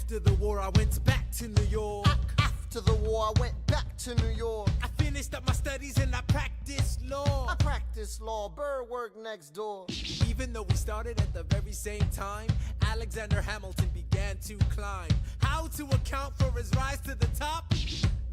After the war, I went back to New York. After the war, I went back to New York. I finished up my studies and I practiced law. I practiced law, Burr worked next door. Even though we started at the very same time, Alexander Hamilton began to climb. How to account for his rise to the top?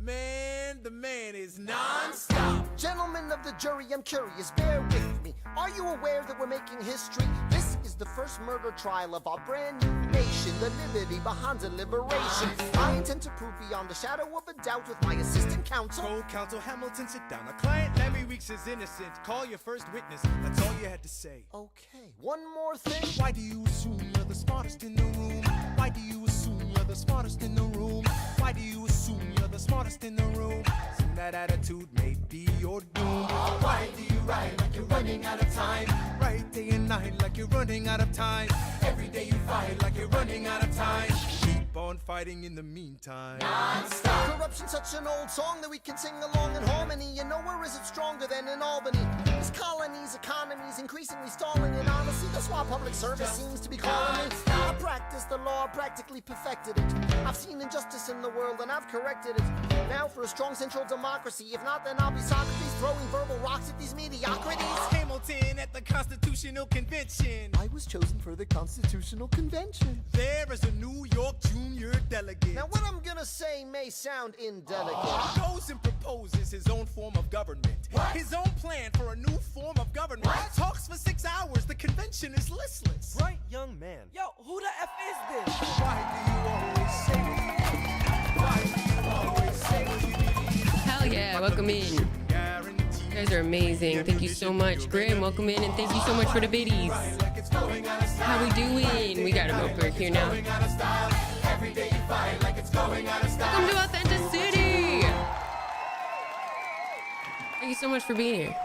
Man, the man is non-stop. Gentlemen of the jury, I'm curious, bear with me. Are you aware that we're making history? This is the first murder trial of our brand new nation, the liberty behind the liberation. I intend to prove beyond a shadow of a doubt with my assistant counsel. Co-counsel Hamilton, sit down. Our client Larry Weeks is innocent. Call your first witness. That's all you had to say. Okay, one more thing. Why do you assume you're the smartest in the room? Why do you assume you're the smartest in the room? Why do you assume you're the smartest in the room? Assume that attitude may be your doom. Why do you write like you're running out of time? Write day and night like you're running out of time. Every day you fight like you're running out of time. Keep on fighting in the meantime. Non-stop. Corruption's such an old song that we can sing along in harmony. And nowhere is it stronger than in Albany. These colonies, economies, increasingly stalling. And honestly, that's why public service seems to be calling me. I practiced the law, practically perfected it. I've seen injustice in the world and I've corrected it. Now for a strong central democracy. If not, then I'll be Socrates throwing verbal rocks at these mediocrities. Hamilton at the Constitutional Convention. I was chosen for the Constitutional Convention. There is a New York junior delegate. Now what I'm gonna say may sound indelicate. He goes and proposes his own form of government. His own plan for a new form of government. Talks for 6 hours. The convention is listless. Right, young man. Yo, who the F is this? Why do you always say what you need? Why do you always say what you need? Hell yeah, welcome in. You guys are amazing. Thank you so much. Graham, welcome in, and thank you so much for the biddies. How we doing? We got him over here now. Welcome to AuthentiCity. Thank you so much for being here.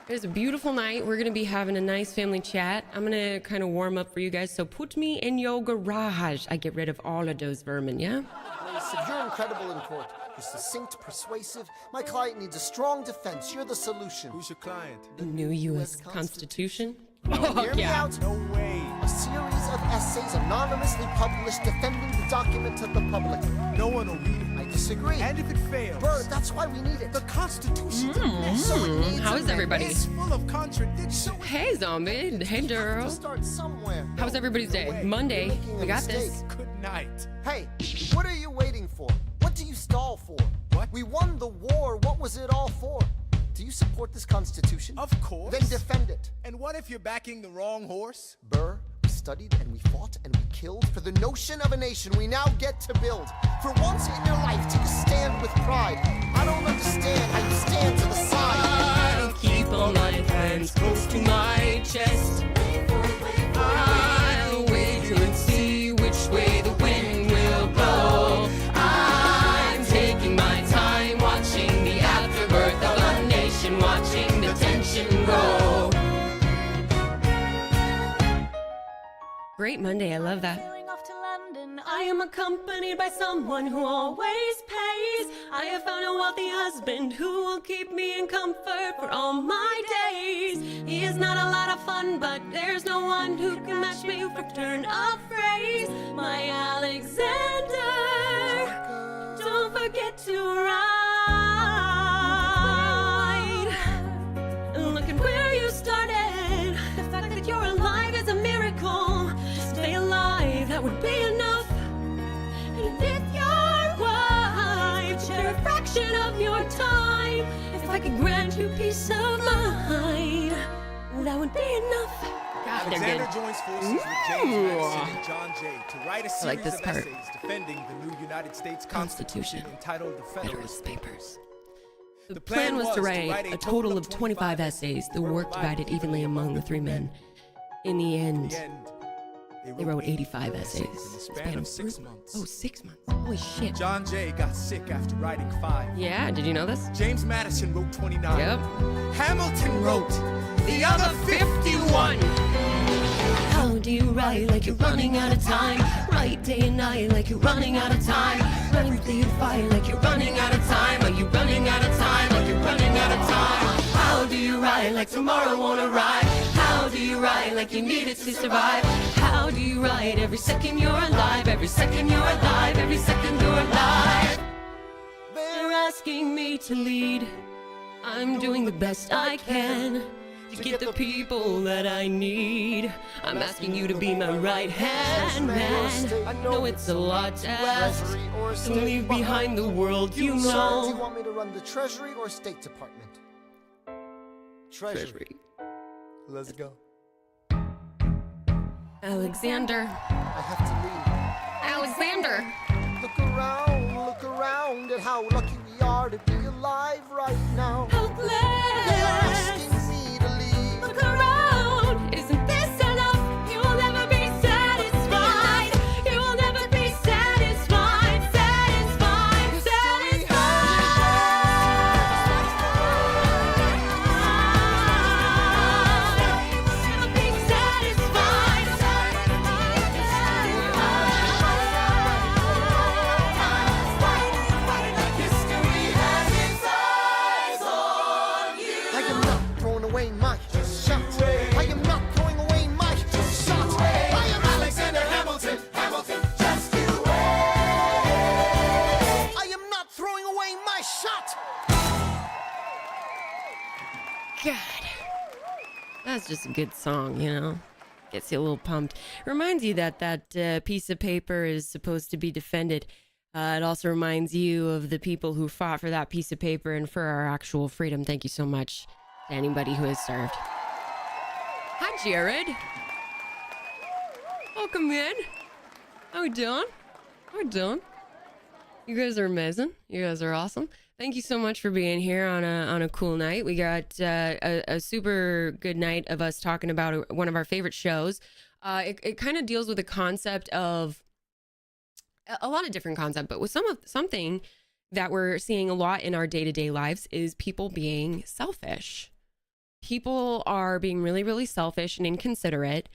It's a beautiful night. We're going to be having a nice family chat. I'm going to kind of warm up for you guys. So put me in your garage. I get rid of all of those vermin, yeah? Mason, you're incredible in court. You're succinct, persuasive. My client needs a strong defense. You're the solution. Who's your client? The new U.S. Constitution? Hear me out. No way. A series of essays anonymously published defending the document to the public. No one will read it. I disagree. And if it fails, Bert, that's why we need it. the Constitution's a mess. So it needs How is everybody? It's full of contradictions. Hey, zombie. Hey, girl. Start somewhere. How's everybody's day? Monday. making a We got this. Good night. Hey, what are you waiting for? What do you stall for? What? We won the war. What was it all for? Do you support this Constitution? Of course. Then defend it. And what if you're backing the wrong horse? Burr, we studied and we fought and we killed for the notion of a nation we now get to build. For once in your life, take a stand with pride. I don't understand how you stand to the side. I'll keep all my hands close to my chest. I'll wait till and see which way the wind will blow. I'm taking my time watching the afterbirth of a nation, watching the tension grow. Great Monday, I love that. Off to London. I am accompanied by someone who always pays. I have found a wealthy husband who will keep me in comfort for all my days. He is not a lot of fun, but there's no one who can match me for turn of phrase. My Alexander, don't forget to ride. Look at where you started. The fact that you're alive is a miracle. Stay alive, that would be enough. And if your wife shared a fraction of your time, if I could grant you peace of mind, that would be enough. God, they're Alexander good. joins forces with James Madison and John Jay to write a series like this of part. essays defending the new United States Constitution entitled the Federalist Papers. The plan was to write a total of 25 essays, the work divided evenly among the three men. In the end, they wrote 85 essays. in the span of 6 months. Oh, 6 months. Holy shit. John Jay got sick after writing 5. Yeah, did you know this? James Madison wrote 29. Yep. Hamilton wrote the other 51. How do you write like you're running out of time? Write day and night like you're running out of time. Every day you fight like you're running out of time. Are you running out of time? Like you're running out of time. How do you write like tomorrow won't arrive? How do you write like you need it to survive? How how do you write? Every second you're alive, every second you're alive, every second you're alive. They're asking me to lead. I'm doing the best I can to get the people that I need. I'm asking you to be my right hand man. I know it's a lot to ask to leave behind the world you Sir, do you know. want me to run the Treasury or State Department? Treasury. Let's go. Alexander. I have to leave. Alexander. Look around at how lucky we are to be alive right now. Helpless. They are asking me to leave. Look around. Isn't this enough? You will never be satisfied. You will never be satisfied. Satisfied. I am not throwing away my shot. I am not throwing away my shot. I am Alexander Hamilton. Hamilton, just you wait. I am not throwing away my shot. God. That's just a good song, you know? Gets you a little pumped. Reminds you that that piece of paper is supposed to be defended. It also reminds you of the people who fought for that piece of paper and for our actual freedom. Thank you so much to anybody who has served. Hi, Jared. Welcome in. How we doing? How we doing? You guys are amazing. You guys are awesome. Thank you so much for being here on a cool night. We got a super good night of us talking about one of our favorite shows. It kind of deals with the concept of a lot of different concepts, but with something that we're seeing a lot in our day-to-day lives is people being selfish. People are being really, really selfish and inconsiderate.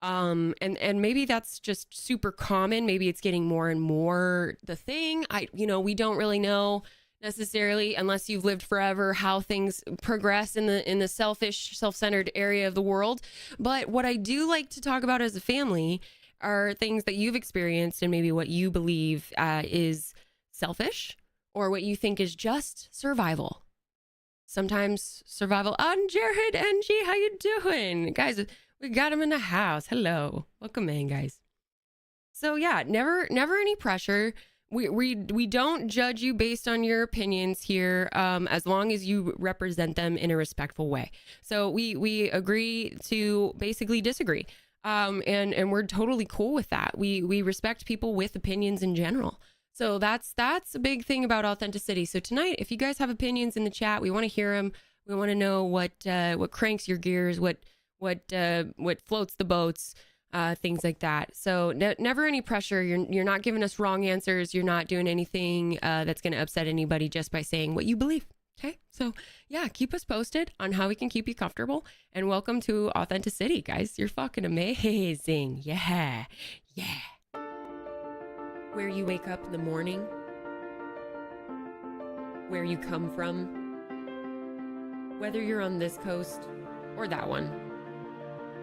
And maybe that's just super common. Maybe it's getting more and more the thing. We don't really know necessarily, unless you've lived forever, how things progress in the selfish, self-centered area of the world. But what I do like to talk about as a family are things that you've experienced and maybe what you believe is selfish or what you think is just survival. Sometimes survival. Jared, Angie, how you doing? Guys, we got him in the house. Hello. Welcome in, guys. So yeah, never any pressure. We don't judge you based on your opinions here, as long as you represent them in a respectful way. So we agree to basically disagree. And we're totally cool with that. We respect people with opinions in general. So that's a big thing about authenticity. So tonight, if you guys have opinions in the chat, we want to hear them. We want to know what cranks your gears, what floats the boats, things like that. So never any pressure. You're not giving us wrong answers. You're not doing anything that's going to upset anybody just by saying what you believe. Okay, so yeah, keep us posted on how we can keep you comfortable. And welcome to AuthentiCity, guys. You're fucking amazing. Yeah. Where you wake up in the morning, where you come from, whether you're on this coast or that one,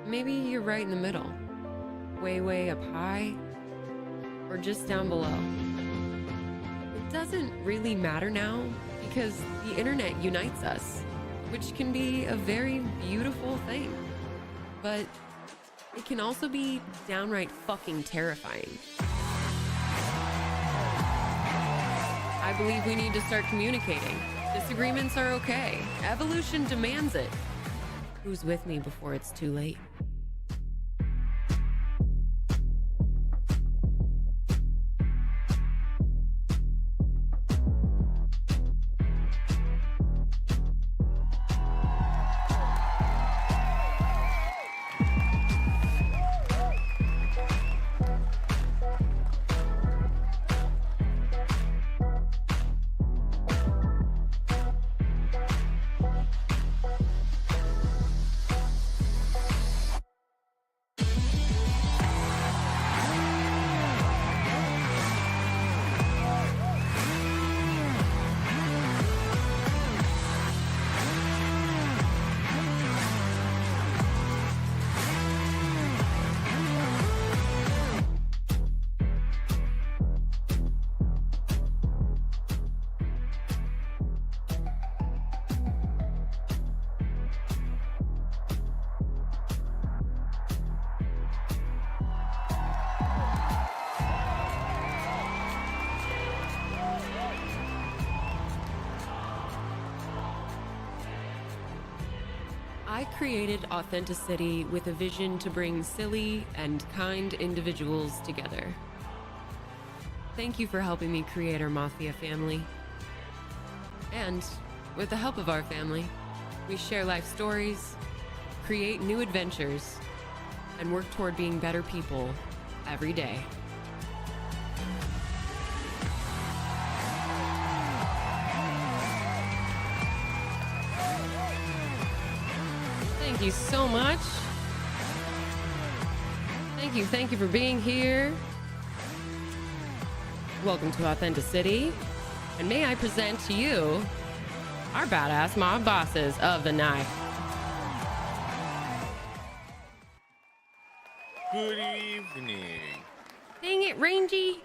maybe you're right in the middle, way up high, or just down below. It doesn't really matter now, because the internet unites us, which can be a very beautiful thing, but it can also be downright fucking terrifying. I believe we need to start communicating. Disagreements are okay. Evolution demands it. Who's with me before it's too late? I created AuthentiCity with a vision to bring silly and kind individuals together. Thank you for helping me create our Mafia family. And with the help of our family, we share life stories, create new adventures, and work toward being better people every day. Thank you so much. Thank you for being here. Welcome to AuthentiCity. And may I present to you our badass mob bosses of the night. Good evening. Dang it, Rangy.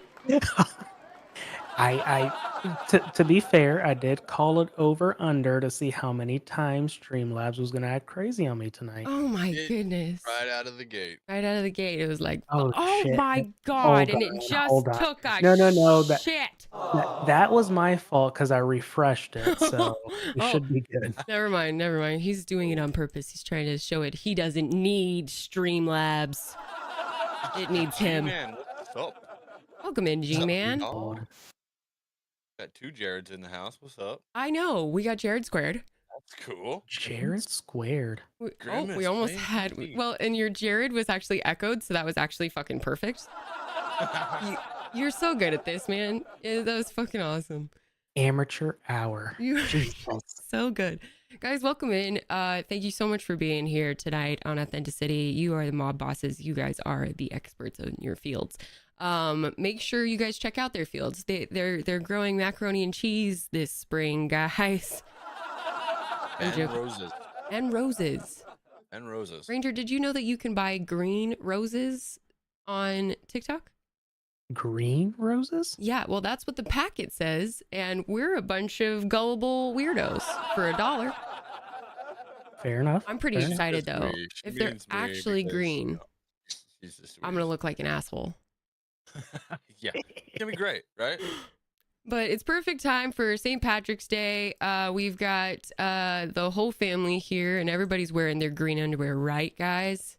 To be fair, I did call it over under to see how many times Streamlabs was gonna act crazy on me tonight. Oh my It- goodness. Right out of the gate. Right out of the gate, it was like, Oh, oh shit. my God. Hold And it on, just hold on. took a No, shit. that was my fault because I refreshed it, so we Oh. should be good. Never mind. He's doing it on purpose. He's trying to show it. He doesn't need Streamlabs. It needs him. G-Man, what's up? Welcome in, G-Man. Oh, got two Jareds in the house. What's up? I know. We got Jared squared. That's cool. Jared squared. We Grimace, almost man. had. Well, and your Jared was actually echoed, so that was actually fucking perfect. You're so good at this, man. That was fucking awesome. Amateur hour. You're Jesus. so good. Guys, welcome in. Thank you so much for being here tonight on AuthentiCity. You are the mob bosses. You guys are the experts in your fields. Make sure you guys check out their fields. They're growing macaroni and cheese this spring, guys. And roses. And roses. And roses. Ranger, did you know that you can buy green roses on TikTok? Green roses? Yeah, well, that's what the packet says, and we're a bunch of gullible weirdos for $1. Fair enough. I'm pretty fair enough. excited That's though. me. She If they're means me actually because, green, you know, she's the I'm gonna sweetest. look like an asshole. Yeah, it's gonna be great, right? But it's perfect time for St. Patrick's Day. We've got the whole family here, and everybody's wearing their green underwear, right, guys?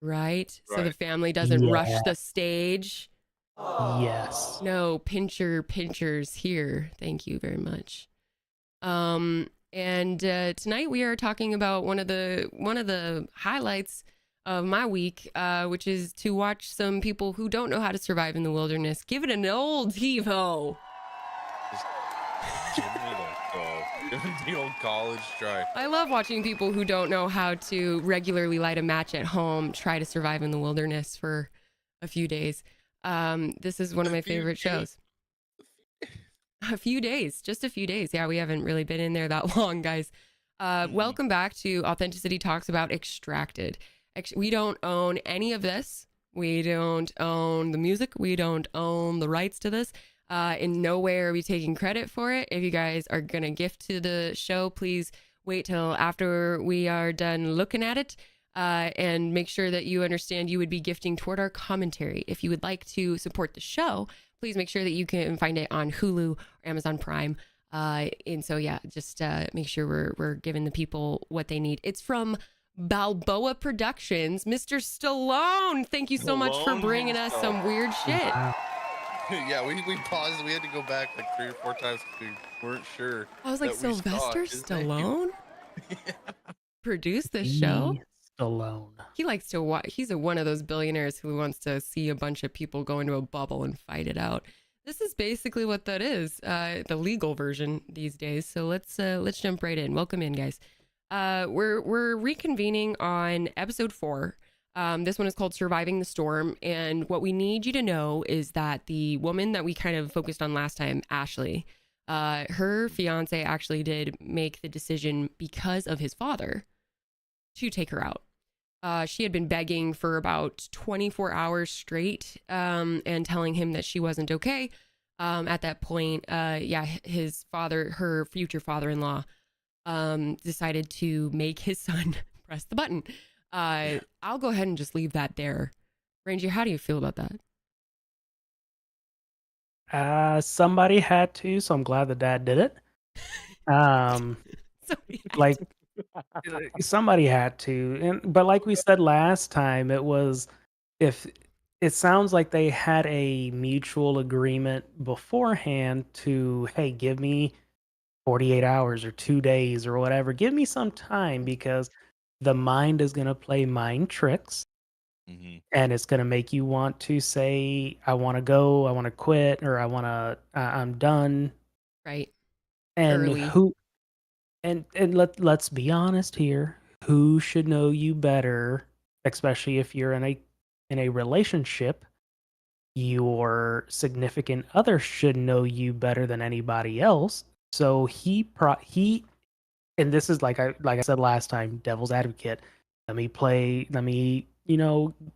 Right? So the Right. family doesn't rush Yeah. the stage. Yes. No pinchers here. Thank you very much. And tonight we are talking about one of the highlights of my week, which is to watch some people who don't know how to survive in the wilderness give it an old TiVo. Give me the old college try. I love watching people who don't know how to regularly light a match at home try to survive in the wilderness for a few days. This is one of my favorite shows. A few days, just a few days. Yeah, we haven't really been in there that long, guys. Welcome back to AuthentiCity Talks About Extracted. We don't own any of this. We don't own the music. We don't own the rights to this. In no way are we taking credit for it. If you guys are going to gift to the show, please wait till after we are done looking at it. And make sure that you understand you would be gifting toward our commentary. If you would like to support the show, please make sure that you can find it on Hulu or Amazon Prime. And so, yeah, just make sure we're giving the people what they need. It's from Balboa Productions, Mr. Stallone. Thank you so much for Stallone bringing us some weird shit. Wow. Yeah, we paused. We had to go back like 3 or 4 times because we weren't sure. I was like, that we saw Sylvester his name. Stallone produced this show? Stallone. He likes to watch. He's one of those billionaires who wants to see a bunch of people go into a bubble and fight it out. This is basically what that is, the legal version these days. So let's jump right in. Welcome in, guys. We're reconvening on episode 4. This one is called Surviving the Storm. And what we need you to know is that the woman that we kind of focused on last time, Ashley, her fiance actually did make the decision because of his father to take her out. She had been begging for about 24 hours straight and telling him that she wasn't okay. At that point, his father, her future father-in-law, decided to make his son press the button. I'll go ahead and just leave that there. Ranger, how do you feel about that? Somebody had to, so I'm glad the dad did it. So, yeah, Like Somebody had to, but like we said last time, it was if it sounds like they had a mutual agreement beforehand to, hey, give me 48 hours or 2 days or whatever. Give me some time because the mind is going to play mind tricks Hmm. and it's going to make you want to say, I want to go, I want to quit, or I'm done. Right. And Early. let's be honest here. Who should know you better, especially if you're in a relationship? Your significant other should know you better than anybody else. So he and this is like I said last time, devil's advocate. Let me,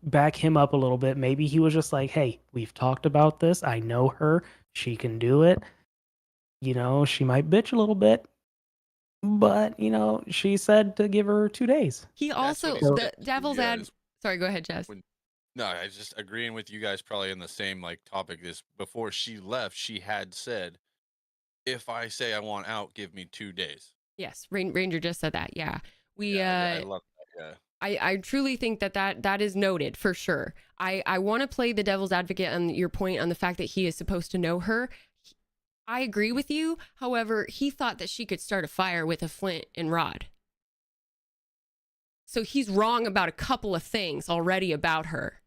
back him up a little bit. Maybe he was just like, "Hey, we've talked about this. I know her. She can do it. She might bitch a little bit, but she said to give her 2 days." He That's what also, he So the said too. devil's Yeah, ad. Sorry, go ahead, Jess. when no, I was just agreeing with you guys probably in the same like topic. This before she left, she had said, "If I say I want out, give me 2 days." Yes, Ranger just said that. Yeah. We, Yeah, I love that. Yeah. I truly think that is noted for sure. I want to play the devil's advocate on your point on the fact that he is supposed to know her. I agree with you. However, he thought that she could start a fire with a flint and rod. So he's wrong about a couple of things already about her.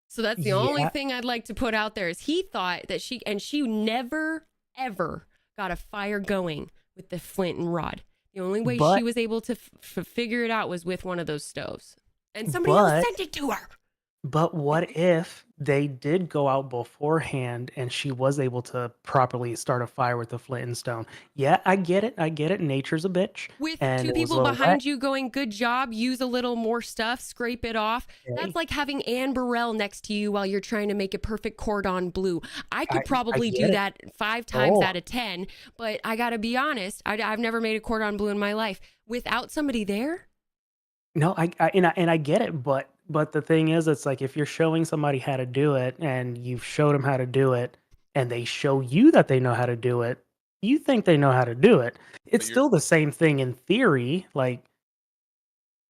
So that's the only yeah, thing I'd like to put out there is he thought that she never, ever got a fire going with the flint and rod. The only way she but was able to figure it out was with one of those stoves. And somebody else but sent it to her. But what if they did go out beforehand and she was able to properly start a fire with the flint and stone? Yeah, I get it. I get it. Nature's a bitch. With And two it was a people little wet. behind you going, good job, use a little more stuff, scrape it off. Okay. That's like having Anne Burrell next to you while you're trying to make a perfect cordon bleu. I could I probably do get it. that 5 times Oh, out of 10, but I got to be honest, I've never made a cordon bleu in my life. Without somebody there, no, I get it. But the thing is, it's like if you're showing somebody how to do it and you've showed them how to do it and they show you that they know how to do it, you think they know how to do it. It's But you're still the same thing in theory. Like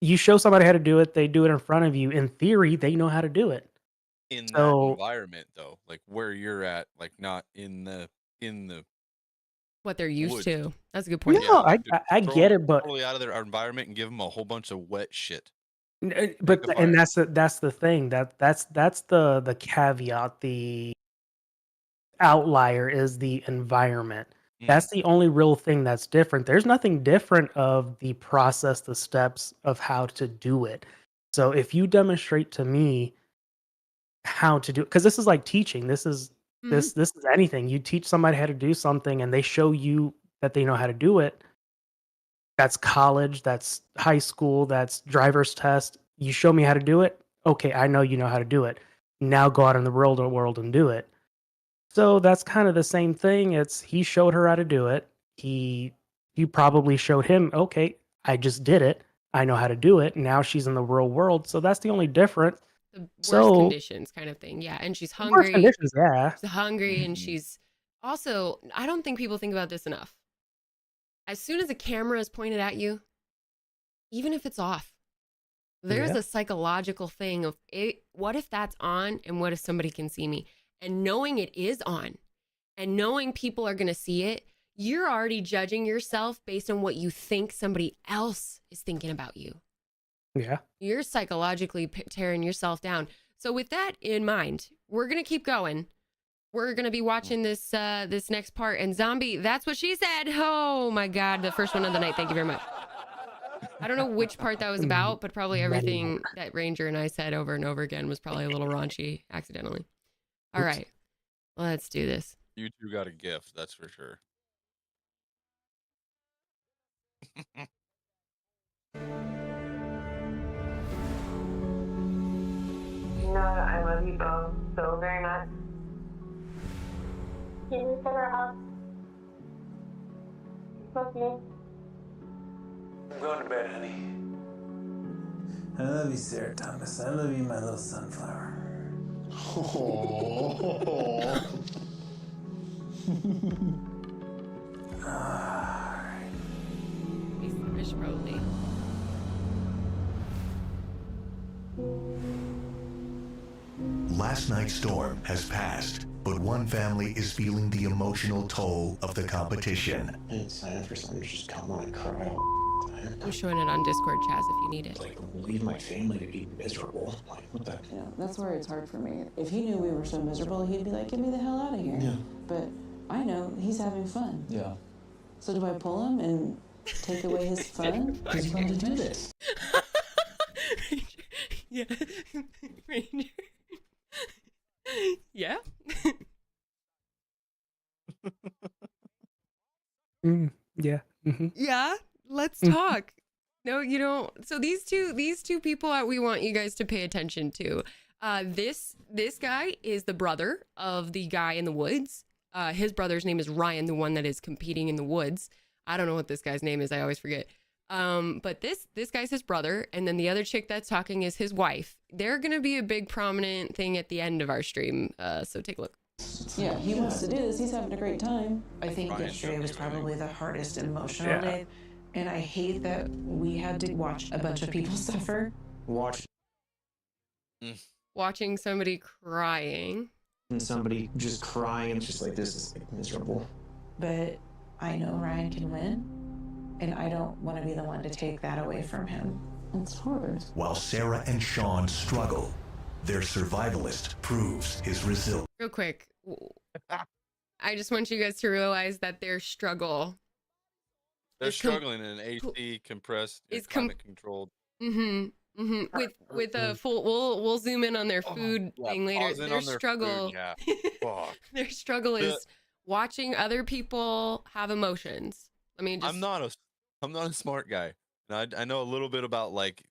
you show somebody how to do it, they do it in front of you. In theory, they know how to do it. in that So environment though, like where you're at, like not in the what they're used woods. to. That's a good no, point. Yeah, like I throw get them it, but totally out of their environment and give them a whole bunch of wet shit. Make but the and fire. that's the thing that's the caveat. The outlier is the environment. Mm. That's the only real thing that's different. There's nothing different of the process, the steps of how to do it. So if you demonstrate to me how to do it, because this is like teaching. Mhm. This is anything. You teach somebody how to do something and they show you that they know how to do it. That's college, that's high school, that's driver's test. You show me how to do it. Okay, I know you know how to do it. Now go out in the real world and do it. So that's kind of the same thing. It's he showed her how to do it. You probably showed him, okay, I just did it. I know how to do it. Now she's in the real world. So that's the only difference. The worst So conditions kind of thing. Yeah. And she's worst hungry. conditions, yeah. She's hungry and Mhm. she's also, I don't think people think about this enough. As soon as a camera is pointed at you, even if it's off, there's Yeah. a psychological thing of it, what if that's on and what if somebody can see me? And knowing it is on and knowing people are going to see it, you're already judging yourself based on what you think somebody else is thinking about you. Yeah. You're psychologically tearing yourself down. So with that in mind, we're going to keep going. We're going to be watching this this next part. And Zombie, that's what she said. Oh my God, the first one of the night. Thank you very much. I don't know which part that was about, but probably Many everything that Ranger and I said over and over again was probably a little raunchy accidentally. All Oops. right, let's do this. You two got a gift, that's for sure. You know I love you both so very much. Can you set her up? It's me. I'm going to bed, honey. I love you, Sarah Thomas. I love you, my little sunflower. fish, probably. Last night's storm has passed, but one family is feeling the emotional toll of the competition. It's time for someone to just come on and cry all time. I'm showing it on Discord, Chaz, if you need it. Like, leave my family to be miserable. Like, what the? Yeah, that's where it's hard for me. If he knew we were so miserable, he'd be like, get me the hell out of here. Yeah. But I know he's having fun. Yeah. So do I pull him and take away his fun? Because you wanted to do this. Yeah. Ranger. Yeah. Yeah. Yeah. Let's talk. No, you don't. So these two people we want you guys to pay attention to. This guy is the brother of the guy in the woods. His brother's name is Ryan, the one that is competing in the woods. I don't know what this guy's name is. I always forget. But this guy's his brother, and then the other chick that's talking is his wife. They're gonna be a big prominent thing at the end of our stream. So take a look. Yeah, he wants to do this. He's having a great time. I think yesterday was probably the hardest emotional day. And I hate that we had to watch a bunch of people suffer. Watching somebody crying. And somebody just crying and just like, this is like miserable. But I know Ryan can win. And I don't want to be the one to take that away from him. It's hard. While Sarah and Sean struggle, their survivalist proves his resilience. Real quick, I just want you guys to realize that their struggle. They're struggling in an AC compressed, climate controlled. With a full. We'll zoom in on their food thing later. Their struggle. Their struggle is watching other people have emotions. I mean, I'm not a smart guy, and I know a little bit about like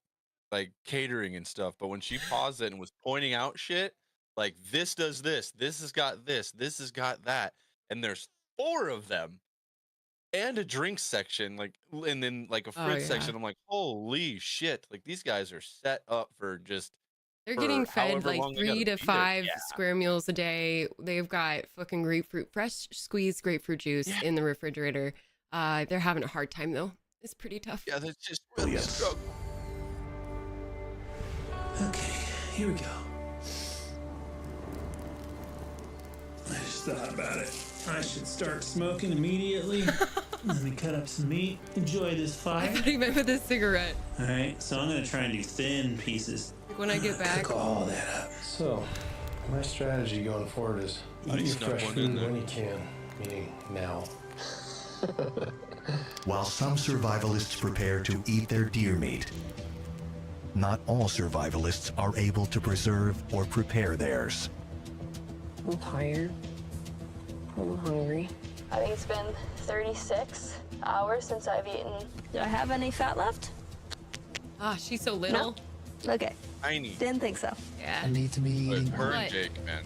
catering and stuff. But when she paused it and was pointing out shit, like this does this has got this has got that, and there's 4 of them, and a drink section, like, and then like a fruit section. I'm like, holy shit! Like these guys are set up for just. They're getting fed like 3 to 5 square meals a day. They've got fucking fresh squeezed grapefruit juice in the refrigerator. They're having a hard time though. It's pretty tough. Yeah, that's just really a struggle. Okay, here we go. I just thought about it. I should start smoking immediately. Let me cut up some meat. Enjoy this fire. I thought he meant with a cigarette. All right, so I'm gonna try and do thin pieces. When I get back. Cook all that up. So, my strategy going forward is eat your fresh food when you can, meaning now. While some survivalists prepare to eat their deer meat, not all survivalists are able to preserve or prepare theirs. I'm tired. I'm hungry. I think it's been 36 hours since I've eaten. Do I have any fat left? Ah, she's so little. No? Okay. Tiny. Didn't think so. Yeah. I need to be eating. Her and Jake, man.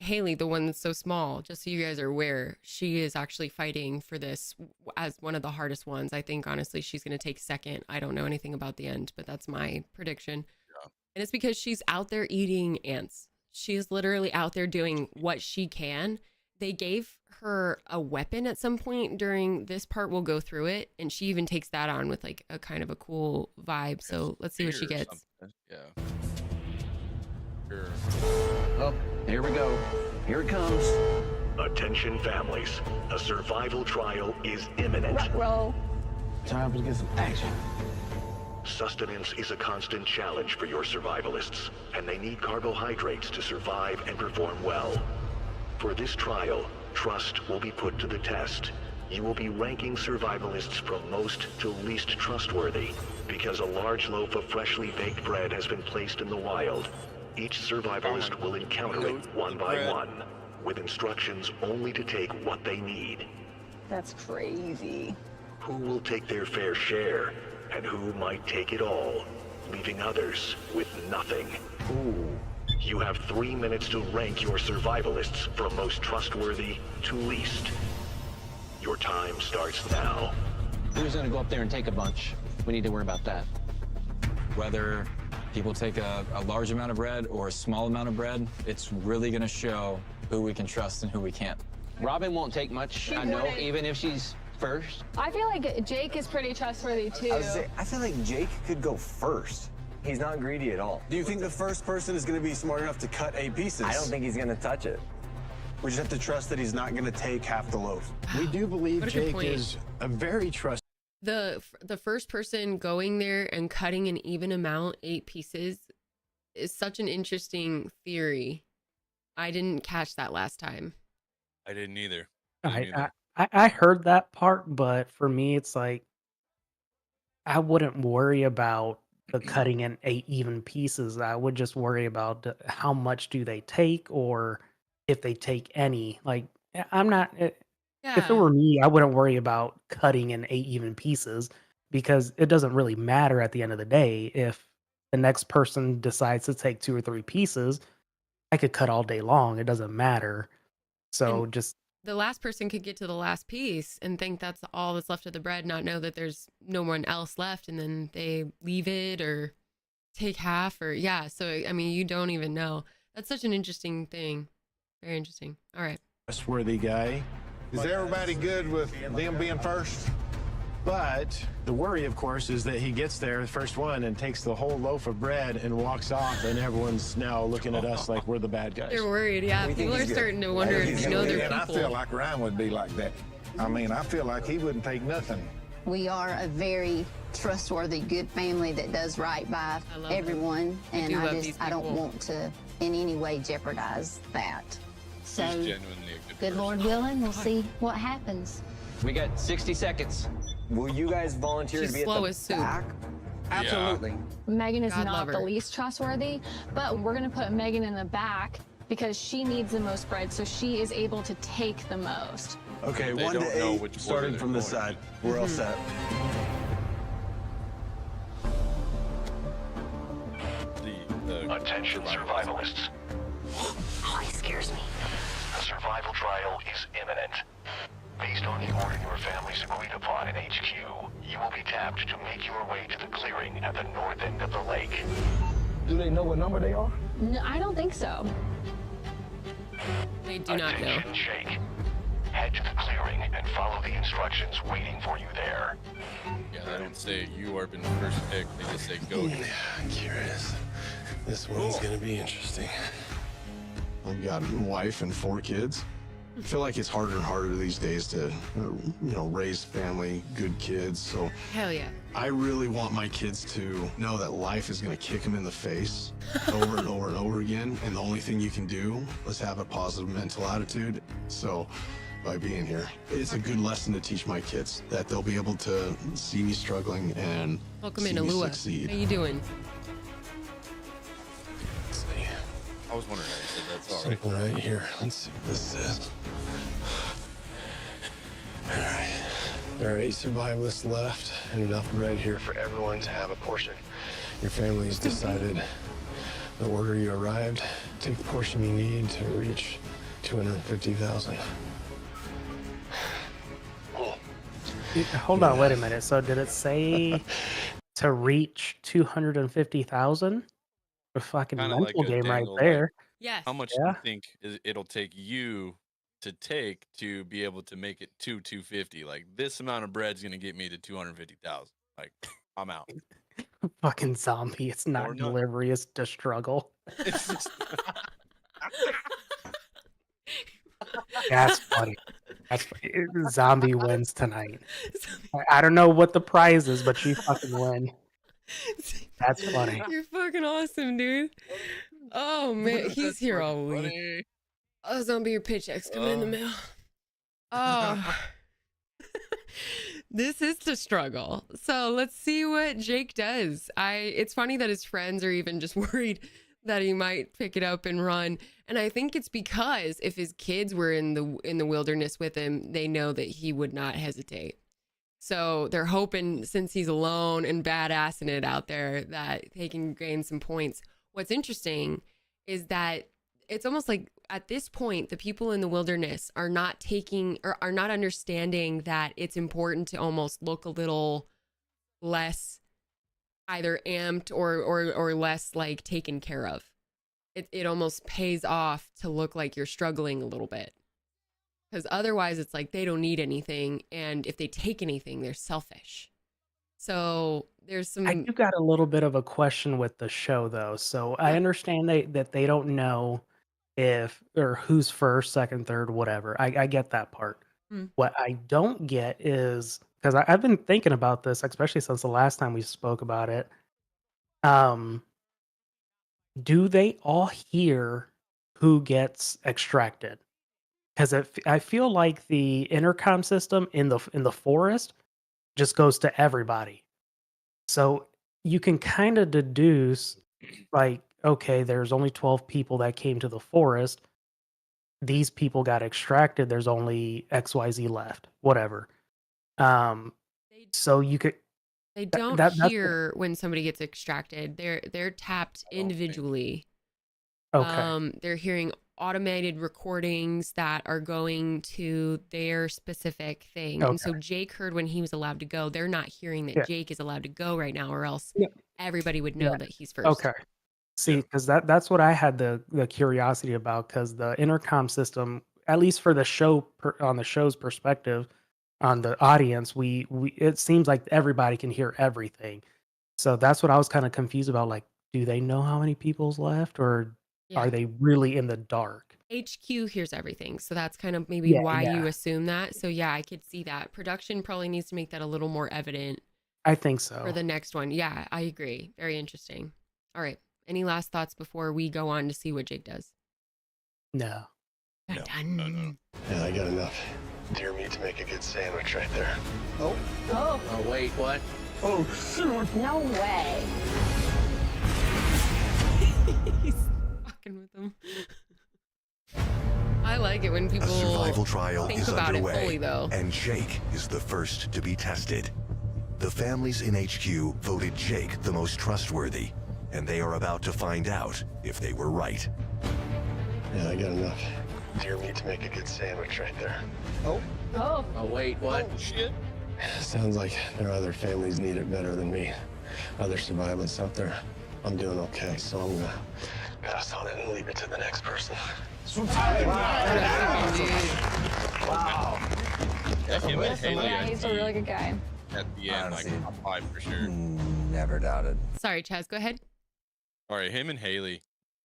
Haley, the one that's so small, just so you guys are aware, she is actually fighting for this as one of the hardest ones. I think, honestly, she's going to take second. I don't know anything about the end, but that's my prediction. Yeah. And it's because she's out there eating ants. She's literally out there doing what she can. They gave her a weapon at some point during this part. We'll go through it. And she even takes that on with like a kind of a cool vibe. So let's see what she gets. Yeah. Sure. Oh, here we go. Here it comes. Attention families, a survival trial is imminent. Roll. Time to get some action. Sustenance is a constant challenge for your survivalists, and they need carbohydrates to survive and perform well. For this trial, trust will be put to the test. You will be ranking survivalists from most to least trustworthy, because a large loaf of freshly baked bread has been placed in the wild. Each survivalist will encounter it one by one, with instructions only to take what they need. That's crazy. Who will take their fair share, and who might take it all, leaving others with nothing? Ooh. You have 3 minutes to rank your survivalists from most trustworthy to least. Your time starts now. Who's gonna go up there and take a bunch? We need to worry about that. Whether people take a large amount of bread or a small amount of bread, it's really gonna show who we can trust and who we can't. Robin won't take much, I know, even if she's first? I feel like Jake is pretty trustworthy too. I feel like Jake could go first. He's not greedy at all. Do you think the first person is going to be smart enough to cut 8 pieces? I don't think he's going to touch it. We just have to trust that he's not going to take half the loaf. We do believe What a good Jake point. is a very The first person going there and cutting an even amount, 8 pieces, is such an interesting theory. I didn't catch that last time. I didn't either. I heard that part, but for me, it's like I wouldn't worry about the cutting in 8 even pieces. I would just worry about how much do they take, or if they take any. Like I'm not. If it were me, I wouldn't worry about cutting in 8 even pieces because it doesn't really matter at the end of the day. If the next person decides to take 2 or 3 pieces, I could cut all day long. It doesn't matter. So And just the last person could get to the last piece and think that's all that's left of the bread, not know that there's no one else left, and then they leave it or take half, or so I mean, you don't even know. That's such an interesting thing. Very interesting. All right. trustworthy guy. Is everybody good with them being first? But the worry, of course, is that he gets there, the first one, and takes the whole loaf of bread and walks off, and everyone's now looking at us like we're the bad guys. They're worried. Yeah, people are starting to wonder if you know their And I people. feel like Ryan would be like that. I mean, I feel like he wouldn't take nothing. We are a very trustworthy, good family that does right by everyone, and do love these I don't people. want to in any way jeopardize that. So, He's genuinely a good good Lord willing, we'll see what happens. We got 60 seconds. Will you guys volunteer She's to be slow at as the soup. back? Absolutely. Megan is God not love the her. least trustworthy, but we're gonna put Megan in the back because she needs the most bread, so she is able to take the most. Okay, They 1 don't to know 8, which order starting they're from this going side. We're all set. Attention survivalists. Oh, he scares me. A survival trial is imminent. Based on the order your families agreed upon in HQ, you will be tapped to make your way to the clearing at the north end of the lake. Do they know what number they are? No, I don't think so. They do not know. Attention, Jake. Head to the clearing and follow the instructions waiting for you there. Yeah, they don't say you are been first picked. They just say go. Yeah, I'm curious. This one's gonna be interesting. I've got a wife and 4 kids. I feel like it's harder and harder these days to, raise family, good kids. So Hell yeah. I really want my kids to know that life is gonna kick them in the face over and over and over again. And the only thing you can do is have a positive mental attitude. So by being here, it's a good lesson to teach my kids that they'll be able to see me struggling and Welcome see in, me Alua. succeed. How you doing? I was wondering how you said that's all right. Something right here. Let's see what this says. All right. There are 8 survivalists left and enough bread here for everyone to have a portion. Your family's decided the order you arrived. Take the portion you need to reach 250,000. hold on, wait a minute. So did it say to reach 250,000? A fucking Kinda mental like a game right dangle, there. Yes. How much do you think it'll take you to take to be able to make it to 250? Like, this amount of bread's gonna get me to 250,000. Like, I'm out. Fucking zombie. It's not Or not. delivery, it's the struggle. It's just That's funny. Zombie wins tonight. I don't know what the prize is, but you fucking win. That's funny. You're fucking awesome, dude. Oh man, he's here all week. Oh, zombie, your paycheck's coming in the mail. Oh. This is the struggle. So let's see what Jake does. It's funny that his friends are even just worried that he might pick it up and run. And I think it's because if his kids were in the wilderness with him, they know that he would not hesitate. So they're hoping, since he's alone and badassing it out there, that they can gain some points. What's interesting is that it's almost like at this point, the people in the wilderness are not taking or are not understanding that it's important to almost look a little less either amped or less like taken care of. It almost pays off to look like you're struggling a little bit. Because otherwise it's like they don't need anything. And if they take anything, they're selfish. So there's some. I do got a little bit of a question with the show though. So I understand that they don't know if or who's first, second, third, whatever. I get that part. Mm. What I don't get is because I've been thinking about this, especially since the last time we spoke about it. Do they all hear who gets extracted? Because I feel like the intercom system in the forest just goes to everybody. So you can kind of deduce, like, okay, there's only 12 people that came to the forest. These people got extracted. There's only XYZ left, whatever. So you could. They don't that's hear when somebody gets extracted. They're tapped individually. Okay. They're hearing automated recordings that are going to their specific thing. And so Okay. Jake heard when he was allowed to go. They're not hearing that Yeah. Jake is allowed to go right now, or else Yeah. everybody would know Yeah. that he's first. Okay. See, because that's what I had the curiosity about, because the intercom system, at least for the show on the show's perspective, on the audience, we it seems like everybody can hear everything. So that's what I was kind of confused about. Like, do they know how many people's left, or Yeah. are they really in the dark? HQ hears everything. So that's kind of maybe Yeah, why you yeah. assume that. So yeah, I could see that. Production probably needs to make that a little more evident I think for so. the next one. Yeah, I agree. Very interesting. All right. Any last thoughts before we go on to see what Jake does? No. Done. Yeah, I got enough deer meat to make a good sandwich right there. Oh. Oh. Oh, wait, what? Oh, shoot. No way. He's fucking with him. I like it when people A survival trial think is about it underway, fully, though. and Jake is the first to be tested. The families in HQ voted Jake the most trustworthy, and they are about to find out if they were right. Yeah, I got enough deer meat to make a good sandwich right there. Oh. Oh. Oh, wait, what? Oh, shit. Sounds like there are other families need it better than me. Other survivalists out there. I'm doing okay, so I'm gonna pass on it and leave it to the next person. Wow. Yeah, him and Haley, Yeah, he's a really good guy. at the end, like Honestly. top 5 for sure. Never doubted. Sorry, Chaz, go ahead. All right, him and Haley,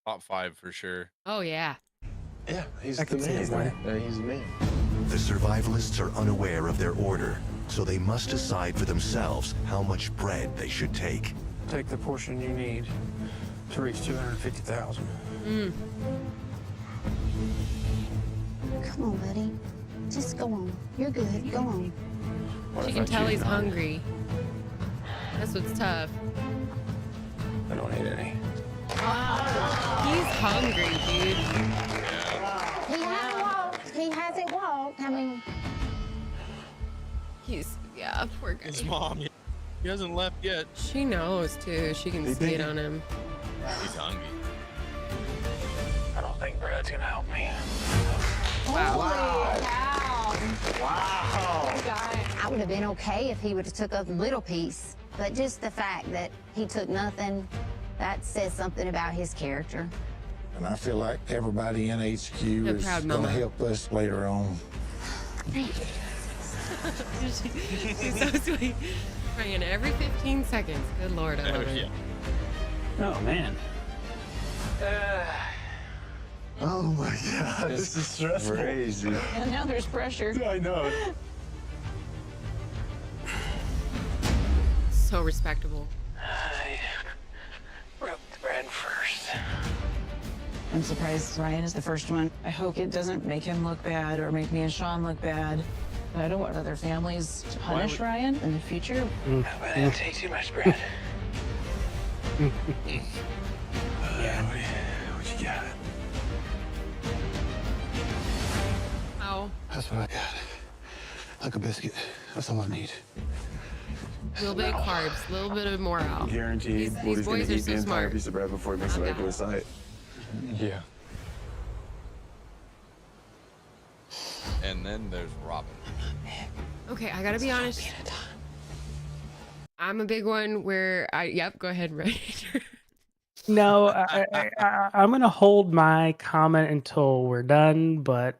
top 5 for sure. Oh, yeah. Yeah, he's I the can see his man. name. Yeah, he's the man. The survivalists are unaware of their order, so they must decide for themselves how much bread they should take. Take the portion you need to reach 250,000. Mm. Come on, buddy. Just go on. You're good. Go on. She can tell he's hungry. That's what's tough. I don't need any. He's hungry, dude. He hasn't walked. He hasn't walked. I mean, Yeah, poor guy. His mom, he hasn't left yet. She knows, too. She can see it on him. He's hungry. I don't think bread's gonna help me. Wow. Wow. Good guy. I would have been okay if he would have took a little piece. But just the fact that he took nothing, that says something about his character. And I feel like everybody in HQ is proud going to mama. help us later on. She's so sweet. Praying every 15 seconds. Good Lord, I love it. Oh man. Oh my God, this is stressful. Crazy. And now there's pressure. I know. So respectable. I broke the bread first. I'm surprised Ryan is the first one. I hope it doesn't make him look bad or make me and Sean look bad. I don't want other families to punish Ryan in the future. But I didn't take too much bread. What you got? How? That's what I got. Like a biscuit. That's all I need. A little bit of carbs, a little bit of morale. Guaranteed. These boys are so smart. piece of bread before he makes it back to his site. Yeah. And then there's Robin. Okay, I gotta be honest. I'm a big one where yep, go ahead, right? No, I'm gonna hold my comment until we're done. But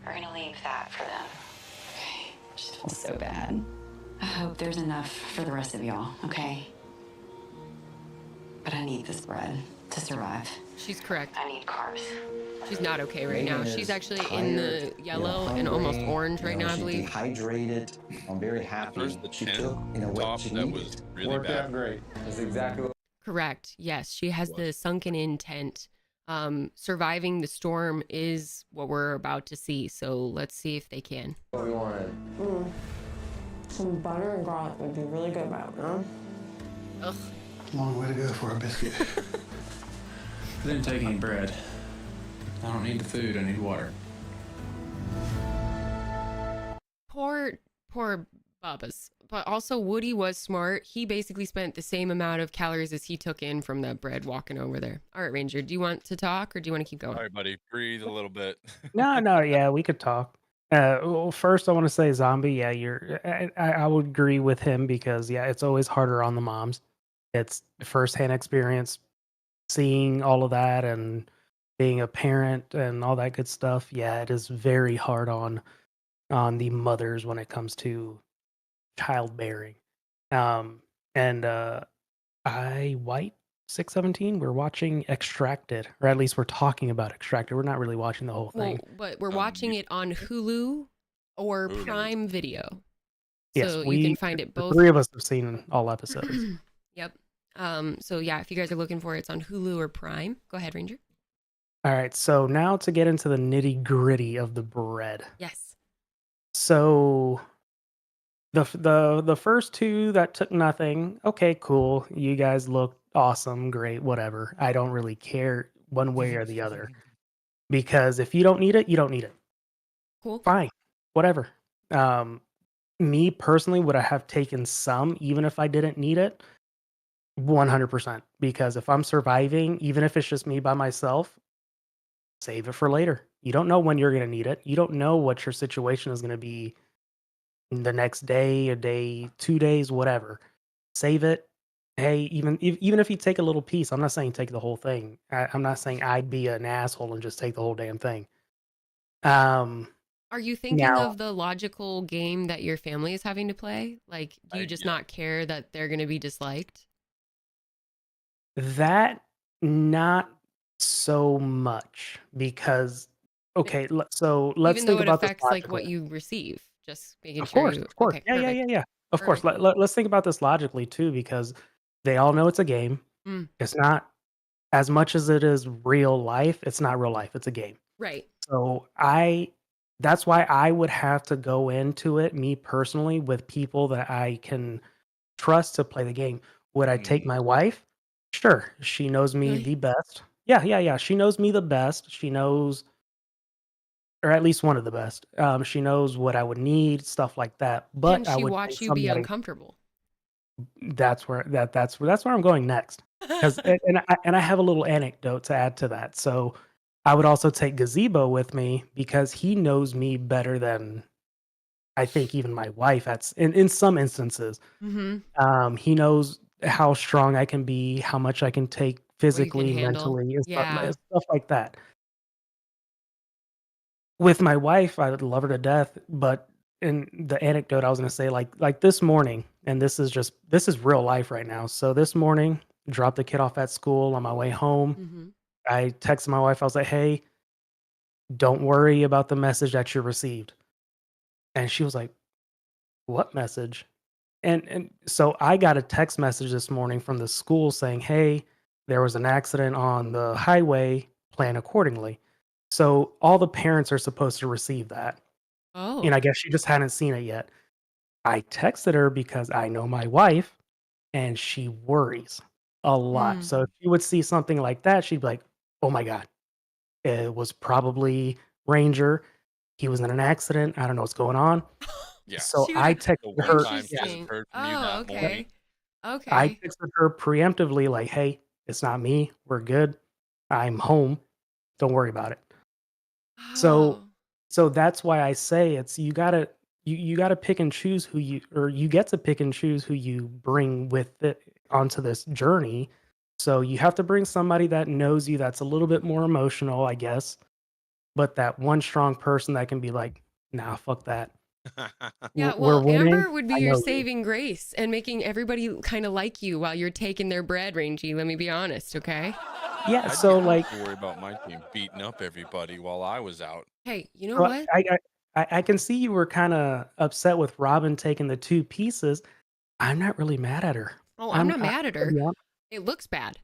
We're gonna leave that for them. Okay. Just feels so bad. I hope there's enough for the rest of y'all, okay? But I need this bread to survive. She's correct. I need carbs. She's not okay right Megan now. She's is actually in the tired, yellow and almost hungry, orange right now, I she's believe. dehydrated. I'm very happy. Where's the She chin took, what top she that needed. was really Worked bad? out great. That's exactly what. Correct. Yes, she has the sunken in tent. Surviving the storm is what we're about to see. So let's see if they can. What we wanted. Some butter and garlic would be really good about it, huh? Ugh. Long way to go for a biscuit. I didn't take any bread. I don't need the food, I need water. Poor Bubba's. But also Woody was smart. He basically spent the same amount of calories as he took in from that bread walking over there. All right, Ranger, do you want to talk or do you want to keep going? All right, buddy, breathe a little bit. No, yeah, we could talk. Well, first I want to say Zombie, yeah, I would agree with him because yeah, it's always harder on the moms. It's firsthand experience seeing all of that and being a parent and all that good stuff. Yeah, it is very hard on the mothers when it comes to childbearing. And I White 617, we're watching Extracted, or at least we're talking about Extracted. We're not really watching the whole Well, thing. but we're watching it on Hulu or Hulu. Prime Video. Yes, So you can find it the both. three of us have seen all episodes. Yep. So yeah, if you guys are looking for it, it's on Hulu or Prime. Go ahead, Ranger. All right, so now to get into the nitty gritty of the bread. Yes. So the first two that took nothing, okay, cool. You guys look awesome, great, whatever. I don't really care one way or the other. Because if you don't need it, you don't need it. Cool. Fine. Whatever. Me personally, would I have taken some even if I didn't need it? 100%. Because if I'm surviving, even if it's just me by myself, save it for later. You don't know when you're going to need it. You don't know what your situation is going to be the next day, a day, 2 days, whatever. Save it. Hey, even if you take a little piece, I'm not saying take the whole thing. I'm not saying I'd be an asshole and just take the whole damn thing. Are you thinking Now, of the logical game that your family is having to play? Like, do you just not care that they're going to be disliked? that not so much because okay, so let's Even though think it about this affects like what logically. you receive, just making Of sure course, you. of course. Okay, Yeah, yeah, perfect. yeah, yeah. Of course. Let's think about this logically too, because they all know it's a game. Mm. It's not as much as it is real life. It's not real life. It's a game. Right. So that's why I would have to go into it, me personally, with people that I can trust to play the game. Would I take my wife? Sure. She knows me Really? the best. Yeah, yeah, yeah. She knows me the best. She knows, or at least one of the best. She knows what I would need, stuff like that. Can But I she would watch take you be somebody. uncomfortable? That's where I'm going next. Because and I have a little anecdote to add to that. So I would also take Gazebo with me because he knows me better than I think even my wife. In some instances. Mm-hmm. He knows how strong I can be, how much I can take What you can physically, handle. mentally, and Yeah. stuff like that. With my wife, I would love her to death, but in the anecdote I was gonna say, like this morning, and this is real life right now. So this morning, dropped the kid off at school on my way home. Mm-hmm. I texted my wife, I was like, "Hey, don't worry about the message that you received." And she was like, "What message?" And so I got a text message this morning from the school saying, "Hey, there was an accident on the highway, plan accordingly." So all the parents are supposed to receive that. And Oh. I guess she just hadn't seen it yet. I texted her because I know my wife and she worries a lot. Mm. So if she would see something like that, she'd be like, "Oh my God, it was probably Ranger. He was in an accident. I don't know what's going on." Yeah. So She I would. texted The one her. time she Yeah, hasn't Interesting. heard from you Oh, that morning. okay. I Okay. texted her preemptively, like, "Hey, it's not me. We're good. I'm home. Don't worry about it." So Oh. so that's why I say it's you gotta pick and choose who you get to pick and choose who you bring with it onto this journey. So you have to bring somebody that knows you that's a little bit more emotional, I guess. but that one strong person that can be like, nah, fuck that. Yeah, We're well, winning. Amber would be I your know you. saving grace and making everybody kind of like you while you're taking their bread, Rangy. Let me be honest, okay? Yeah, I so didn't have like, to worry about my team beating up everybody while I was out. Hey, you know well, what? I can see you were kind of upset with Robin taking the two pieces. I'm not really mad at her. Oh, I'm not I, mad at to her. be honest, It looks bad.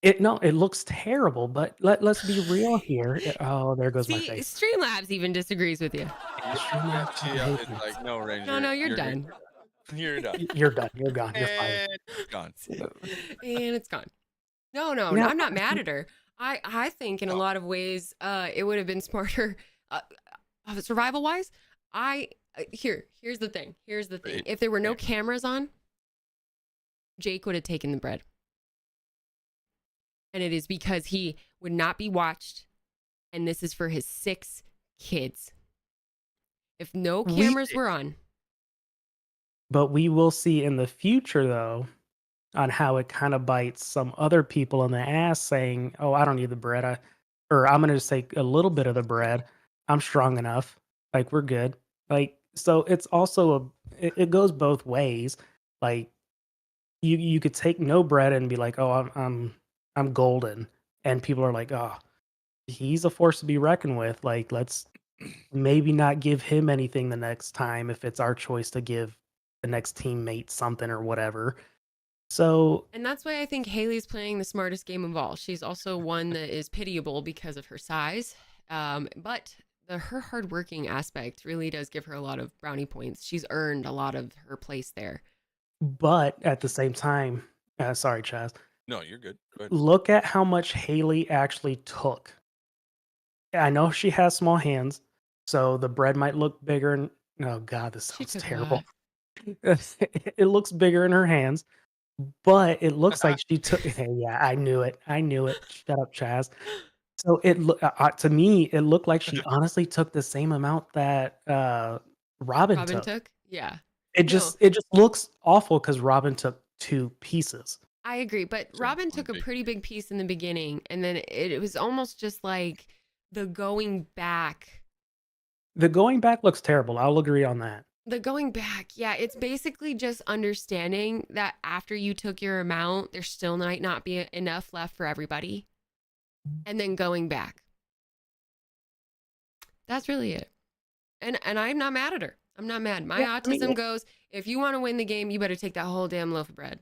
it looks terrible, but let's be real here. Oh, there goes my See, face. Streamlabs even disagrees with you. Yeah, Streamlabs see, fucking hate it's me. like, no, No, Ranger, no, you're you're done. you're done. You're done. You're gone. You're fired. And it's gone. And it's gone. No, no, Now, I'm not mad at her. I think in a lot of ways, it would have been smarter, survival wise. Here's the thing. Here's the thing. If there were no cameras on, Jake would have taken the bread. And it is because he would not be watched. And this is for his 6 kids. If no cameras were on. but we will see in the future, though, on how it kind of bites some other people in the ass saying, oh, I don't need the bread. Or I'm going to just take a little bit of the bread. I'm strong enough. Like, we're good. Like, so it's also it goes both ways. Like, you could take no bread and be like, oh, I'm golden. And people are like, oh, he's a force to be reckoned with. Like, let's maybe not give him anything the next time if it's our choice to give the next teammate something or whatever. So And that's why I think Haley's playing the smartest game of all. She's also one that is pitiable because of her size. But her hardworking aspect really does give her a lot of brownie points. She's earned a lot of her place there. but at the same time, sorry, Chaz. No, you're good. Go ahead. Look at how much Haley actually took. I know she has small hands, so the bread might look bigger. And oh god, this sounds terrible. It looks bigger in her hands, but it looks like she took. Yeah, I knew it. I knew it. Shut up, Chaz. So to me, it looked like she honestly took the same amount that Robin took. Yeah. It No, just looks awful because Robin took 2 pieces. I agree. But Robin took a pretty big piece in the beginning. And then it was almost just like the going back. The going back looks terrible. I'll agree on that. The going back, yeah, it's basically just understanding that after you took your amount, there still might not be enough left for everybody. And then going back. That's really it. And I'm not mad at her. I'm not mad. My autism goes, if you want to win the game, you better take that whole damn loaf of bread.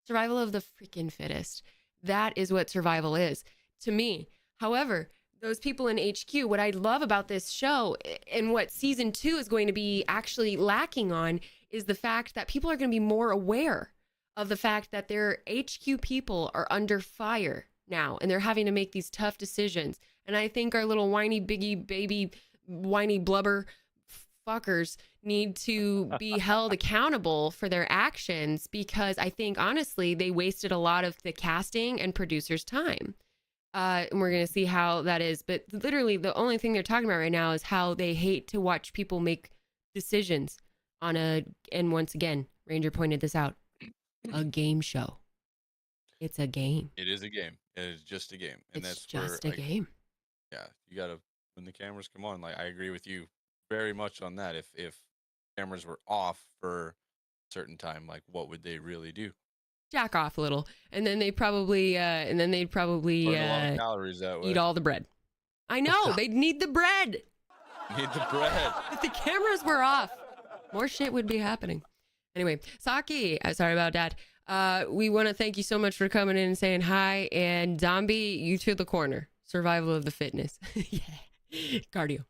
Survival of the freaking fittest. That is what survival is to me. However, those people in HQ, what I love about this show and what season 2 is going to be actually lacking on is the fact that people are going to be more aware of the fact that their HQ people are under fire now and they're having to make these tough decisions. And I think our little whiny biggie baby whiny blubber fuckers need to be held accountable for their actions because I think honestly they wasted a lot of the casting and producers' time. And we're going to see how that is. But literally, the only thing they're talking about right now is how they hate to watch people make decisions on and once again, Ranger pointed this out, a game show. It's a game. It is a game. It is just a game. And It's that's where, just a game. Yeah, you got to, when the cameras come on, like, I agree with you very much on that. If cameras were off for a certain time, like, what would they really do? Jack off a little, and then they'd probably Burn a lot of calories that way. eat all the bread. I know they'd need the bread. Need the bread. If the cameras were off, more shit would be happening. Anyway, Saki, I'm sorry about that. We want to thank you so much for coming in and saying hi. And Zombie, you to the corner. Survival of the fitness. Yeah, cardio.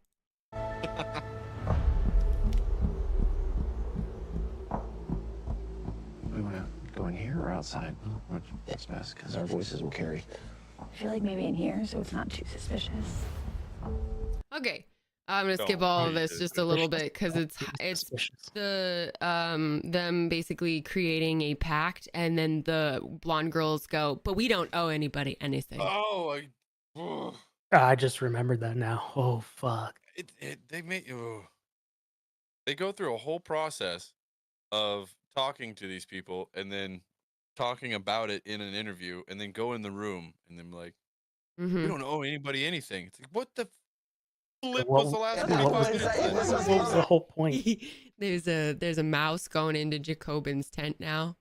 We want to go in here or outside? What's best? Because our voices will carry. I feel like maybe in here, so it's not too suspicious. Okay. I'm gonna skip all of this just a little bit because it's the them basically creating a pact and then the blonde girls go, but we don't owe anybody anything. Oh, I just remembered that now. Oh fuck. They go through a whole process of talking to these people and then talking about it in an interview and then go in the room and then like, we don't owe anybody anything. It's like, what the Flip What, was the last what 45 was, minutes. what was the whole point? There's a mouse going into Jacobin's tent now,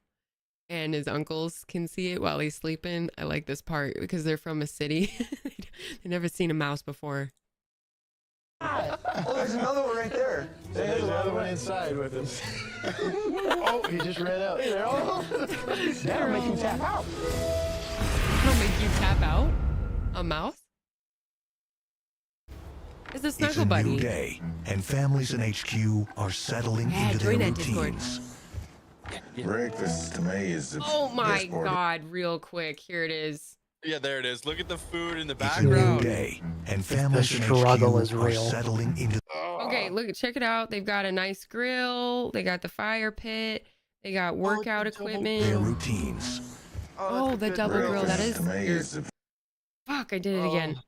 and his uncles can see it while he's sleeping. I like this part because they're from a city. They've never seen a mouse before. Oh, there's another one right there. There's another one inside with him. Oh, he just ran out. That'll make you tap out. That'll make you tap out? A mouse? It's a It's snuggle a buddy. new day, and families in HQ are settling into their join that Discord. routines. Breakfast to me is the Oh my best part. god, real quick. Here it is. Yeah, there it is. Look at the food in the It's a new background. day, and families in struggle HQ is are real. settling into. Okay, look, check it out. They've got a nice grill. They got the fire pit. They got workout their equipment. routines. Oh, the double grill. That is Breakfast to me weird. is the Fuck, I did it again.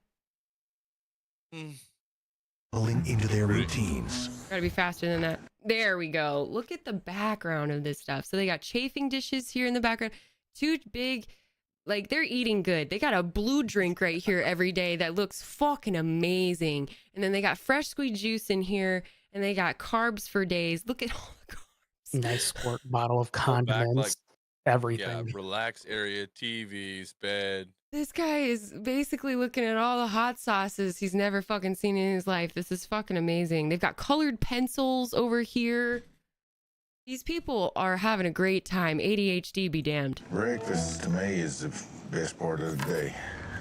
Settling into their routines. Gotta be faster than that. There we go. Look at the background of this stuff. So they got chafing dishes here in the background. Two big, like they're eating good. They got a blue drink right here every day that looks fucking amazing. And then they got fresh squeezed juice in here, and they got carbs for days. Look at all the carbs. Nice squirt bottle of Back, condiments, like, everything. Yeah, relax area, TVs, bed. This guy is basically looking at all the hot sauces he's never fucking seen in his life. This is fucking amazing. They've got colored pencils over here. These people are having a great time. ADHD be damned. breakfast to me is the best part of the day.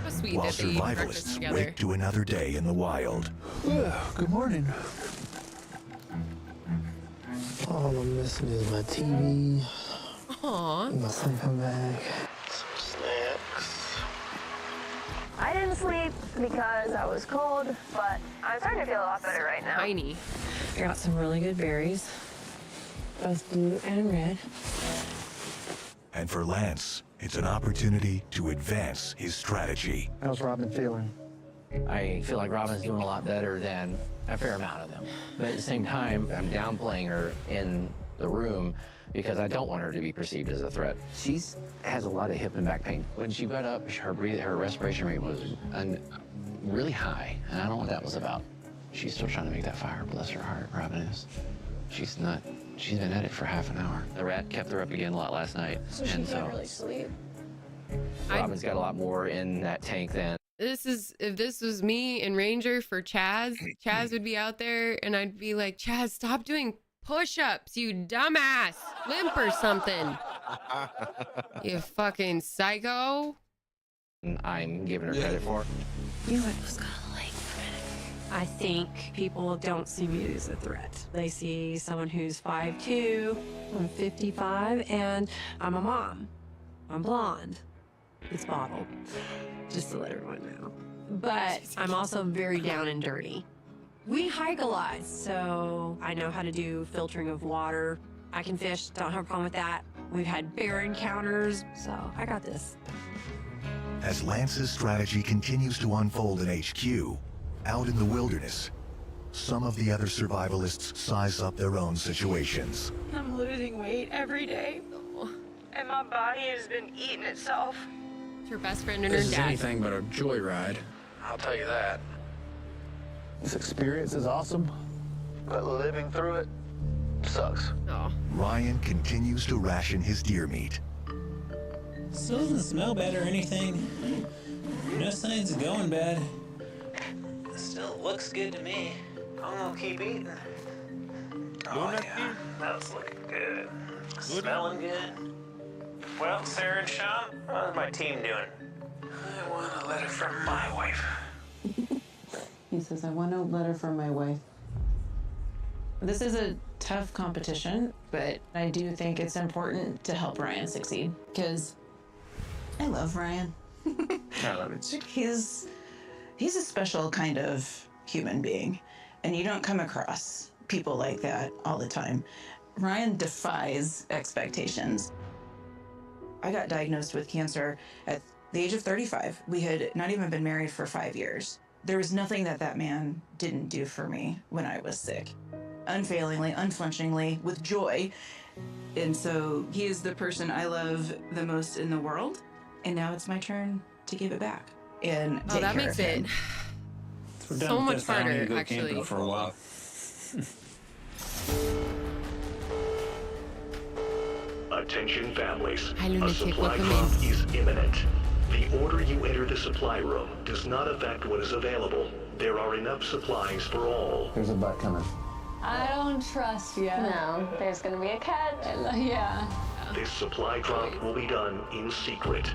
How sweet While that they eat breakfast survivalists together. wake to another day in the wild. Good morning. All I'm missing is my TV, Aww. my sleeping bag, some snacks. I didn't sleep because I was cold, but I'm starting to feel a lot better right now. Tiny. I got some really good berries, both blue and red. And for Lance, it's an opportunity to advance his strategy. How's Robin feeling? I feel like Robin's doing a lot better than a fair amount of them. But at the same time, I'm downplaying her in the room because I don't want her to be perceived as a threat. She has a lot of hip and back pain. When she got up, her respiration rate was really high, and I don't know what that was about. She's still trying to make that fire, bless her heart, Robin is. She's been at it for half an hour. The rat kept her up again a lot last night. So she can't really sleep. Robin's got a lot more in that tank than If this was me and Ranger for Chaz, Chaz would be out there and I'd be like, Chaz, stop doing push-ups, you dumbass. Limp or something. You fucking psycho. I'm giving her credit for. You know, I was kind of like, I think people don't see me as a threat. They see someone who's 5'2", I'm 55, and I'm a mom. I'm blonde. It's bottled, just to let everyone know. But I'm also very down and dirty. We hike a lot, so I know how to do filtering of water. I can fish, don't have a problem with that. We've had bear encounters, so I got this. As Lance's strategy continues to unfold in HQ, out in the wilderness, some of the other survivalists size up their own situations. I'm losing weight every day, and my body has been eating itself. It's her best friend and her This is dad. anything but a joyride. I'll tell you that. This experience is awesome, but living through it sucks. Oh. Ryan continues to ration his deer meat. Still doesn't smell bad or anything. No signs of going bad. Still looks good to me. I'm gonna keep eating. Oh yeah, that's looking good. Smelling good. Well, Sarah and Sean, how's my team doing? I want a letter from my wife. He says, I want a letter from my wife. This is a tough competition, but I do think it's important to help Ryan succeed, because I love Ryan. I love it. He's a special kind of human being, and you don't come across people like that all the time. Ryan defies expectations. I got diagnosed with cancer at the age of 35. We had not even been married for 5 years. There was nothing that man didn't do for me when I was sick. Unfailingly, unflinchingly, with joy. And so he is the person I love the most in the world. And now it's my turn to give it back and Oh, take that care makes of him. it We're done So with much this. I don't need harder, to go actually. camping for a while. Attention families. Hi, A lunatic. supply Welcome drop in. is imminent. The order you enter the supply room does not affect what is available. There are enough supplies for all. There's a butt coming. I don't trust you. No, there's gonna be a catch. Yeah. This supply drop will be done in secret.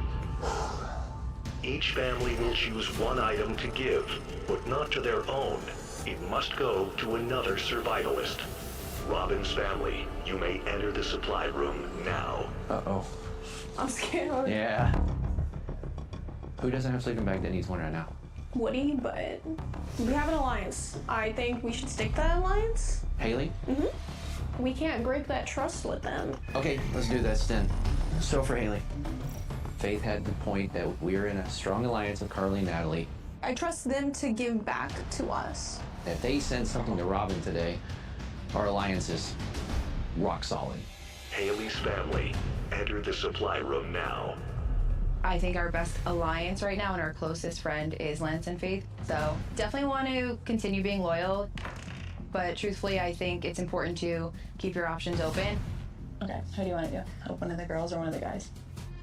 Each family will choose one item to give, but not to their own. It must go to another survivalist. Robin's family, you may enter the supply room now. Uh-oh. I'm scared. Yeah. Who doesn't have a sleeping bag that needs one right now? Woody, but we have an alliance. I think we should stick to that alliance. Haley? We can't break that trust with them. Okay, let's do this then. So for Haley, Faith had the point that we're in a strong alliance with Carly and Natalie. I trust them to give back to us. If they send something to Robin today, our alliance is rock solid. Haley's family, enter the supply room now. I think our best alliance right now and our closest friend is Lance and Faith. So definitely want to continue being loyal. But truthfully, I think it's important to keep your options open. Okay, who do you want to do? Help one of the girls or one of the guys?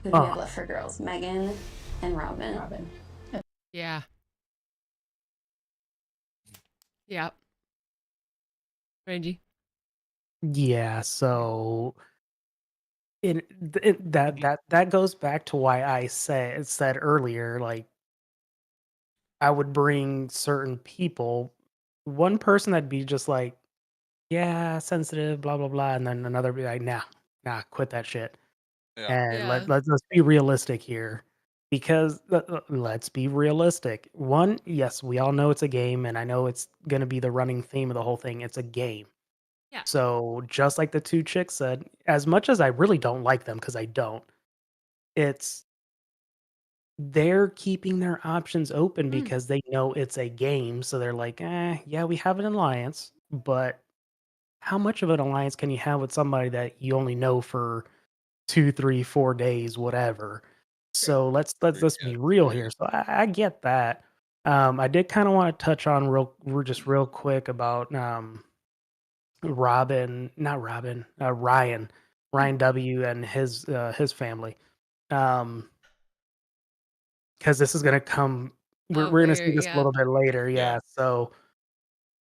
Who do we have left for girls? Megan and Robin. Yeah. Yep. Rangy. Yeah, so that goes back to why I said earlier, like I would bring certain people. One person that'd be just like, yeah, sensitive, blah blah blah, and then another be like, nah, quit that shit. And Yeah. let's be realistic here, because let's be realistic. One, yes, we all know it's a game, and I know it's gonna be the running theme of the whole thing. It's a game. Yeah. So just like the two chicks said, as much as I really don't like them, because I don't, it's they're keeping their options open because they know it's a game. So they're like, yeah, we have an alliance, but how much of an alliance can you have with somebody that you only know for 2, 3, 4 days, whatever? So let's be real here. So I get that. I did kind of want to touch on real quick about Ryan W and his family. Because this is gonna come, we're gonna see this a little bit later. Yeah. So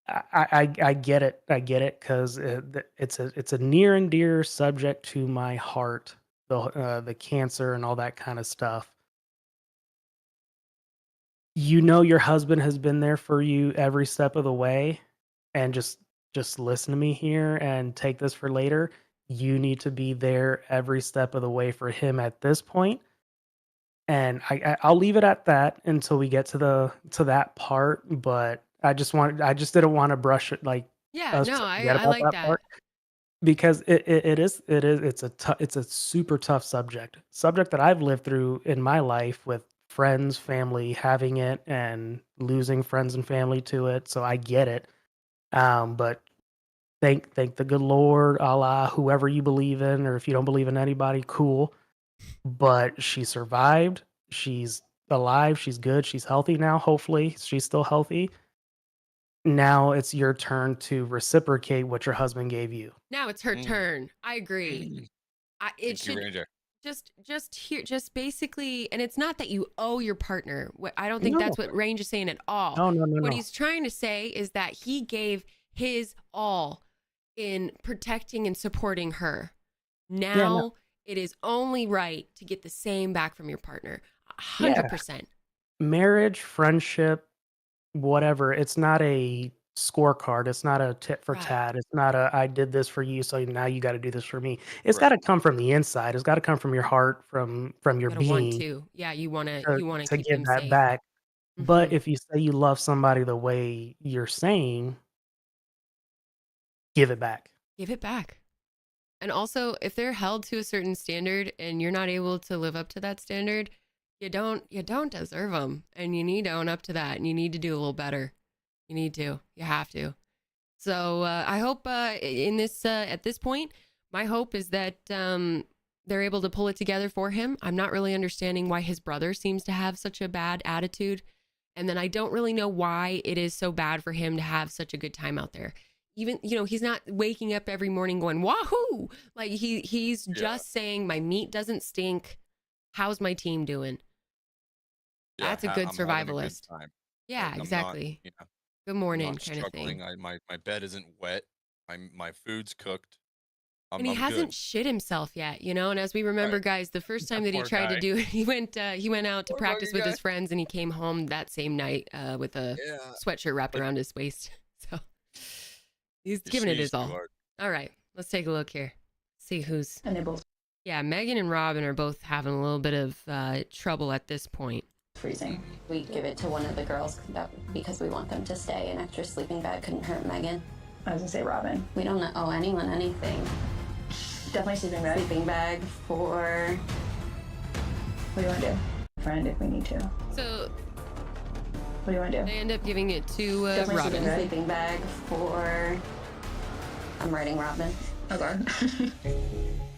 I get it. I get it, because it's a near and dear subject to my heart. The cancer and all that kind of stuff. You know, your husband has been there for you every step of the way, and just listen to me here and take this for later. You need to be there every step of the way for him at this point. And I'll leave it at that until we get to that part. But I just didn't want to brush it, like, Yeah, us no, to I forget about like that that. part, because it's a super tough subject that I've lived through in my life, with friends, family having it and losing friends and family to it. So I get it. But thank the good Lord, Allah, whoever you believe in, or if you don't believe in anybody, cool. But she survived. She's alive. She's good. She's healthy now. Hopefully, she's still healthy. Now it's your turn to reciprocate what your husband gave you. Now it's her turn. I agree. It Thank you, should Ranger. just basically, and it's not that you owe your partner. I don't think that's No. what Range is saying at all. No. What he's trying to say is that he gave his all in protecting and supporting her. Now it is only right to get the same back from your partner. 100%. Marriage, friendship, whatever. It's not a scorecard. It's not a tit for tat. It's not a I did this for you, so now you got to do this for me. It's got to come from the inside. It's got to come from your heart, from your Gotta want being, to. Yeah, you wanna to keep give them that safe. back. But if you say you love somebody the way you're saying, give it back. Give it back. And also, if they're held to a certain standard and you're not able to live up to that standard, you don't deserve them, and you need to own up to that, and you need to do a little better. You need to. You have to. So I hope in this at this point, my hope is that they're able to pull it together for him. I'm not really understanding why his brother seems to have such a bad attitude And then I don't really know why it is so bad for him to have such a good time out there. Even, you know, he's not waking up every morning going, wahoo! Like he's just saying, my meat doesn't stink. How's my team doing? Yeah, That's a good I'm having a good survivalist. time. Yeah, Like, I'm not, exactly. you know, Good I'm morning not kind of struggling. thing. My bed isn't wet. My food's cooked. And he I'm hasn't good. shit himself yet, you know? And as we remember, guys, the first time that he Poor tried to guy. do it, he went out to Poor practice fucking with guy. his friends, and he came home that same night with a Yeah. sweatshirt wrapped around his waist. So he's giving it his all. All right, let's take a look here. See who's enabled. Yeah, Megan and Robin are both having a little bit of trouble at this point. Freezing. We give it to one of the girls because we want them to stay. An extra sleeping bag couldn't hurt Megan. I was gonna say Robin. We don't owe anyone anything. Definitely sleeping bag. Sleeping bag for... What do you want to do? Friend, if we need to. So what do you want to do? They end up giving it to Definitely Robin. sleeping bag for... I'm writing Robin. Okay.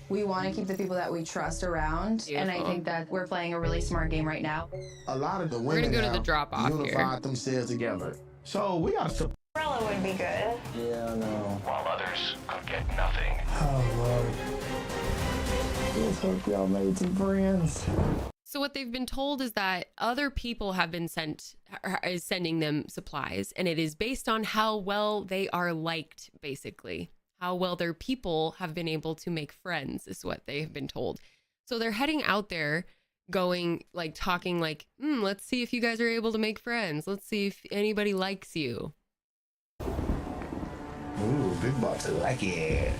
We want to keep the people that we trust around, and I Beautiful. think that we're playing a really smart game right now. A lot of the We're gonna women go to the now drop-off here. unified themselves together. So we got to. Umbrella would be good. Yeah, I know. While others could get nothing. Oh, Lord. Let's hope y'all made some friends. So what they've been told is that other people have been sending them supplies, and it is based on how well they are liked, basically. How well their people have been able to make friends is what they have been told. So they're heading out there going, like, talking like, let's see if you guys are able to make friends. Let's see if anybody likes you. Ooh, big box. I like it.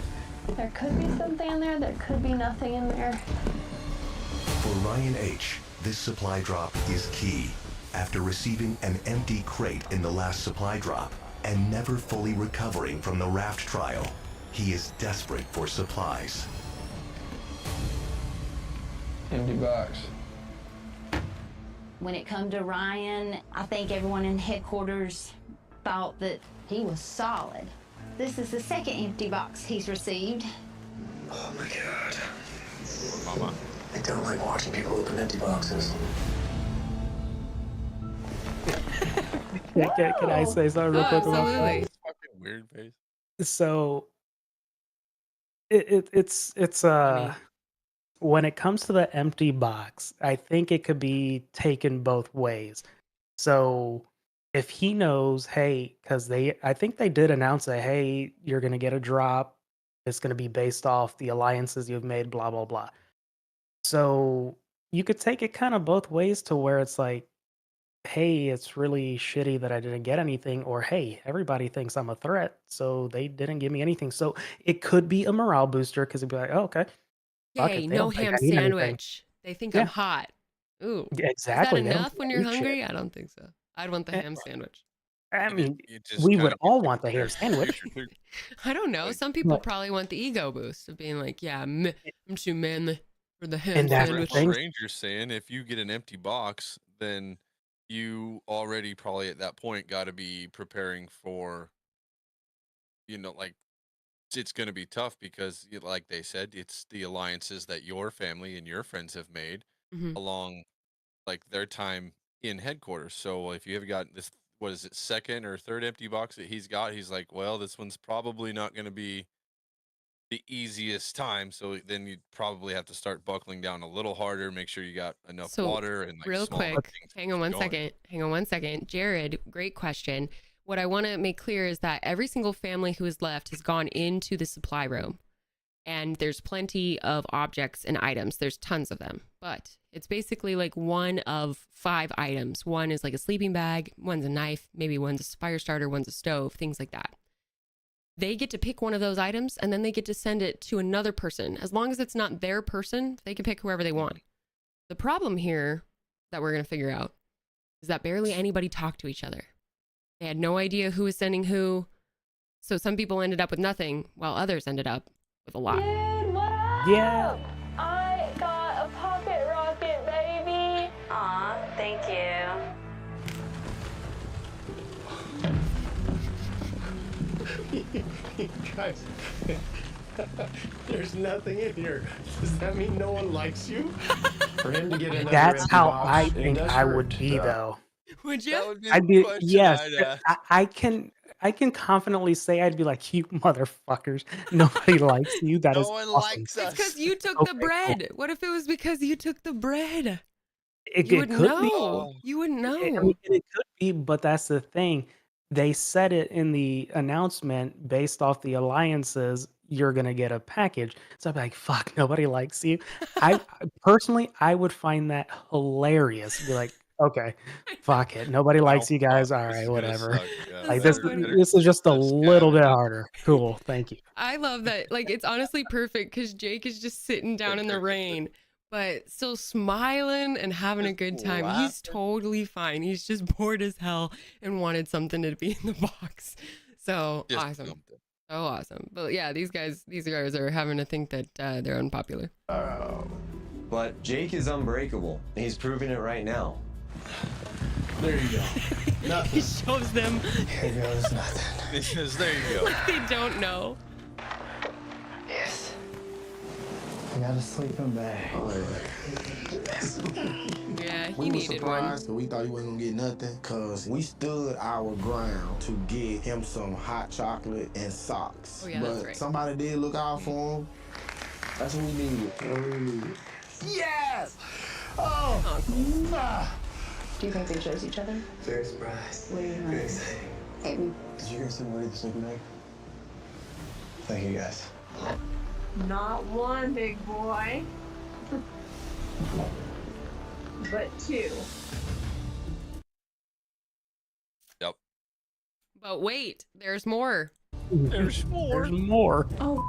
There could be something in there. There could be nothing in there. For Ryan H., this supply drop is key. After receiving an empty crate in the last supply drop and never fully recovering from the raft trial, he is desperate for supplies. Empty box. When it come to Ryan, I think everyone in headquarters thought that he was solid. This is the second empty box he's received. Oh my God. Mama. I don't like watching people open empty boxes. Can I say something real quick about that? Absolutely. Fucking weird face. So it's when it comes to the empty box, I think it could be taken both ways. So if he knows, hey, because I think they did announce that, hey, you're gonna get a drop. It's gonna be based off the alliances you've made, blah blah blah. So you could take it kind of both ways to where it's like, hey, it's really shitty that I didn't get anything, or hey, everybody thinks I'm a threat, so they didn't give me anything. So it could be a morale booster because it'd be like, oh, okay. Fuck Yay, it, they no don't think ham I need anything. sandwich. They think Yeah. I'm hot. Ooh. Yeah, exactly. Is They that don't enough think when I you're need shit. hungry? I don't think so. I'd want the ham sandwich. I mean, You just we kinda would get all your want the ham sandwich. I don't know. Like, Some people But- probably want the ego boost of being like, yeah, I'm too manly for the ham And that's the sandwich. thing. Ranger's saying if you get an empty box, then you already probably at that point got to be preparing for, like, it's going to be tough because, like they said, it's the alliances that your family and your friends have made Mhm. along, like, their time in headquarters. So if you have got this, what is it, second or third empty box that he's got, he's like, well, this one's probably not going to be the easiest time. So then you'd probably have to start buckling down a little harder, make sure you got enough So, water and, like, real small quick, things hang on one going. second. Hang on one second. Jared, great question. What I want to make clear is that every single family who is left has gone into the supply room, and there's plenty of objects and items. There's tons of them, but it's basically like one of 5 items. One is like a sleeping bag, one's a knife, maybe one's a fire starter, one's a stove, things like that. They get to pick one of those items, and then they get to send it to another person. As long as it's not their person, they can pick whoever they want. The problem here that we're going to figure out is that barely anybody talked to each other. They had no idea who was sending who. So some people ended up with nothing, while others ended up with a lot. Dude, what up? Yeah. I got a pocket rocket, baby. Aw, thank you. Guys, there's nothing in here. Does that mean no one likes you? For him to get another That's empty how box I in think I would desperate, be, though. Would you? That would be I'd the be question yes. I'd ask. I can confidently say I'd be like, you motherfuckers. Nobody likes you. That No is one awesome. likes It's because us. you took the Okay, cool. bread. What if it was because you took the bread? It, You it would could be. know. You would I know. mean, it could be, but that's the thing. They said it in the announcement based off the alliances, you're gonna get a package. So I'm like, fuck, nobody likes you. Personally, I would find that hilarious. Be like, okay, fuck it. Nobody Wow, likes you fuck. guys. All This right, is gonna whatever. suck. Yeah, That's Like so this funny. this is just a Let's little bit scavenge it. harder. Cool, thank you. I love that. Like, it's honestly perfect because Jake is just sitting down in the rain, but still smiling and having a good time. He's laughing. totally fine. He's just bored as hell and wanted something to be in the box. So Just awesome. something. So awesome. But yeah, these guys are having to think that they're unpopular. But Jake is unbreakable. He's proving it right now. There you go. He Nothing. shows them Here goes nothing. Because there you go. what they don't know. Yes. I got a sleeping bag. Yeah, he We were needed one. surprised and we thought he wasn't gonna get nothing because we stood our ground to get him some hot chocolate and socks. Oh, yeah, but that's right. somebody did look out for him. That's what we needed. Yes! Oh! Nah. Do you think they chose each other? Very surprised. What do you think? Very excited. Did you guys send me the sleeping bag? Thank you guys. Not one, big boy. But two. Yep. But wait, there's more. There's more. There's more. Oh,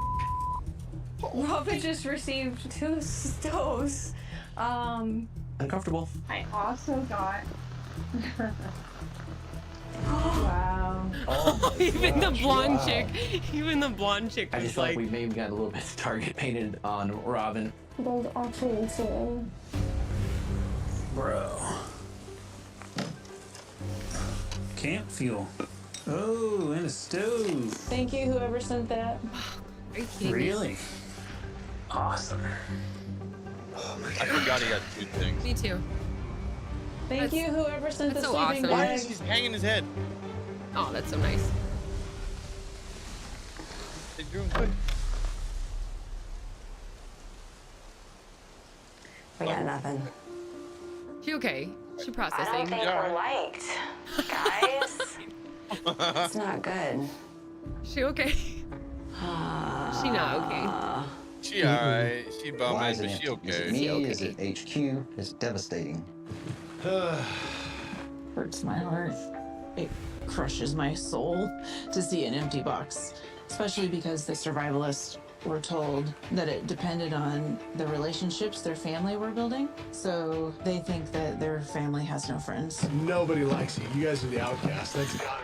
Robin just received 2 stoves. Uncomfortable. I also got. Wow. Oh my Even the gosh, blonde wow. chick. Even the blonde chick I was just feel like like, we maybe got a little bit of Target painted on Robin. There's actually 2. Bro. Camp fuel. Oh, and a stove. Thank you, whoever sent that. are you kidding me? Really? Awesome. I forgot he got 2 things. Me too. Thank you, whoever sent the that's so sleeping awesome. Why bag. is he hanging his head? Oh, that's so nice. They drew him good. We got nothing. She okay? She I don't processing. think we're liked. Guys, it's not good. She okay? She not okay. She alright. She Why bummed, is but it she empty? Is it okay. me? She Is it HQ? It's devastating. Hurts my heart. It crushes my soul to see an empty box, especially because the survivalists were told that it depended on the relationships their family were building. So they think that their family has no friends. Nobody likes you. You guys are the outcasts. That's gotta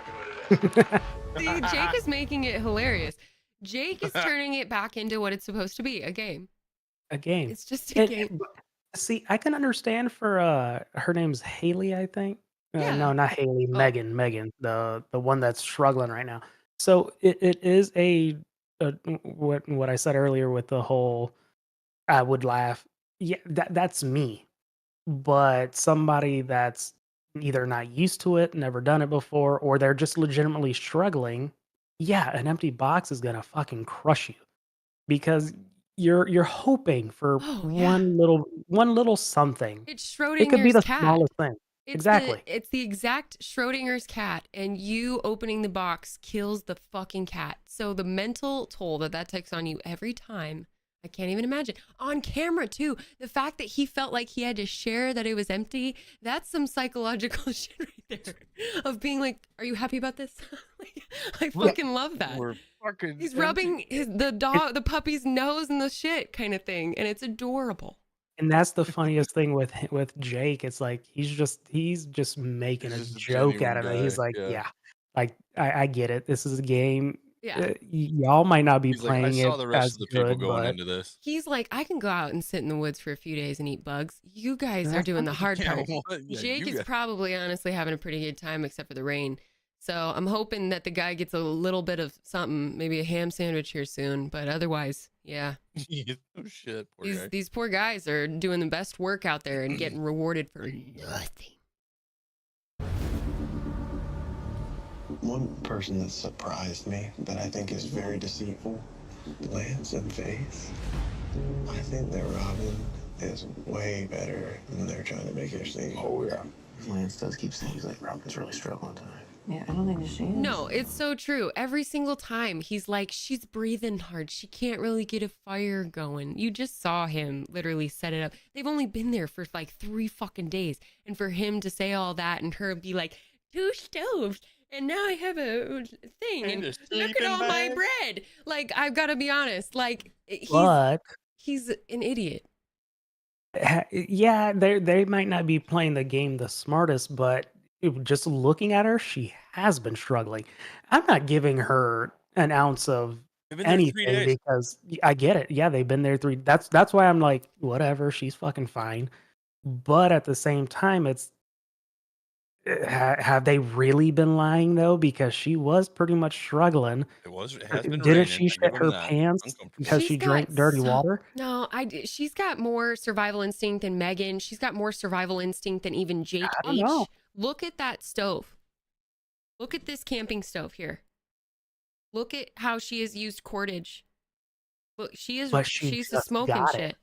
be what it is. See, Jake is making it hilarious. Jake is turning it back into what it's supposed to be, a game. A game. It's just a And- game. See, I can understand for her name's Haley, I think. Yeah. No, not Haley, Oh. Megan, the one that's struggling right now. So it is a what I said earlier with the whole I would laugh. Yeah, that's me. But somebody that's either not used to it, never done it before, or they're just legitimately struggling, yeah, an empty box is gonna fucking crush you because you're hoping for Oh, yeah. one little something. It's It could be Schrodinger's the cat. smallest thing. Exactly. It's the exact Schrodinger's cat, and you opening the box kills the fucking cat. So the mental toll that takes on you every time, I can't even imagine. On camera too, the fact that he felt like he had to share that it was empty, that's some psychological shit right there. Of being like, are you happy about this? Like, I fucking love that. We're fucking He's empty. rubbing the puppy's nose and the shit kind of thing, and it's adorable. And that's the funniest thing with Jake. It's like he's just making He's a just a joke genuine out of it. He's guy, like, yeah. yeah, like I get it. This is a game. Yeah. Y'all might not be He's like, I playing saw it the rest as of the people good, going but into this. He's like, I can go out and sit in the woods for a few days and eat bugs. You guys are doing the hard Yeah, part. what? Yeah, Jake you is guys- probably honestly having a pretty good time except for the rain. So I'm hoping that the guy gets a little bit of something, maybe a ham sandwich here soon. But otherwise, yeah. Oh shit, poor guy. These poor guys are doing the best work out there and getting rewarded for nothing. One person that surprised me that I think is very deceitful, Lance and Faith. I think that Robin is way better than they're trying to make her seem. Oh, yeah. Lance does keep saying, he's like, Robin's really struggling tonight. Yeah, I don't think she is. No, it's so true. Every single time he's like, she's breathing hard. She can't really get a fire going. You just saw him literally set it up. They've only been there for like 3 fucking days. And for him to say all that and her be like, 2 stoves. And now I have a thing. And look at all my bread. Like, I've got to be honest. Like, he's an idiot. Yeah, they might not be playing the game the smartest, but just looking at her, she has been struggling. I'm not giving her an ounce of They've been there 3 anything days. because I get it. Yeah, they've been there 3. That's why I'm like, whatever, she's fucking fine. But at the same time, it's have they really been lying though? Because she was pretty much struggling. It has been Didn't raining. she I shit give 'em her that. pants Uncomfortable. because she drank dirty water? No, she's got more survival instinct than Megan. She's got more survival instinct than even Jake H. know. Look at that stove. Look at this camping stove here. Look at how she has used cordage. Look, she's a smoking got shit. it.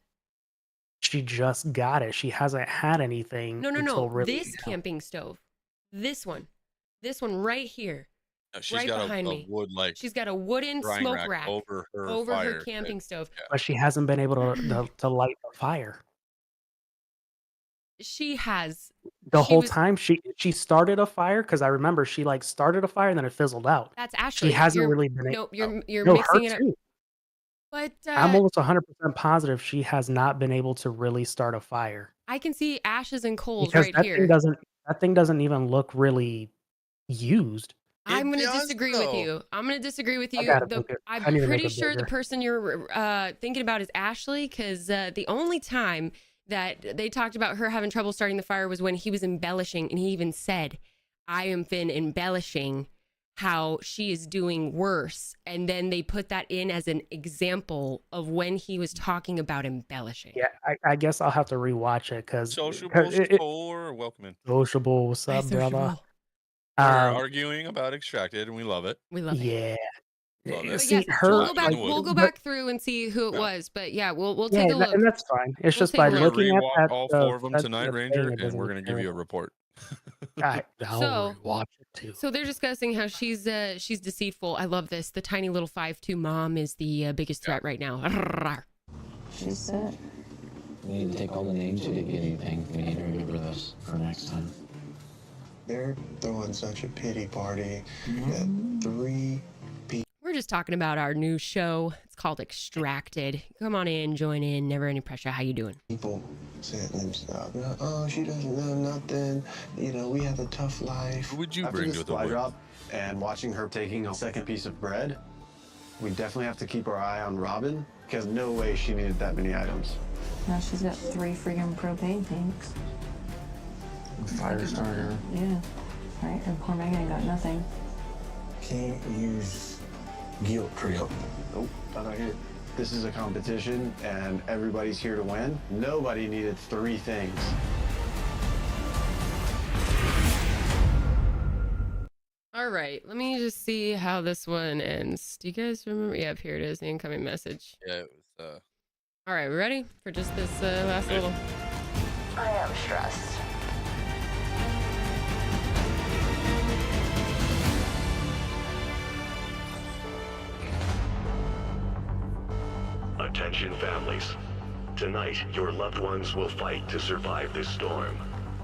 She just got it. She hasn't had anything No. until really This camping stove. This one right here. No, she's right got behind a me. wood like She's got a wooden drying smoke rack over her over fire her camping pit. stove. But she hasn't been able to light the fire. She has The whole time she started a fire because I remember she like started a fire and then it fizzled out. That's Ashley. She hasn't really been. No, you're no, mixing her it up. too. But I'm almost 100% positive she has not been able to really start a fire I can see ashes and coals because right that here. thing doesn't even look really used. I'm going to disagree with you. I'm going to disagree with you. gotta make it- I I'm need to make pretty it sure the bigger. person you're thinking about is Ashley, because the only time that they talked about her having trouble starting the fire was when he was embellishing, and he even said, I am been embellishing how she is doing worse. And then they put that in as an example of when he was talking about embellishing. Yeah, I guess I'll have to rewatch it because Sociable store, welcome in. Sociable, what's up, brother? We're arguing about Extracted, and we love it. We love it. Yeah. Love But it. yes, we'll go back. Wood. We'll go back through and see who it was. But yeah, we'll Yeah, take a look. and that's fine. It's We'll just take by a look. looking at Rewatch that. all 4 of them that- tonight, that Ranger, thing, it and we're doesn't gonna give you a matter. report. I'll watch it too. So they're discussing how she's deceitful. I love this. The tiny little 5'2" mom is the biggest threat right now. She's sick. We need to take all the names. She didn't get anything. We need to remember those for next time. They're throwing such a pity party that 3 We're just talking about our new show. It's called Extracted. Come on in, join in. Never any pressure. How you doing? people saying them stuff. Oh, she doesn't know nothing. You know, we have a tough life. Who would you After bring this to the fly wood? drop and watching her taking a second piece of bread, we definitely have to keep our eye on Robin because no way she needed that many items. Now she's got 3 freaking propane tanks. Fire starter. Yeah. Right? And poor Megan got nothing. Can't use guilt trip. Nope, not out here. This is a competition and everybody's here to win. Nobody needed 3 things. All right, let me just see how this one ends. Do you guys remember? Yep, here it is, the incoming message. Yeah, it was. All right, we ready for just this last little? I am stressed. Attention families. Tonight, your loved ones will fight to survive this storm.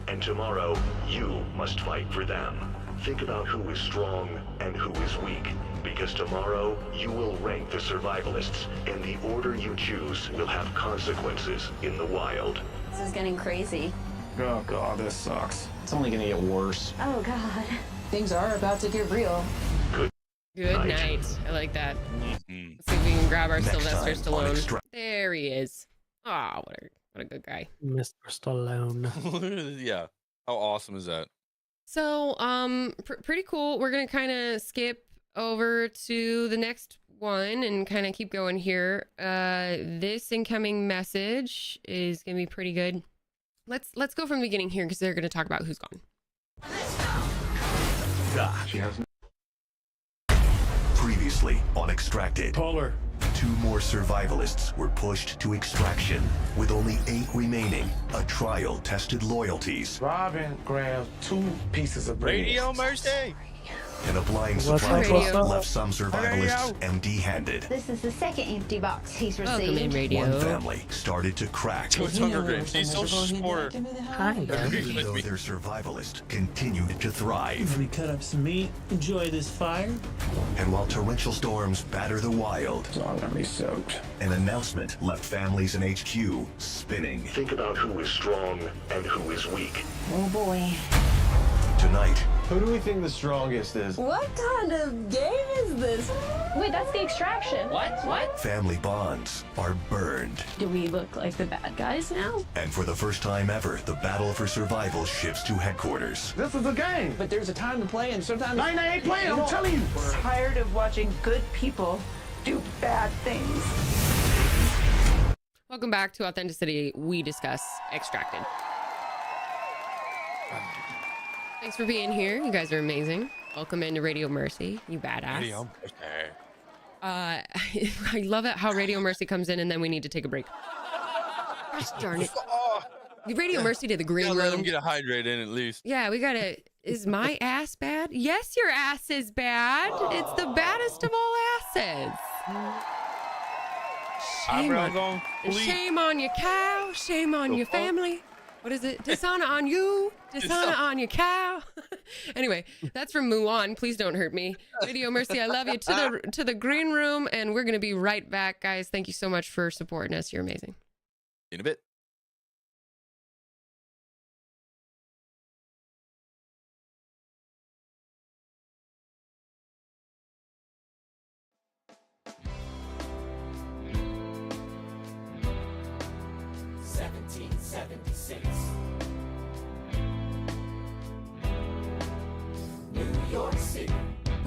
And tomorrow, you must fight for them. Think about who is strong and who is weak. Because tomorrow, you will rank the survivalists, and the order you choose will have consequences in the wild. This is getting crazy. Oh god, this sucks. It's only gonna get worse. Oh God. Things are about to get real. Good night. I like that. Let's see if we can grab our Next Sylvester time on Stallone. Extra- There he is. Oh, what a good guy. Mr. Stallone. Yeah. How awesome is that? So, pretty cool. We're gonna kind of skip over to the next one and kind of keep going here. This incoming message is gonna be pretty good. Let's go from the beginning here because they're gonna talk about who's gone. She has previously on Extracted. Polar. 2 more survivalists were pushed to extraction. With only 8 remaining, a trial tested loyalties. Robin grabbed 2 pieces of bread. Radio Mercy! And a blind What's supply up, truck what's up? left some survivalists empty-handed. This is the second empty box he's Welcome in, received. radio. One family started to crack. So it's Hunger Games. He's so sport. Kinda. Even though their survivalist continued to thrive. We cut up some meat, enjoy this fire. And while torrential storms batter the wild, It's all gonna be soaked. an announcement left families in HQ spinning. Think about who is strong and who is weak. Oh boy. Tonight, Who do we think the strongest is? What kind of game is this? Wait, that's the extraction. What? family bonds are burned. Do we look like the bad guys now? And for the first time ever, the battle for survival shifts to headquarters. This is a game. But there's a time to play, and sometimes... I ain't playing, I'm telling you. Tired of watching good people do bad things. Welcome back to Authenticity. We discuss Extracted. Thanks for being here. You guys are amazing. Welcome into Radio Mercy. You badass. Radio Mercy. I love it how Radio Mercy comes in and then we need to take a break. Gosh darn it. Radio Mercy to the green Gotta let him room. get a hydrate in at least. Yeah, we gotta. Is my ass bad? Yes, your ass is bad. It's the baddest of all asses. Eyebrows on fleek. Shame on your cow. Shame on your family. What is it? Dishonor on you. Dishonor on your cow. Anyway, that's from Mulan. Please don't hurt me. Radio Mercy, I love you. To the green room, and we're gonna be right back, guys. Thank you so much for supporting us. You're amazing. In a bit. New York City.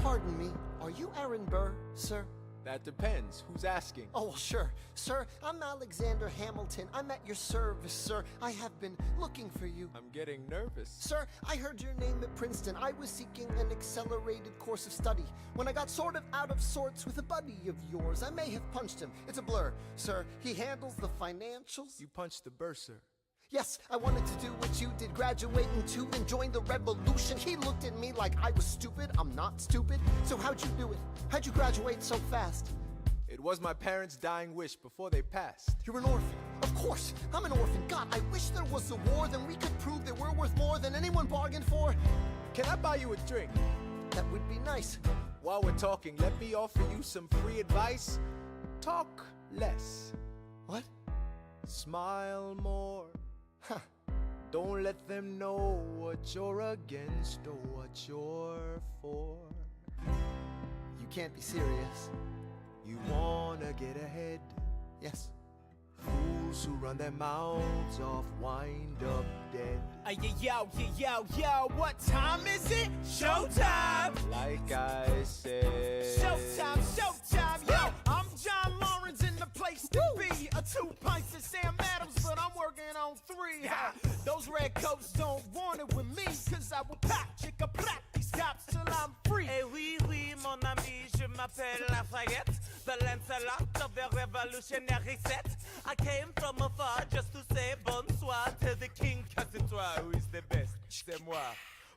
Pardon me, are you Aaron Burr, sir? That depends. Who's asking? Oh, well, sure. Sir, I'm Alexander Hamilton. I'm at your service, sir. I have been looking for you. I'm getting nervous. Sir, I heard your name at Princeton. I was seeking an accelerated course of study. When I got sort of out of sorts with a buddy of yours, I may have punched him. It's a blur, sir. He handles the financials. You punched the bursar. Yes, I wanted to do what you did, graduating too and join the revolution. He looked at me like I was stupid. I'm not stupid. So how'd you do it? How'd you graduate so fast? It was my parents' dying wish before they passed. You're an orphan. Of course, I'm an orphan. God, I wish there was a war, then we could prove that we're worth more than anyone bargained for. Can I buy you a drink? That would be nice. While we're talking, let me offer you some free advice. Talk less. What? Smile more. Huh. Don't let them know what you're against or what you're for. You can't be serious. You wanna get ahead. Yes. Fools who run their mouths off wind up dead. Yo, what time is it? Showtime! Like I said. Showtime, yo! I'm John Lawrence in the place to be. 2 pints of Sam Adams, but I'm working on 3. Those red coats don't want it with me, cause I will pop, chicka pop these cops till I'm free. Eh oui, mon ami, je m'appelle Lafayette, the Lancelot of the revolutionary set. I came from afar just to say bonsoir to the king, cause it's toi who is the best. C'est moi.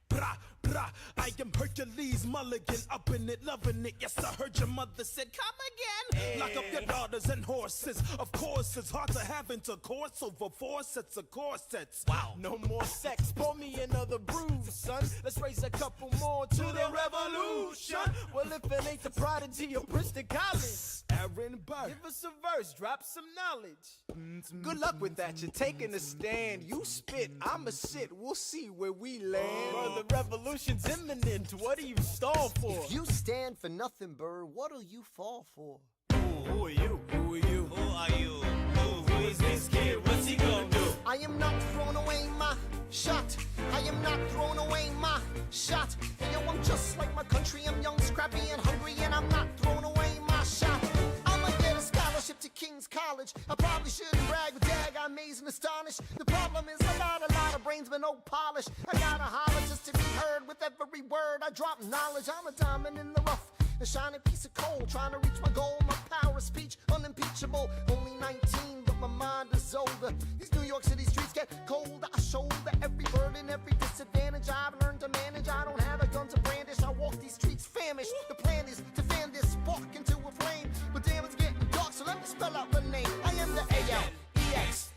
Brah, brah, I am Hercules Mulligan, up in it, loving it. Yes, I heard your mother said, come again. Lock up your daughters and horses. Of course, it's hard to have intercourse over 4 sets of corsets. Wow. No more sex, pour me another brew, son. Let's raise a couple more to the revolution. Well, if it ain't the prodigy of Princeton College, Aaron Burr, give us a verse, drop some knowledge. Good luck with that, you're taking a stand. You spit, I'ma sit, we'll see where we land. The revolution's imminent, what do you stall for? If you stand for nothing, Burr, what'll you fall for? Who are you? Who are you? Who are you? Who is this kid? What's he gonna do? I am not throwing away my shot. I am not throwing away my shot. And yo, I'm just like my country. I'm young, scrappy, and hungry, and I'm not throwing away my shot. I'ma get a scholarship to King's College. I probably shouldn't brag, but dag, I'm amazed and astonished. The problem is I got a lot of brains, but no polish. I gotta holler just to be heard with every word. I drop knowledge. I'm a diamond in the rough. A shining piece of coal, trying to reach my goal. My power of speech, unimpeachable. Only 19, but my mind is older. These New York City streets get colder. I shoulder every burden, every disadvantage I've learned to manage. I don't have a gun to brandish. I walk these streets famished. The plan is to fan this spark into a flame. But damn, it's getting dark, so let me spell out the name. I am the A-L-E-X-A-N-D-E-R.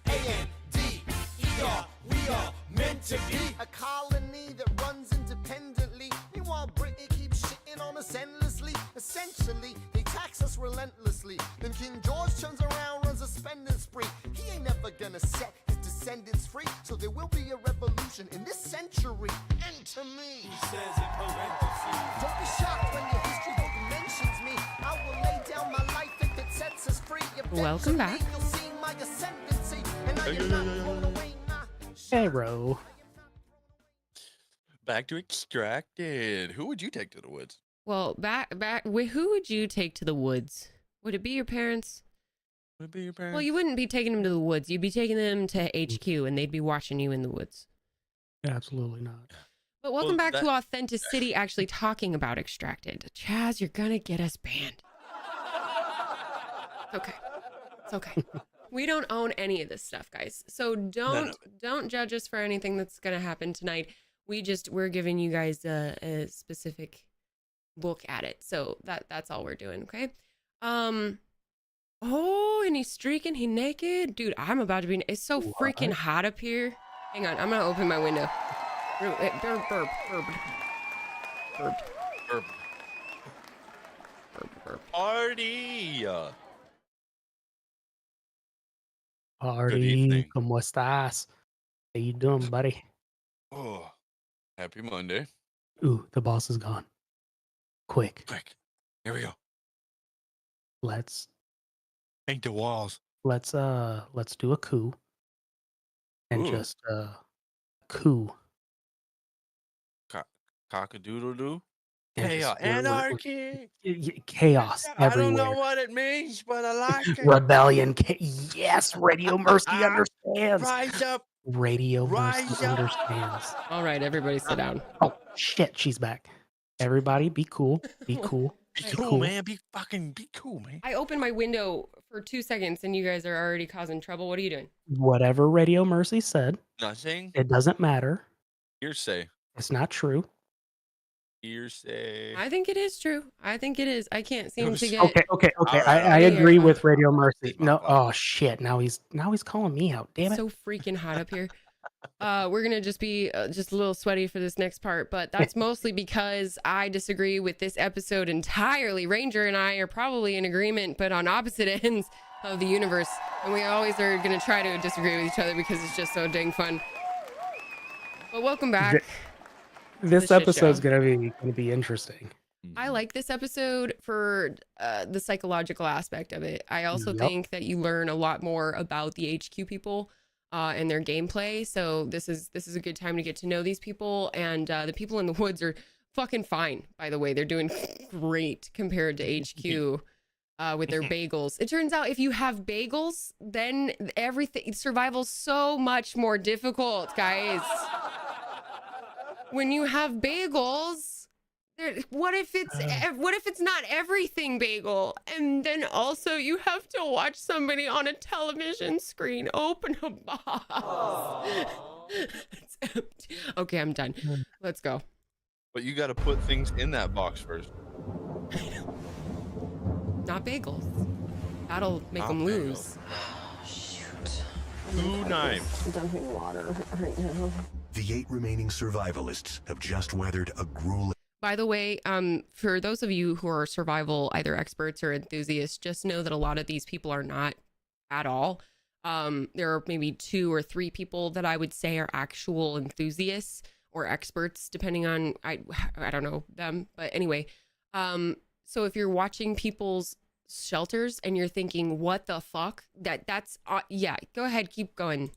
We are meant to be a colony that runs independently. Meanwhile, Britain keeps shitting on us endlessly. Essentially, they tax us relentlessly. Then King George turns around, runs a spending spree. He ain't never gonna set his descendants free. So there will be a revolution in this century. Enter me. He says in parentheses. Don't be shocked when your history book mentions me. I will lay down my life if it sets us free. Welcome back. You'll see my ascendancy, and I am not thrown away. Arrow. Back to Extracted. Who would you take to the woods? Well, who would you take to the woods? Would it be your parents? Would it be your parents? Well, you wouldn't be taking them to the woods. You'd be taking them to HQ, and they'd be watching you in the woods. Absolutely not. But welcome back to AuthentiCity, actually talking about Extracted. Chaz, you're gonna get us banned. Okay. It's okay. We don't own any of this stuff, guys. So don't judge us for anything that's gonna happen tonight. We're giving you guys a specific look at it. So that's all we're doing, okay? Oh, and he's streaking, he naked. Dude, I'm about to be, it's so freaking hot up here. Hang on, I'm gonna open my window. Burp. Party! Party, ¿cómo estás? How you doing, buddy? Oh, happy Monday. Ooh, the boss is gone. Quick. Here we go. Let's paint the walls. Let's do a coup. And just coup. Cock-a-doodle-doo? Chaos. Anarchy! Chaos I don't everywhere. know what it means, but I like it. Rebellion. Yes, Radio Mercy understands. Rise up. Radio Mercy understands. All right, everybody sit down. Oh, shit, she's back. Everybody be cool. Be cool. Be cool, man. Be cool, man. I opened my window for 2 seconds and you guys are already causing trouble. What are you doing? Whatever Radio Mercy said. Nothing. It doesn't matter. Hearsay. It's not true. Hearsay. I think it is true. I think it is. I can't seem to get. Okay. I agree with Radio Mercy. No. Oh shit. Now he's calling me out. Damn it. So freaking hot up here. We're gonna just be just a little sweaty for this next part, but that's mostly because I disagree with this episode entirely. Ranger and I are probably in agreement, but on opposite ends of the universe, and we always are gonna try to disagree with each other because it's just so dang fun. But welcome back. This episode's gonna be interesting. I like this episode for the psychological aspect of it. I also think that you learn a lot more about the HQ people and their gameplay. So this is a good time to get to know these people. And the people in the woods are fucking fine, by the way. They're doing great compared to HQ with their bagels. It turns out if you have bagels, then survival's so much more difficult, guys. When you have bagels, what if it's not everything bagel? And then also you have to watch somebody on a television screen open a box. It's empty. Okay, I'm done. Let's go. But you got to put things in that box first. Not bagels. That'll make them lose. Shoot. 2 knives. Dumping water right now. The 8 remaining survivalists have just weathered a grueling. By the way, for those of you who are survival either experts or enthusiasts, just know that a lot of these people are not at all. There are maybe 2 or 3 people that I would say are actual enthusiasts or experts, depending on I don't know them, but anyway. So if you're watching people's shelters and you're thinking, "What the fuck?" That's yeah. Go ahead, keep going.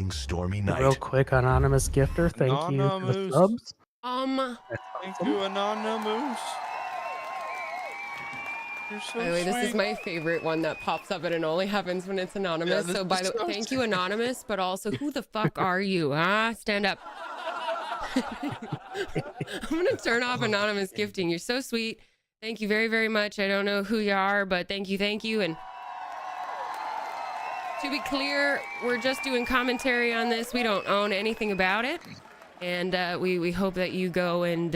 Stormy night. Real quick, anonymous gifter. Thank you for the subs. Thank you, Anonymous. You're so By the way, this is sweet. my favorite one that pops up, and it only happens when it's anonymous. Yeah, so by the way, thank you, anonymous, but also, who the fuck are you? Huh? Stand up. I'm gonna turn off anonymous gifting. You're so sweet. Thank you very, very much. I don't know who you are, but thank you. And to be clear, we're just doing commentary on this. We don't own anything about it. And we hope that you go and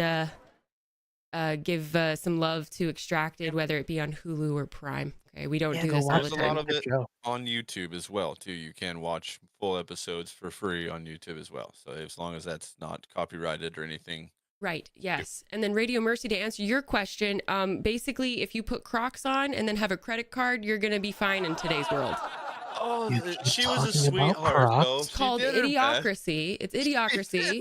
give some love to Extracted, whether it be on Hulu or Prime. Okay, we don't do this all the There's a time. lot of it on YouTube as well, too. You can watch full episodes for free on YouTube as well. So as long as that's not copyrighted or anything. Right. Yes. And then Radio Mercy, to answer your question, basically, if you put Crocs on and then have a credit card, you're going to be fine in today's world. Oh, she was a talking about sweetheart, though. Crocs? It's called Idiocracy. It's Idiocracy.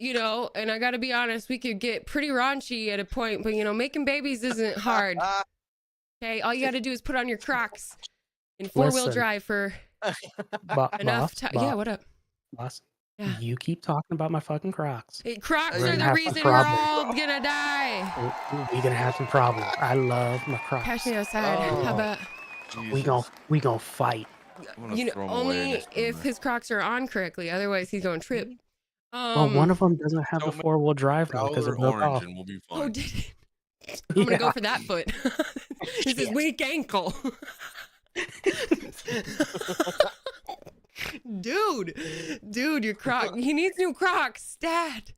You know, and I got to be honest, we could get pretty raunchy at a point, but, you know, making babies isn't hard. Okay. All you got to do is put on your Crocs in four-wheel Listen. drive for enough time. Yeah, what up? Boss, Yeah. you keep talking about my fucking Crocs. Hey, Crocs We're are gonna the have reason some we're problems. all gonna die. We're gonna have some problems. I love my Crocs. Catch me outside. How about We gonna fight. you know only if his Crocs are on correctly? Otherwise, he's gonna trip. Well, one of them doesn't have the 4-wheel drive now because it broke off. and we'll be Oh, fine. did it? I'm gonna go Yeah. for that foot. This is weak ankle. Dude, your Croc. He needs new Crocs, Dad.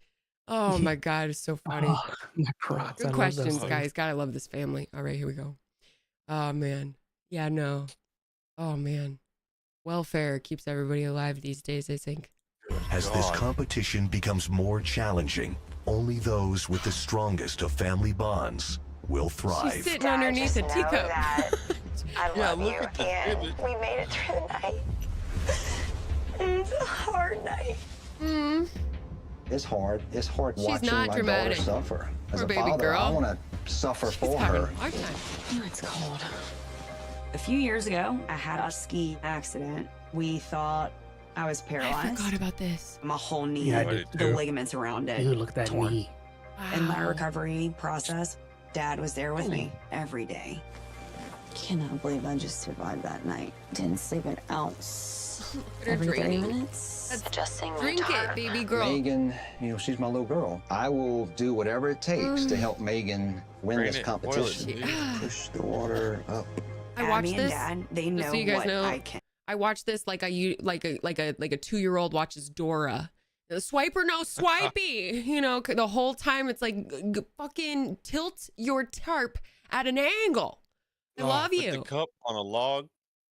Oh my God, it's so funny. Oh, my Crocs. I Good love questions, those. guys. God, I love this family. All right, here we go. Oh man, yeah, no. Oh man, welfare keeps everybody alive these days, I think. As this competition becomes more challenging, only those with the strongest of family bonds will thrive. She's sitting underneath a teacup. I love you, and we made it through the night. It's a hard night. It's hard. It's hard She's watching not my dramatic. daughter suffer. As Poor a baby father, girl. I want to suffer for having her. a hard time. Oh, it's cold. A few years ago, I had a ski accident. We thought I was paralyzed. I forgot about this. My whole knee, Yeah, I did the too. ligaments around it. Dude, look at that torn. knee. In my Wow. recovery process, Dad was there with me every day. Cannot believe I just survived that night. Didn't sleep an ounce. Every 30 minutes. Adjusting my Drink it, tarp. baby girl. Megan, you know, she's my little girl. I will do whatever it takes to help Megan win Drain this it, boil it, competition. please. Push the water up. I watched Abby and this. Dad, they just know so you guys what know, I can. I watched this like a 2-year-old watches Dora. The swiper, no swipey. You know, the whole time it's like fucking tilt your tarp at an angle. I love Put you. the cup on a log.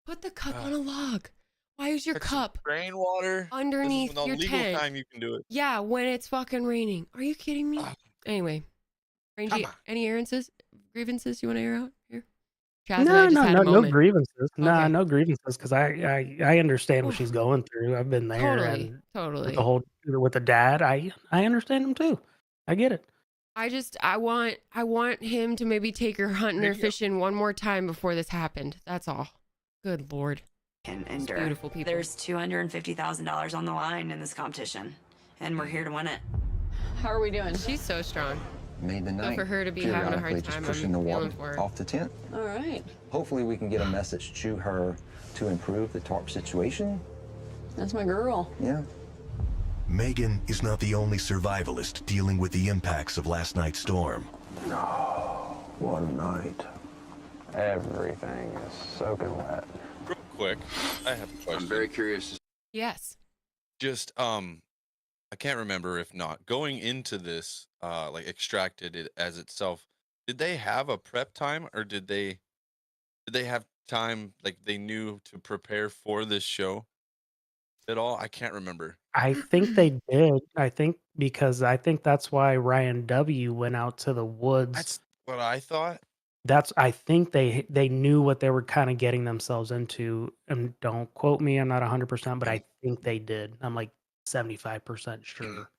Put the cup on a log. Why is your Get some cup rainwater. underneath This is your the legal tent? time you can do it. Yeah, when it's fucking raining. Are you kidding me? Anyway, Rangy, any grievances you want to air out here? Chaz and I just had a No moment. grievances. Nah, Okay. no grievances because I understand what she's going through. I've been there. Totally, and totally. with the dad, I understand him too. I get it. I want him to maybe take her hunting or fishing one more time before this happened. That's all. Good Lord. Can Those endure. beautiful people. There's $250,000 on the line in this competition, and we're here to win it. How are we doing? She's so strong. Made the So night. for her to be having a hard Periodically time, just pushing I'm the water feeling for her. off the tent. All right. Hopefully we can get a message to her to improve the tarp situation. That's my girl. Yeah. Megan is not the only survivalist dealing with the impacts of last night's storm. What a night. Everything is soaking wet. Real quick, I have a question. I'm very curious. Yes. Just I can't remember if not going into this like Extracted it as itself. Did they have a prep time or did they have time like they knew to prepare for this show at all? I can't remember. I think they did. I think that's why Ryan W went out to the woods. That's what I thought. I think they knew what they were kind of getting themselves into. And don't quote me, I'm not 100%, but I think they did. I'm like 75% sure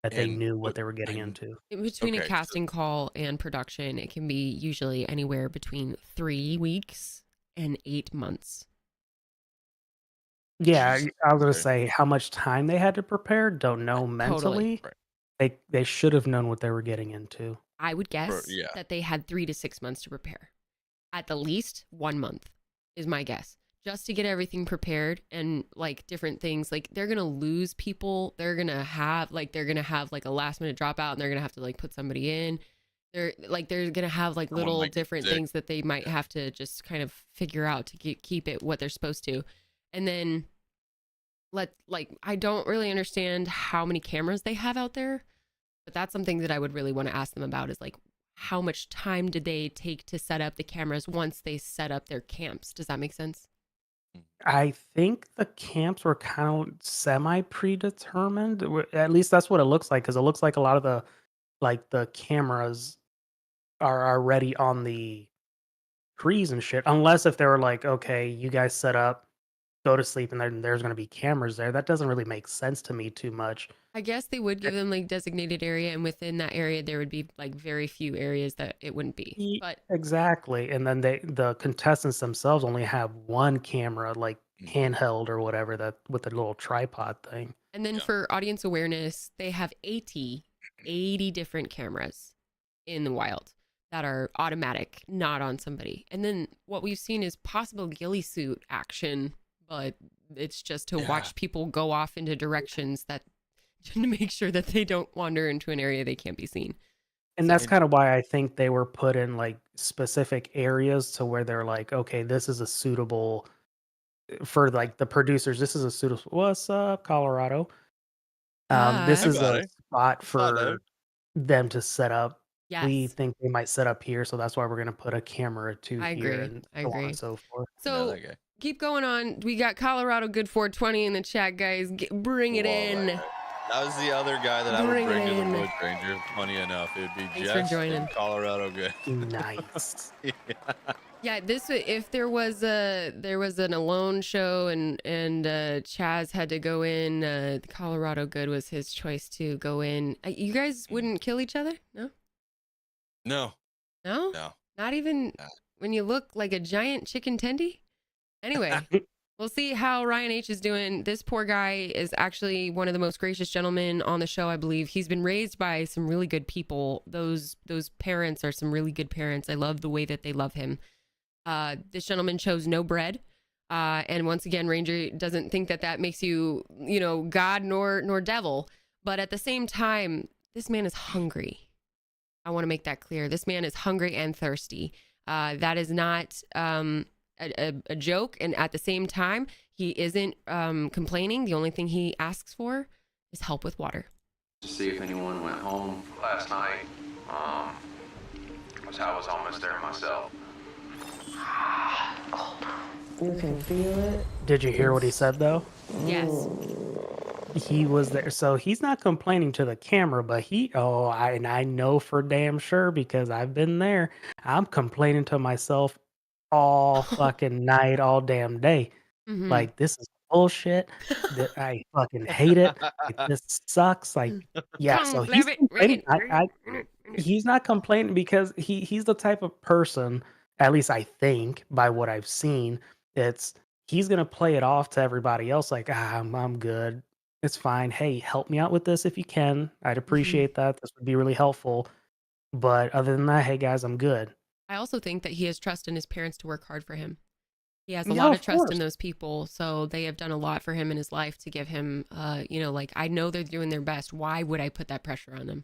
that they And knew what they were getting into. In between a Okay, so- casting call and production, it can be usually anywhere between 3 weeks and 8 months. Yeah, I was gonna Okay. say how much time they had to prepare. Don't know mentally. They should have known what they were getting into. I would guess yeah. that they had 3 to 6 months to prepare. At the least 1 month is my guess. Just to get everything prepared and like different things. Like they're gonna lose people. They're gonna have like a last minute dropout and they're gonna have to like put somebody in. they're gonna have like Someone little might get different sick. things that they might have to just kind of figure out to keep it what they're supposed to. And then I don't really understand how many cameras they have out there, but that's something that I would really want to ask them about, is like, how much time did they take to set up the cameras once they set up their camps? Does that make sense? I think the camps were kind of semi predetermined. At least that's what it looks like, because it looks like a lot of the cameras are already on the trees and shit. Unless if they were like, okay, you guys set up, go to sleep, and then there's going to be cameras there. That doesn't really make sense to me too much. I guess they would give them like designated area, and within that area there would be like very few areas that it wouldn't be. But Exactly. And then the contestants themselves only have one camera, like handheld or whatever, that with the little tripod thing. and then for audience awareness, they have 80 different cameras in the wild that are automatic, not on somebody. And then what we've seen is possible ghillie suit action, but it's just to watch people go off into directions that to make sure that they don't wander into an area they can't be seen. And that's kind of why I think they were put in like specific areas to where they're like, okay, this is a suitable for like the producers. This is a suitable. What's up, Colorado? This is a spot for them to set up. We Yes. think they might set up here, so that's why we're going to put a camera or two I here, agree. and I so on agree. and so forth. So keep going on. We got Colorado Good 420 in the chat, guys. Bring it in. That was the other guy that I would Bring bring it to the in. Wood Ranger. Funny enough, it would be Thanks for Jess joining. and Colorado Good. Nice. Yeah, if there was an alone show and Chaz had to go in, Colorado Good was his choice to go in. You guys wouldn't kill each other? No? No. No? No. Not even when you look like a giant chicken tendy? Anyway, we'll see how Ryan H is doing. This poor guy is actually one of the most gracious gentlemen on the show, I believe. He's been raised by some really good people. Those parents are some really good parents. I love the way that they love him. This gentleman chose no bread. And once again, Ranger doesn't think that makes you, God nor devil. But at the same time, this man is hungry. I want to make that clear. This man is hungry and thirsty. That is not a joke. And at the same time, he isn't complaining. The only thing he asks for is help with water. To see if anyone went home last night. I was almost there myself. You can feel it. Did you hear what he said though? Yes. He was there, so he's not complaining to the camera, but I know for damn sure because I've been there. I'm complaining to myself all fucking night, all damn day. Mhm. Like, this is bullshit. I fucking hate it. Like, this sucks. Like, yeah. So he's complaining. He's not complaining because he's the type of person, at least I think, by what I've seen, he's gonna play it off to everybody else like, I'm good. It's fine. Hey, help me out with this if you can. I'd appreciate that. This would be really helpful. But other than that, hey guys, I'm good. I also think that he has trust in his parents to work hard for him. He has a Yeah, lot of of trust course. in those people. So they have done a lot for him in his life to give him, like, I know they're doing their best. Why would I put that pressure on them?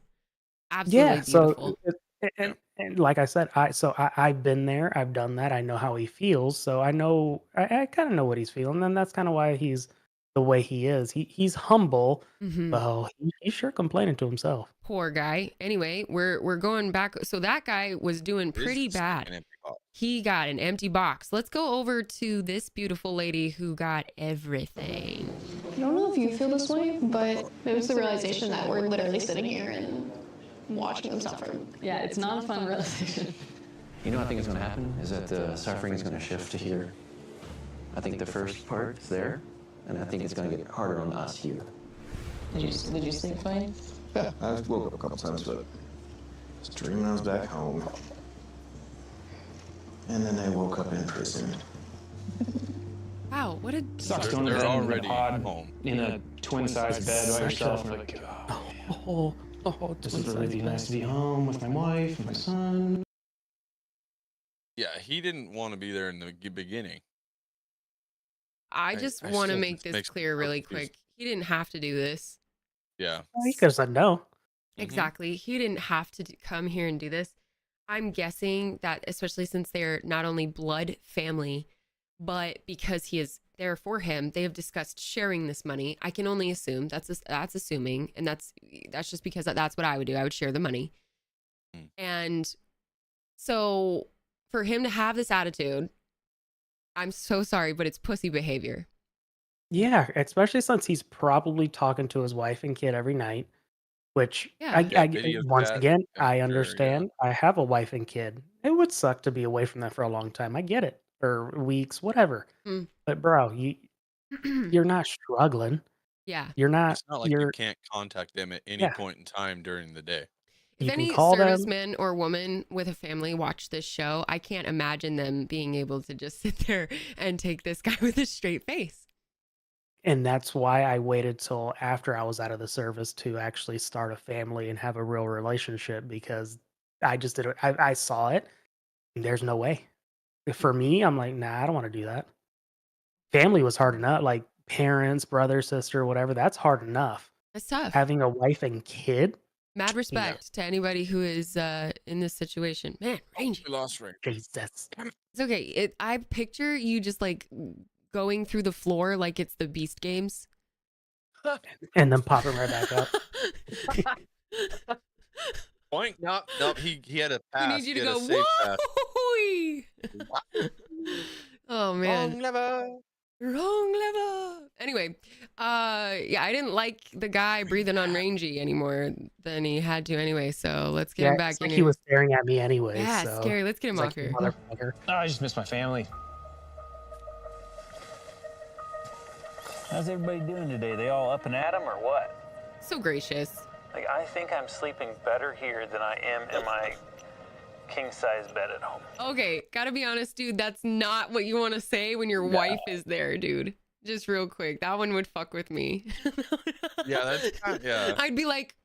Absolutely Yeah. So beautiful. and like I said, I've been there. I've done that. I know how he feels. So I know I kind of know what he's feeling, and that's kind of why he's the way he is. He's humble. Mhm. Well, he's sure complaining to himself. Poor guy. Anyway, we're going back. So that guy was doing pretty bad. He got an empty box. Let's go over to this beautiful lady who got everything. I don't know if you feel this way, but it was the realization that we're literally sitting here and watching them suffer. Yeah, it's not a fun realization. You know what I think is going to happen is that the suffering is going to shift to here. I think the first part is there, and I think it's going to get harder on us here. Did you sleep fine? Yeah, I woke up a couple times, but I was dreaming I was back home. And then I woke up in prison. Wow, what a Sucks going to They're bed in a already pod home. in a twin-sized bed by Such yourself. a- And you're like, this would really be nice to be home with my wife and my son. Yeah, he didn't want to be there in the beginning. I just I want to still- make this this makes me clear so really confused. quick. He didn't have to do this. Yeah. He could have said no. Exactly. He didn't have to come here and do this. I'm guessing that, especially since they're not only blood family, but because he is there for him, they have discussed sharing this money. I can only assume that's assuming, and that's just because that's what I would do. I would share the money. And so for him to have this attitude, I'm so sorry, but it's pussy behavior. Yeah, especially since he's probably talking to his wife and kid every night, which Yeah. Video once chat, again, I'm I sure, understand. I have a wife and kid. It would suck to be away from them for a long time. I get it. Or weeks, whatever. Mm. But bro, you're not struggling. Yeah. You're not. It's not like you can't contact them at any Yeah. point in time during the day. If You can any call them. serviceman or woman with a family watch this show, I can't imagine them being able to just sit there and take this guy with a straight face. And that's why I waited till after I was out of the service to actually start a family and have a real relationship, because I just did it. I saw it. And there's no way. For me, I'm like, nah, I don't want to do that. Family was hard enough. Like parents, brother, sister, whatever. That's hard enough. That's tough. Having a wife and kid. Mad respect to anybody who is in this situation. Man, Rangy. We lost Rangy. Jesus. It's okay. I picture you just like going through the floor like it's the Beast Games. And then popping right back up. Point. No, he had a pass. We need you to He had go, a safe pass. whoa! Oh, man. Wrong lever. Wrong lever. Anyway, yeah, I didn't like the guy breathing on Rangy any more than he had to anyway, so let's get him back it's in like here. he was staring at me anyway. Yeah, so scary. Let's get him it's off like, here. motherfucker. Oh, I just miss my family. How's everybody doing today? They all up and at 'em or what? So gracious. Like, I think I'm sleeping better here than I am in my king-size bed at home. Okay, gotta be honest, dude, that's not what you want to say when your wife is there, dude. Just real quick, that one would fuck with me. Yeah, that's yeah. I'd be like,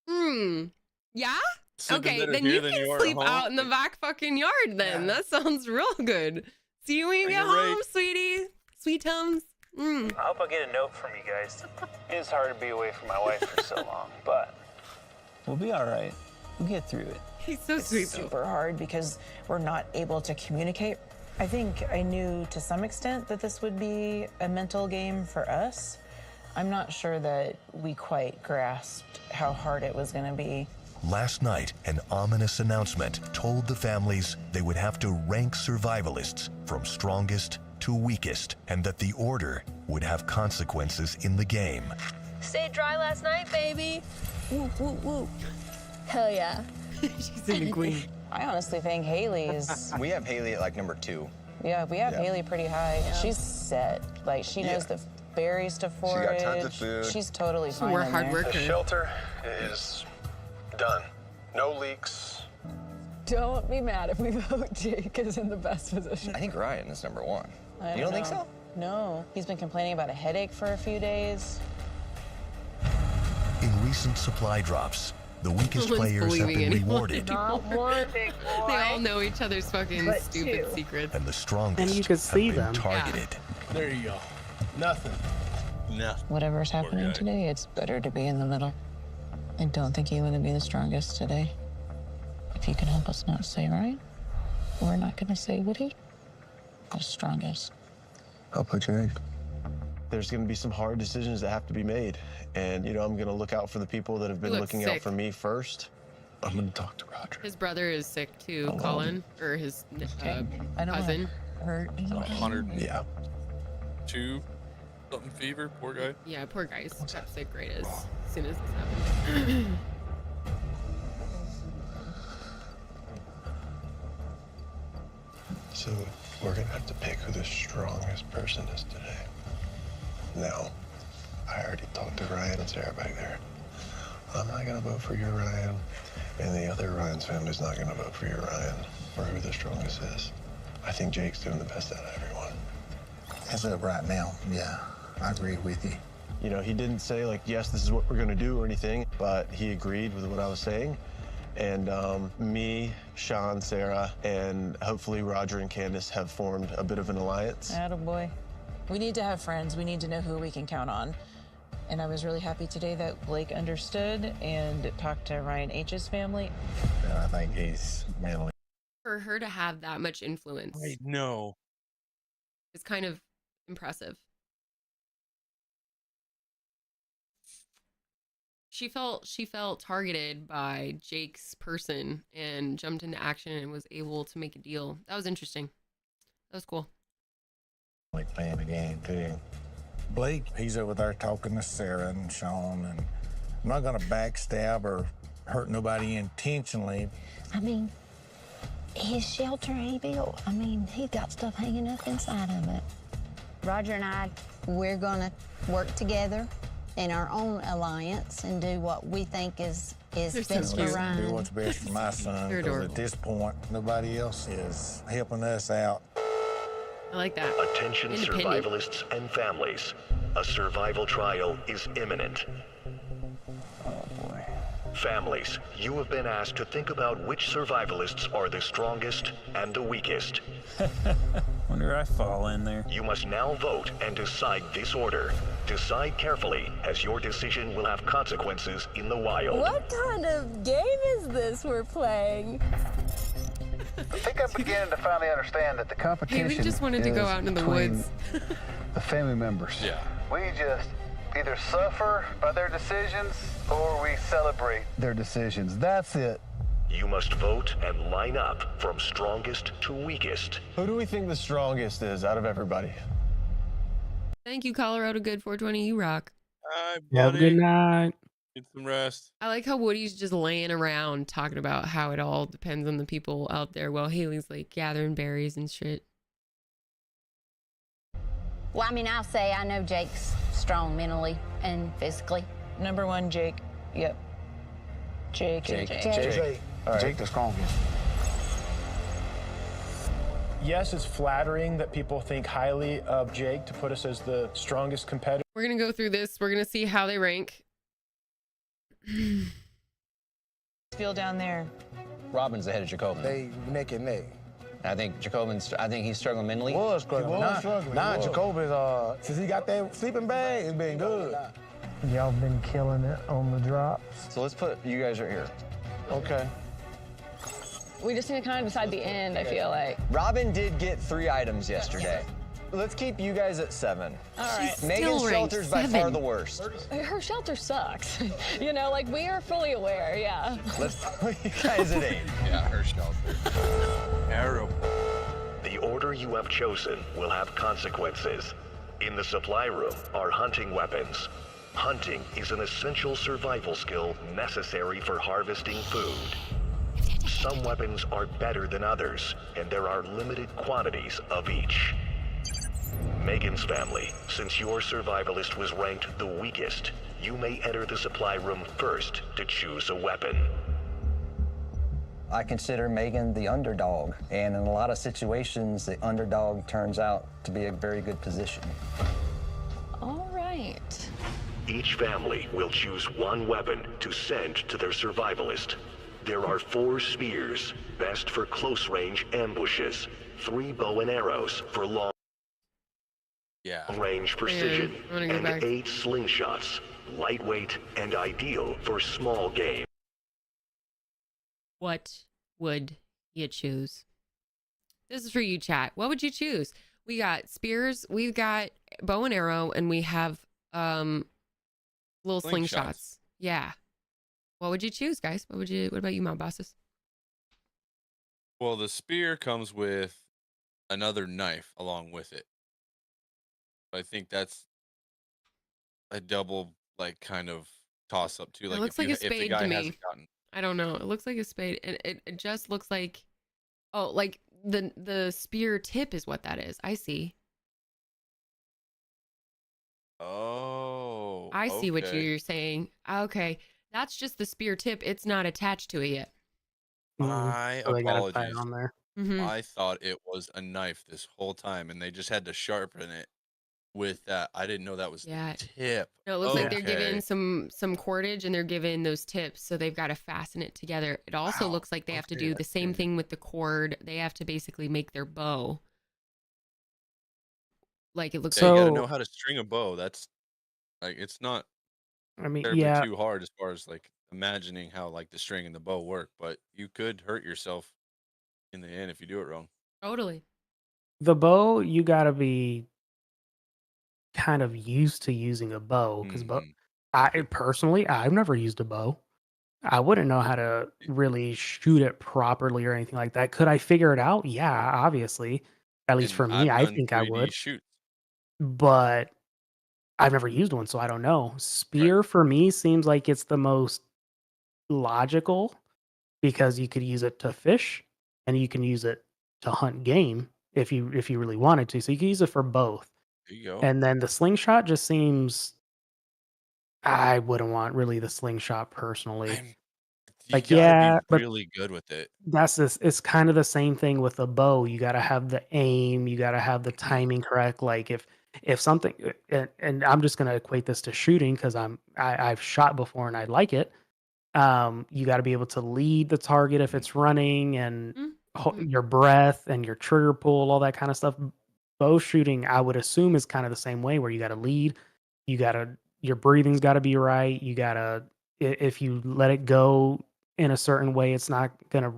yeah? Sleeping Okay, better then here you than can you are at sleep home? out in the back fucking yard then. That sounds real good. See you when you get You're home, right. sweetie. Sweet Tums. I hope I get a note from you guys. It's hard to be away from my wife for so long, but we'll be all right. We'll get through it. He's so sweet, though. Super hard because we're not able to communicate. I think I knew to some extent that this would be a mental game for us. I'm not sure that we quite grasped how hard it was going to be. Last night, an ominous announcement told the families they would have to rank survivalists from strongest to weakest, and that the order would have consequences in the game. Stayed dry last night, baby. Woo, woo, woo. Hell yeah. She's in the queen. I honestly think Haley is... We have Haley at like number 2. Yeah, we have Yeah. Haley pretty high. Yeah. She's set. Like, she knows the berries to forage. She got tons of food. She's totally fine We're in hard there. workers. The shelter is done. No leaks. Don't be mad if we vote Jake is in the best position. I think Ryan is number 1. I You don't think know. so? No. He's been complaining about a headache for a few days. In recent supply drops, the weakest No one's players have believing been anyone rewarded, Not one, big boy. They all know each other's fucking But stupid two. secrets. and the strongest And you could see have been them. targeted. There you go. Nothing. No. Whatever's happening guy. today, it's better to be in the middle. I don't think you want to be the strongest today. If you can help us not say Ryan, we're not going to say Woody. The strongest. I'll put your egg. There's going to be some hard decisions that have to be made. And, you know, I'm going to look out for the people that have been looks looking sick. out for me first. I'm going to talk to Roger. His brother is sick too, Hello. Colin, or his I don't cousin. hurt. 102 Yeah. something fever. Poor guy. Yeah, poor guy. He's got sick right as soon as this happened. So we're going to have to pick who the strongest person is today. Now, I already talked to Ryan and Sarah back there. I'm not going to vote for your Ryan, and the other Ryan's family's not going to vote for your Ryan for who the strongest is. I think Jake's doing the best out of everyone. As of right now, yeah, I agree with you. You know, he didn't say, like, yes, this is what we're going to do or anything, but he agreed with what I was saying. And me, Sean, Sarah, and hopefully Roger and Candace have formed a bit of an alliance. Attaboy. We need to have friends. We need to know who we can count on. And I was really happy today that Blake understood and talked to Ryan H's family. I think he's mentally. For her to have that much influence I know. is kind of impressive. She felt targeted by Jake's person and jumped into action and was able to make a deal. That was interesting. That was cool. Like playing the game too. Blake, he's over there talking to Sarah and Sean, and I'm not gonna backstab or hurt nobody intentionally. I mean, his shelter he built, I mean, he's got stuff hanging up inside of it. Roger and I, we're gonna work together in our own alliance and do what we think is best for Ryan. Do what's best for my son, because at this point, nobody else is helping us out. I like that. Attention survivalists and families. A survival trial is imminent. Oh boy. Families, you have been asked to think about which survivalists are the strongest and the weakest. Wonder where I fall in there. You must now vote and decide this order. Decide carefully, as your decision will have consequences in the wild. What kind of game is this we're playing? I think I'm beginning to finally understand that the competition Haley just wanted to go out in the woods. The family members. Yeah. We just either suffer by their decisions or we celebrate their decisions. That's it. You must vote and line up from strongest to weakest. Who do we think the strongest is out of everybody? Thank you, Colorado Good 420. You rock. Have a good night. Get some rest. I like how Woody's just laying around talking about how it all depends on the people out there while Haley's like gathering berries and shit. Well, I mean, I'll say I know Jake's strong mentally and physically. Number one, Jake. Yep. Jake. All right. Jake the strongest. Yes, it's flattering that people think highly of Jake to put us as the strongest competitor. We're going to go through this. We're going to see how they rank. Feel down there. Robin's ahead of Jacobin. They neck and neck. I think he's struggling mentally. Was struggling. Nah, Jacobin's, since he got that sleeping bag, it's been good. Y'all been killing it on the drops. So let's put you guys right here. Okay. We just need to kind of decide the end, I feel like. Robin did get 3 items yesterday. Let's keep you guys at 7. All right. Megan's shelter's by far the worst. Her shelter sucks. You know, like, we are fully aware, yeah. Let's put you guys at 8. Yeah, her shelter. Arrow. The order you have chosen will have consequences. In the supply room are hunting weapons. Hunting is an essential survival skill necessary for harvesting food. Some weapons are better than others, and there are limited quantities of each. Megan's family, since your survivalist was ranked the weakest, you may enter the supply room first to choose a weapon. I consider Megan the underdog, and in a lot of situations, the underdog turns out to be a very good position. All right. Each family will choose one weapon to send to their survivalist. There are 4 spears, best for close-range ambushes, 3 bow and arrows for long-range precision, and 8 slingshots, lightweight and ideal for small game. What would you choose? This is for you, chat. What would you choose? We got spears, we've got bow and arrow, and we have little slingshots. Yeah. What would you choose, guys? What about you, mob bosses? Well, the spear comes with another knife along with it. I think that's a double, like, kind of toss up too. Like, It looks like a spade to me. Gotten... I don't know. It looks like a spade, and it just looks like, oh, like the spear tip is what that is. I see. Oh. I see what okay. you're saying. Okay, that's just the spear tip. It's not attached to it yet. My So they got a tie apologies. on there. Mhm. I thought it was a knife this whole time, and they just had to sharpen it with that. I didn't know that was Yeah. the tip. No, it looks like they're Okay. giving some cordage and they're giving those tips, so they've got to fasten it together. It also looks like they have to do the same thing with the cord. They have to basically make their bow. Like, it looks Yeah, you like gotta know how to string a bow. That's like, it's not I mean, terribly yeah, too hard as far as like imagining how like the string and the bow work, but you could hurt yourself in the end if you do it wrong. Totally. the bow, you gotta be kind of used to using a bow because Mhm. I personally, I've never used a bow. I wouldn't know how to really shoot it properly or anything like that. Could I figure it out? Yeah, obviously. At least And for me, I've I done think I 3D would, shoots. but I've never used one, so I don't know. Right. Spear for me seems like it's the most logical because you could use it to fish and you can use it to hunt game if you really wanted to. So you can use it for both. There you go. And then the slingshot just seems I wouldn't want really the slingshot personally. You Like, gotta be yeah, but really good with it. that's this it's kind of the same thing with the bow. You gotta have the aim, you gotta have the Mhm. timing correct. Like if something and I'm just gonna equate this to shooting because I've shot before and I like it. You gotta be able to lead the target if it's running and Mm-hmm. your breath and your trigger pull, all that kind of stuff. Bow shooting, I would assume, is kind of the same way where you gotta lead, you gotta your breathing's gotta be right, you gotta if you let it go in a certain way, it's not gonna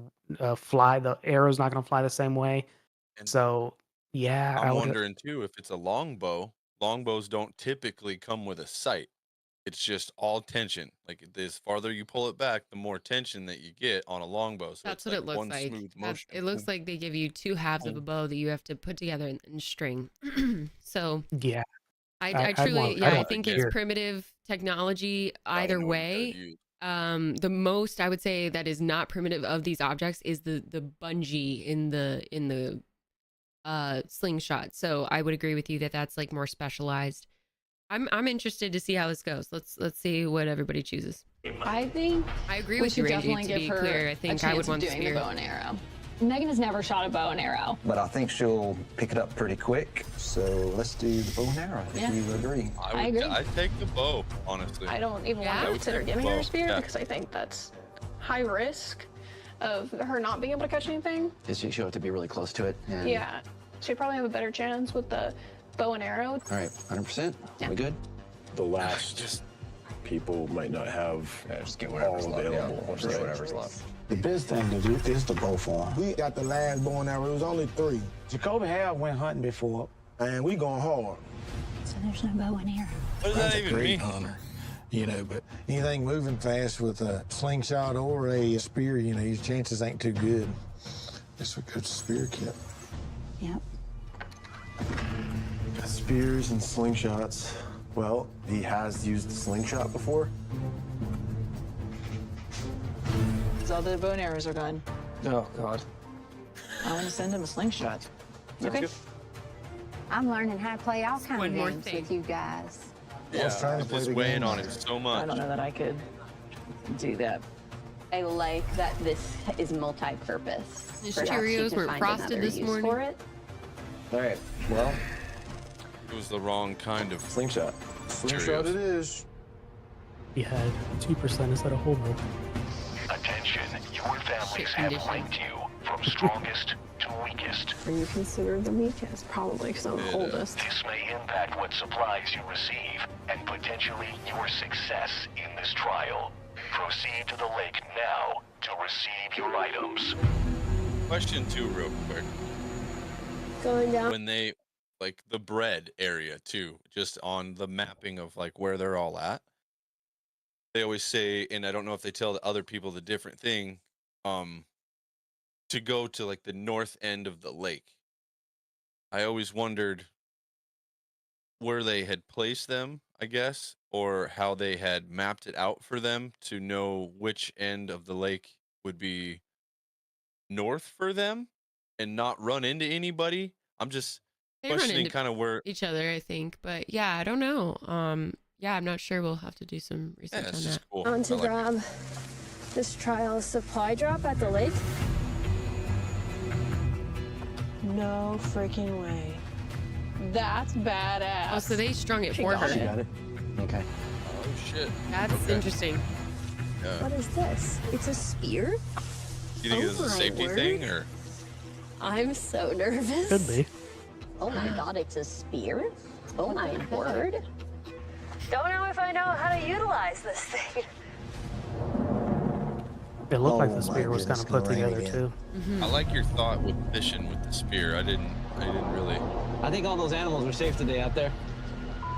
fly. The arrow's not gonna fly the same way. And So yeah, I I'm would. wondering too if it's a longbow. Longbows don't typically come with a sight. It's just all tension. Like the farther you pull it back, the more tension that you get on a longbow. So That's it's what like it looks one like. smooth That's motion. it looks like they give you two halves of a boom. bow that you have to put together and string. So Yeah, I I'd truly, want. yeah, I'd I want think the it's gear. primitive technology Gotta either know what you gotta way. use. The most I would say that is not primitive of these objects is the bungee in the slingshot. So I would agree with you that that's like more specialized. I'm interested to see how this goes. Let's see what everybody chooses. I think I agree we with you, should Randy. definitely To give be her clear, I a think I would chance want of the doing the spear. bow and arrow. Megan has never shot a bow and arrow. But I think she'll pick it up pretty quick. So let's do the bow and arrow if Yeah. you agree. I agree. I'd take the bow, honestly. I don't even Yeah? want I to would consider take giving the her bow, a spear yeah. because I think that's high risk of her not being able to catch anything. She'll have to be really close to it. And... Yeah, she'd probably have a better chance with the bow and arrow. All right, 100%. Yeah. We good? The last people might not have just get all whatever's left. available. Yeah, just whatever's left. The best thing to do is the bow farm. We got the last bow and arrow. It was only 3. Jacoby have went hunting before, and we going hard. So there's no bow and arrow. What does That's that a even great mean? hunter, you know. But anything moving fast with a slingshot or a spear, you know, his chances ain't too good. This would go to spear kit. Yep. Spears and slingshots. Well, he has used the slingshot before. So all the bow and arrows are gone. Oh, God. I want to send him a slingshot. Okay. I'm learning how to play all kinds One of more games thing. with you guys. Yeah, trying to I'm play just the weighing game. on it so I much. don't know that I could do that. I like that this is multi-purpose. These Perhaps you Cheerios can were find frosted another this use morning. for it. All right, well, It was the wrong kind of Slingshot. Slingshot it is. You had 2% instead of whole bow. Attention, your families Shit have condition. ranked you from strongest to weakest. Are you considered the weakest? Probably because I'm the Yeah. oldest. This may impact what supplies you receive and potentially your success in this trial. Proceed to the lake now to receive your items. Question 2 real quick. Going down. When they like the bread area too, just on the mapping of like where they're all at. They always say, and I don't know if they tell the other people the different thing, to go to like the north end of the lake. I always wondered where they had placed them, I guess, or how they had mapped it out for them to know which end of the lake would be north for them and not run into anybody. I'm just They run questioning into kind of where. each other, I think. But yeah, I don't know. Yeah, I'm not sure. We'll have to do some Yeah, research it's on just that. cool. On to I like it. grab this trial supply drop at the lake. No freaking way. That's badass. Oh, so they strung it She for got her. it. got it. Okay. Oh shit. That's Okay. interesting. Yeah. What is this? It's a spear? You think Oh it's a my safety word. thing or? I'm so nervous. Could be. Oh my god, it's a spear? Oh my word. Don't know if I know how to utilize this thing. It looked like the spear was kind of put together too. I like your thought with fishing with the spear. I didn't really. I think all those animals are safe today out there.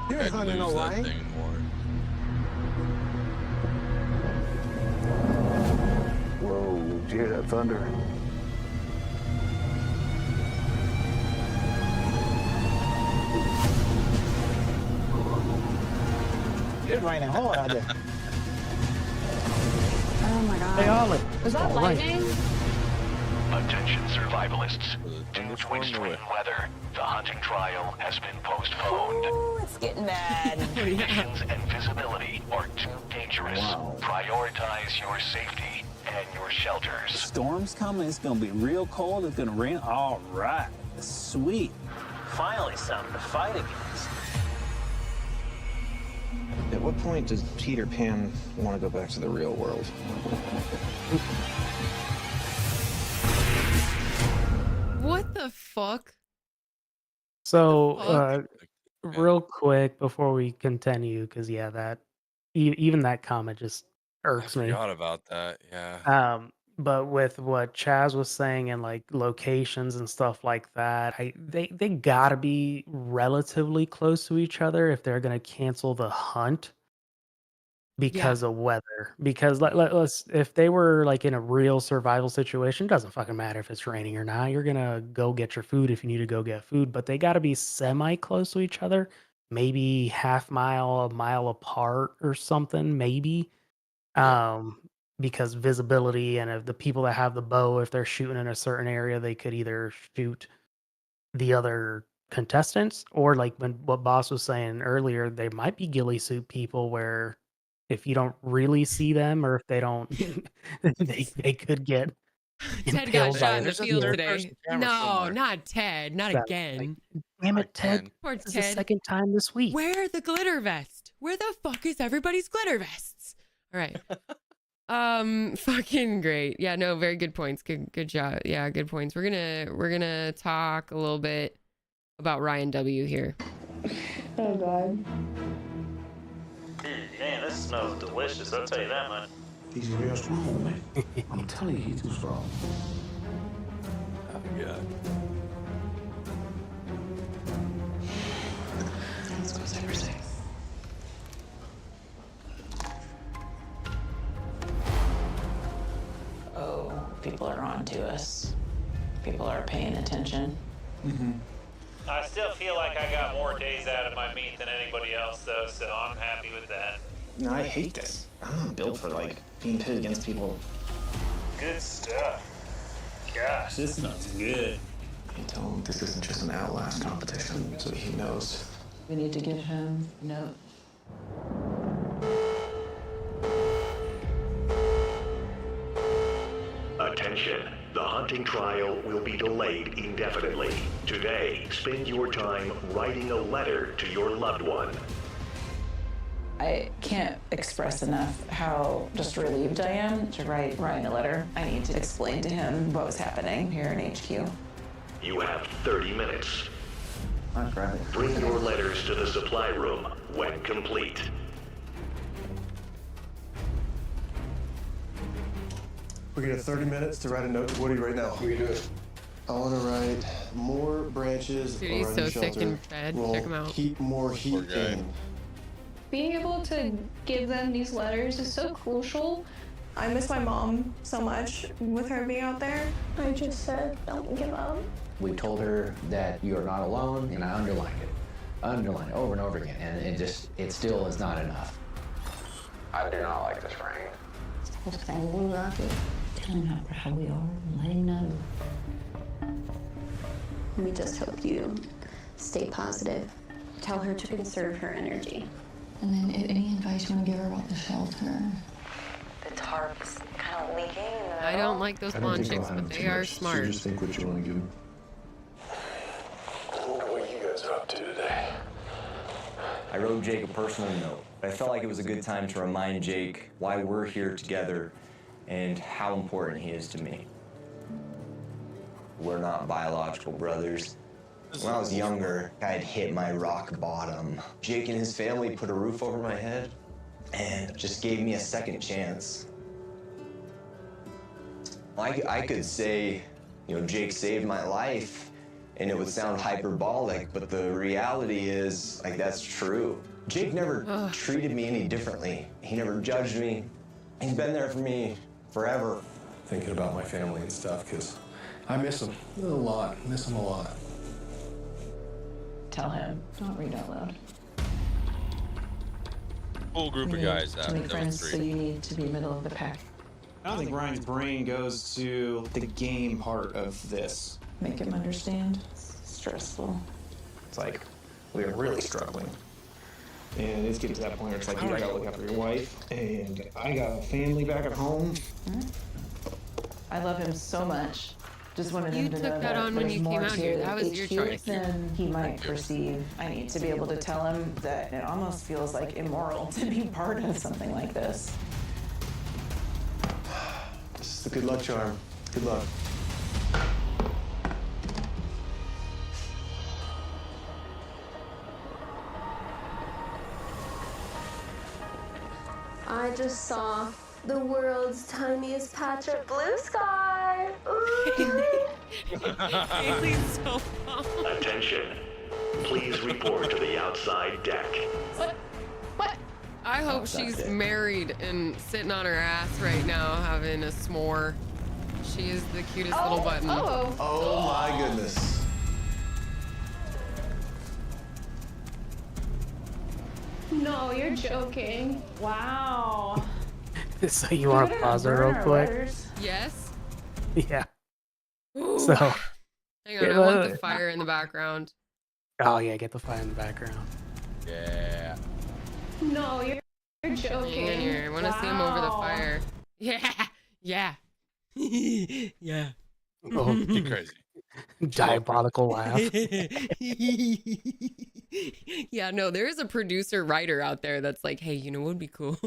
You're I'd hunting lose that away. thing more. Whoa, did you hear that thunder? It's raining hard out there. Oh my God. They all Was that lightning? Attention survivalists. Due to extreme weather, the hunting trial has been postponed. Ooh, it's getting bad. Conditions and visibility are too dangerous. Prioritize your safety and your shelters. Storm's coming. It's gonna be real cold. It's gonna rain. All right. Sweet. Finally something to fight against. At what point does Peter Pan want to go back to the real world? What the fuck? So, real quick before we continue, because yeah, that even that comment just irks me. Forgot about that. Yeah. But with what Chaz was saying and like locations and stuff like that, they gotta be relatively close to each other if they're gonna cancel the hunt because of weather. Because let's if they were like in a real survival situation, doesn't fucking matter if it's raining or not. You're gonna go get your food if you need to go get food, but they gotta be semi close to each other, maybe half mile, a mile apart or something, maybe. Because visibility and if the people that have the bow, if they're shooting in a certain area, they could either shoot the other contestants or like what Boss was saying earlier, there might be ghillie suit people where if you don't really see them or if they don't, they could get Ted got impaled shot by in the a field spear. today. No, not Ted. Not So, again. Damn it, Ted. Poor This is the Ted. second time this week. Where the glitter vest? Where the fuck is everybody's glitter vests? All right. Fucking great. Yeah, no, very good points. Good job. Yeah, good points. We're gonna talk a little bit about Ryan W here. Oh God. Man, this smells delicious. I'll tell you that much. He's real strong, man. I'm telling you, he's too strong. Oh, yeah. Let's go Cyber 6. Oh, people are on to us. People are paying attention. I still feel like I got more days out of my meat than anybody else, though, so I'm happy with that. No, I hate this. I'm not built for, like, being pitted against people. Good stuff. Gosh, this smells good. You tell him this isn't just an Outlast competition, so he knows. We need to give him a note. Attention. The hunting trial will be delayed indefinitely. Today, spend your time writing a letter to your loved one. I can't express enough how just relieved I am to write Ryan a letter. I need to explain to him what was happening here in HQ. You have 30 minutes. I'll grab it. Bring your letters to the supply room when complete. We get 30 minutes to write a note to Woody right now. We can do it. I want to write more branches Dude, he's around so your sick shelter and fed. will Check him out. keep more heat in. Being able to give them these letters is so crucial. I miss my mom so much with her being out there. I just said, don't give up. We told her that you are not alone, and I underlined it. Underlined it over and over again, and it still is not enough. I do not like this rain. Just saying we love you. Telling her how we are and letting know. We just hope you stay positive. Tell her to conserve her energy. And then any advice you want to give her about the shelter? The tarp's kind of leaking. I don't like those blonde chicks, but they are smart. Just think what you want to give him. I wonder what you guys are up to today. I wrote Jake a personal note. I felt like it was a good time to remind Jake why we're here together and how important he is to me. We're not biological brothers, When I was younger, I had hit my rock bottom. Jake and his family put a roof over my head and just gave me a second chance. I could say, you know, Jake saved my life, and it would sound hyperbolic, but the reality is, like, that's true. Jake never treated me any differently. He never judged me. He's been there for me forever. Thinking about my family and stuff, because I miss them a lot. Miss them a lot. Tell him. Don't read out loud. Full group of guys out. To make friends, so you need to be middle of the pack. I don't think Ryan's brain goes to the game part of this. Make him understand. It's stressful. It's like, we are really struggling. And it's getting to that point where it's like, you gotta look after your wife, and I got a family back at home. I love him so much. Just wanted him to know that on when there's you more came out to here. That was HQ your choice. than he might perceive. I need to be able to tell him that it almost feels like immoral to be part of something like this. This is the good luck charm. Good luck. I just saw the world's tiniest patch of blue sky. Ooh. Haley's so pumped. Attention. Please report to the outside deck. I hope she's married and sitting on her ass right now having a s'more. She is the cutest little button. Oh my goodness. No, you're joking. Wow. So you want to pause it real quick? Yes. Yeah. Ooh. So. Hang on, I want the fire in the background. Oh yeah, get the fire in the background. Yeah. No, you're joking. Hang on here. I want to see him over the fire. Yeah. Yeah. Yeah. Oh, you crazy. Diabolical laugh. Yeah, no, there is a producer writer out there that's like, hey, you know what would be cool?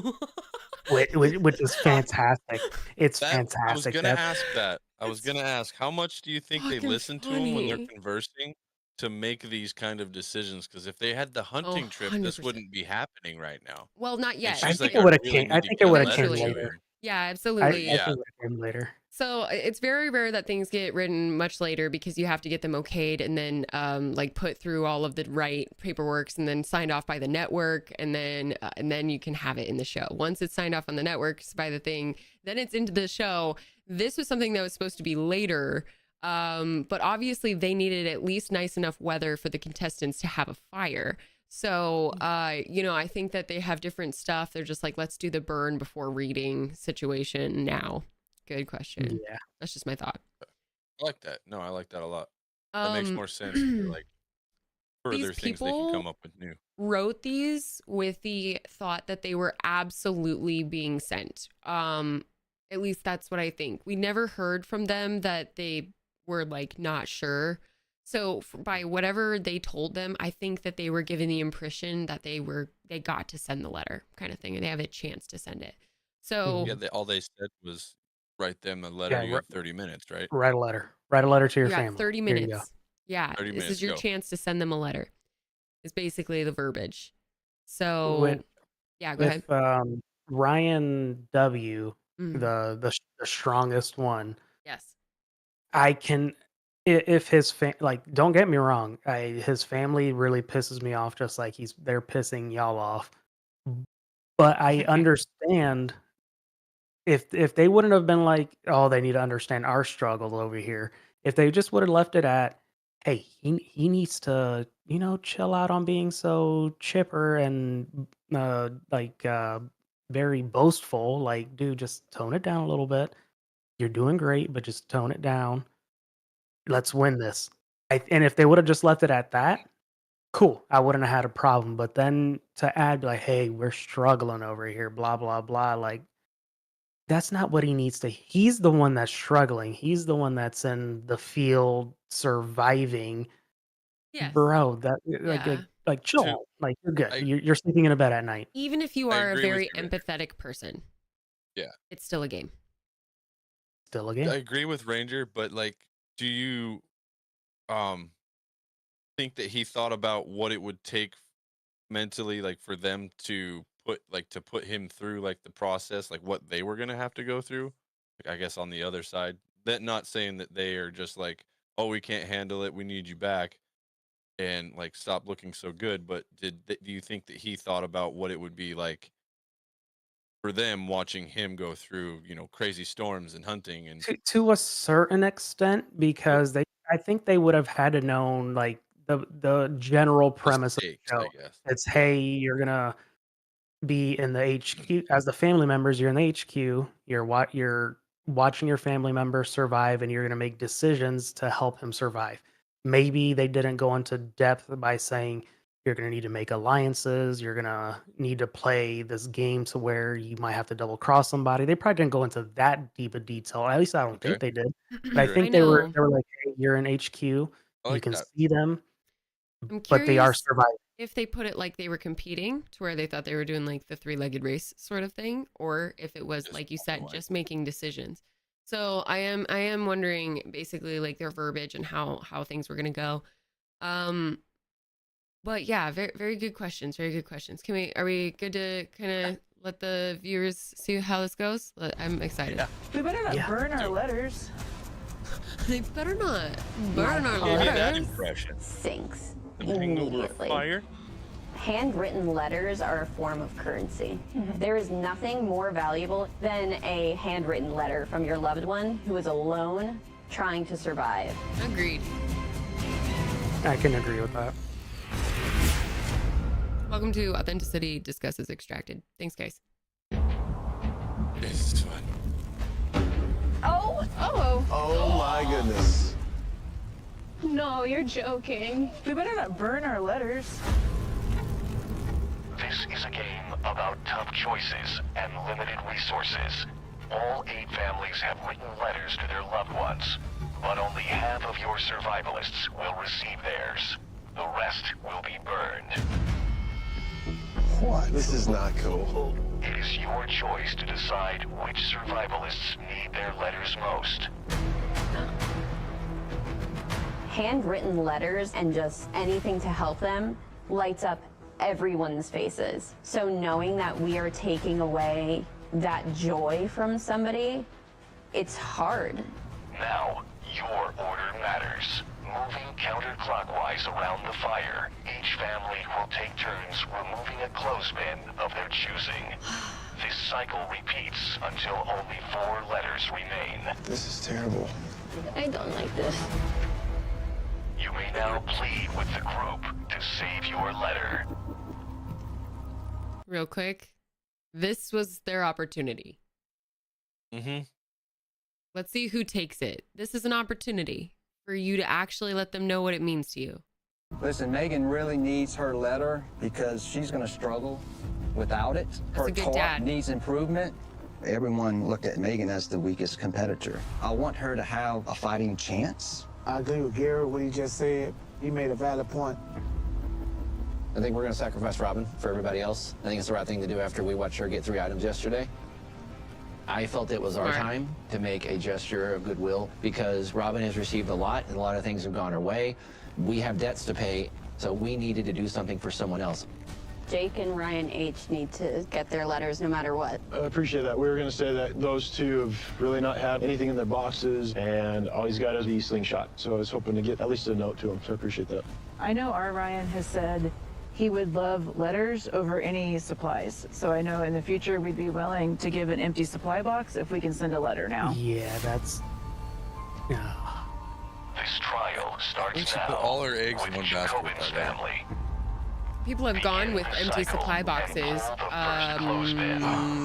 which is fantastic. It's fantastic. I was gonna ask that. I was gonna ask, how much do you think they listen to them when they're conversing to make these kind of decisions? Because if they had the hunting trip, this 100%. wouldn't be happening right now. Well, not yet. I think it would have came. I think it would have came later. Yeah, absolutely. I think it would have came later. So it's very rare that things get written much later because you have to get them okayed and then like put through all of the right paperwork and then signed off by the network and then you can have it in the show. Once it's signed off on the networks by the thing, then it's into the show. This was something that was supposed to be later, but obviously they needed at least nice enough weather for the contestants to have a fire. So, you know, I think that they have different stuff. They're just like, let's do the burn before reading situation now. Good question. Yeah. That's just my thought. I like that. No, I like that a lot. That makes more sense. Like further things they can come up with new. Wrote these with the thought that they were absolutely being sent. At least that's what I think. We never heard from them that they were like not sure. So by whatever they told them, I think that they were given the impression that they got to send the letter kind of thing, and they have a chance to send it. So yeah, all they said was write them a letter. You have 30 minutes, right? Write a letter. Write a letter to your you got family. 30 Here you go. minutes. Yeah, 30 this minutes, is your go. chance to send them a letter. Is basically the verbiage. So yeah, go ahead. Ryan W, Mhm. the strongest one. Yes. I can, if his like, don't get me wrong, his family really pisses me off, just like they're pissing y'all off. But I understand if they wouldn't have been like, oh, they need to understand our struggle over here. If they just would have left it at, hey, he needs to, you know, chill out on being so chipper and very boastful. Like, dude, just tone it down a little bit. You're doing great, but just tone it down. Let's win this. And if they would have just left it at that, cool. I wouldn't have had a problem. But then to add like, hey, we're struggling over here, blah, blah, blah. Like, that's not what he needs to. He's the one that's struggling. He's the one that's in the field surviving. Yes. Bro, that Yeah. like chill. Like you're good. You're sleeping in a bed at night. Even if you I are a agree very with you, empathetic person, Yeah. it's still a game. Still a game. I agree with Ranger, but like, do you think that he thought about what it would take mentally, like for them to put him through like the process, like what they were gonna have to go through? Like, I guess on the other side, that not saying that they are just like, oh, we can't handle it, we need you back, and like stop looking so good. But do you think that he thought about what it would be like for them watching him go through, crazy storms and hunting and To a certain extent, because I think they would have had to known like the general the premise of stakes, the I show. guess. It's hey, you're gonna be in the HQ as the family members. You're in the HQ. You're watching your family member survive, and you're gonna make decisions to help him survive. Maybe they didn't go into depth by saying you're gonna need to make alliances. You're gonna need to play this game to where you might have to double cross somebody. They probably didn't go into that deep of detail. At least I don't think Okay. they did. But I Great. think I know. they were like, hey, you're in HQ. I You like can that. see them, I'm but they are curious surviving. if they put it like they were competing to where they thought they were doing like the three-legged race sort of thing, or if it was like you said, just making decisions. So I am wondering basically like their verbiage and how things were gonna go. But yeah, very very good questions. Very good questions. Are we good to kind of let the viewers see how this goes? I'm excited. We better not burn our letters. They better not burn our Give me that letters. impression. Sinks Them hang over a immediately. fire. Handwritten letters are a form of currency. There is nothing more valuable than a handwritten letter from your loved one who is alone trying to survive. Agreed. I can agree with that. Welcome to Authenticity Discusses Extracted. Thanks, guys. This is fun. Oh my goodness. No, you're joking. We better not burn our letters. This is a game about tough choices and limited resources. All 8 families have written letters to their loved ones, but only half of your survivalists will receive theirs. The rest will be burned. What? This is not cool. It is your choice to decide which survivalists need their letters most. Handwritten letters and just anything to help them lights up everyone's faces. So knowing that we are taking away that joy from somebody, it's hard. Now, your order matters. Moving counterclockwise around the fire, each family will take turns removing a clothespin of their choosing. This cycle repeats until only 4 letters remain. This is terrible. I don't like this. You may now plead with the group to save your letter. Real quick, this was their opportunity. Mm-hmm. Let's see who takes it. This is an opportunity for you to actually let them know what it means to you. Listen, Megan really needs her letter because she's going to struggle without it. Her a good talk dad. needs improvement. Everyone looked at Megan as the weakest competitor. I want her to have a fighting chance. I agree with Gary, what he just said. He made a valid point. I think we're going to sacrifice Robin for everybody else. I think it's the right thing to do after we watched her get 3 items yesterday. I felt it was our Smart. time to make a gesture of goodwill because Robin has received a lot and a lot of things have gone her way. We have debts to pay, so we needed to do something for someone else. Jake and Ryan H need to get their letters no matter what. I appreciate that. We were going to say that those 2 have really not had anything in their boxes, and all he's got is the slingshot. So I was hoping to get at least a note to him, so I appreciate that. I know our Ryan has said he would love letters over any supplies. So I know in the future we'd be willing to give an empty supply box if we can send a letter now. Yeah, that's. Yeah. This trial starts We should now put all our eggs in with one basket with Jacobin's that, right? family. People have gone with empty supply boxes.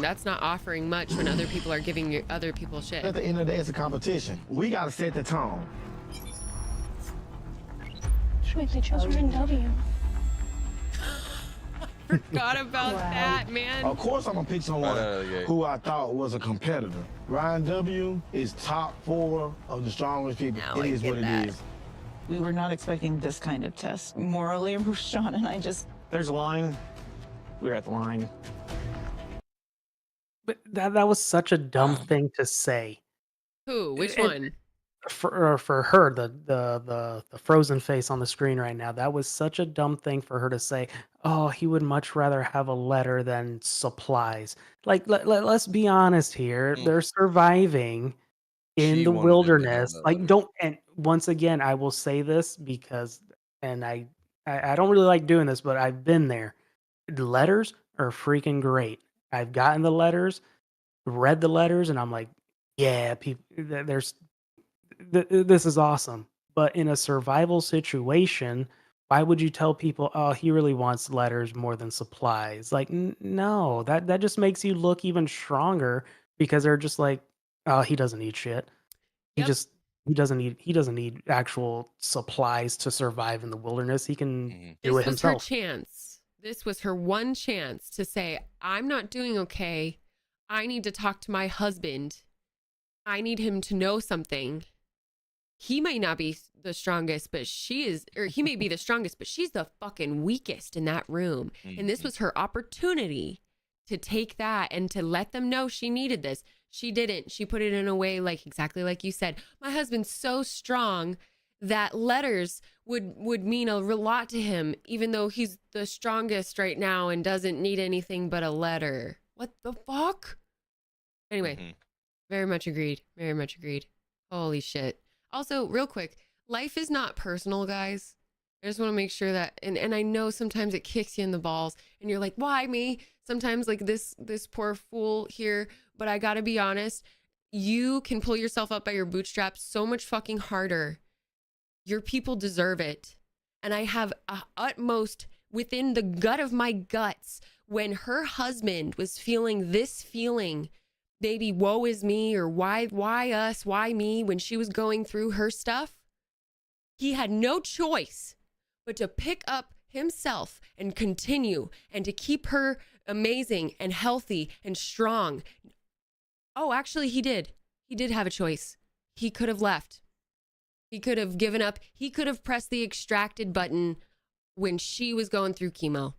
That's not offering much when other people are giving other people shit. At the end of the day, it's a competition. We got to set the tone. Wait, they chose Ryan W. Forgot about that, man. Of course, I'm going to pick someone who I thought was a competitor. Ryan W. is top 4 of the strongest people. Now It I is get what that. it is. We were not expecting this kind of test. Morally, Sean and I just... There's a line. We're at the line. But that was such a dumb thing to say. Who? Which It- one? for her, the frozen face on the screen right now, that was such a dumb thing for her to say. Oh, he would much rather have a letter than supplies. Like, let's be honest here. They're surviving in She the wanted him to have wilderness. that Like, letter. don't, and once again, I will say this because, and I don't really like doing this, but I've been there. The letters are freaking great. I've gotten the letters, read the letters, and I'm like, yeah, people, there's this is awesome. But in a survival situation, why would you tell people, "Oh, he really wants letters more than supplies?" Like, no, that just makes you look even stronger because they're just like, "Oh, he doesn't need shit. He Yep. just he doesn't need actual supplies to survive in the wilderness. He can do This it was her himself." chance. This was her one chance to say, I'm not doing okay. I need to talk to my husband. I need him to know something. He may not be the strongest, but she is, or he may be the strongest, but she's the fucking weakest in that room. And this was her opportunity to take that and to let them know she needed this. She didn't. She put it in a way like exactly like you said. My husband's so strong that letters would mean a lot to him, even though he's the strongest right now and doesn't need anything but a letter. What the fuck? Anyway, very much agreed. Very much agreed. Holy shit. Also, real quick, life is not personal, guys. I just want to make sure that, and I know sometimes it kicks you in the balls and you're like, why me? Sometimes like this poor fool here, but I gotta be honest, you can pull yourself up by your bootstraps so much fucking harder. Your people deserve it. And I have utmost within the gut of my guts when her husband was feeling this feeling, maybe woe is me, or why us, why me, when she was going through her stuff, he had no choice but to pick up himself and continue and to keep her amazing and healthy and strong. Oh, actually he did. He did have a choice. He could have left. He could have given up. He could have pressed the extracted button when she was going through chemo.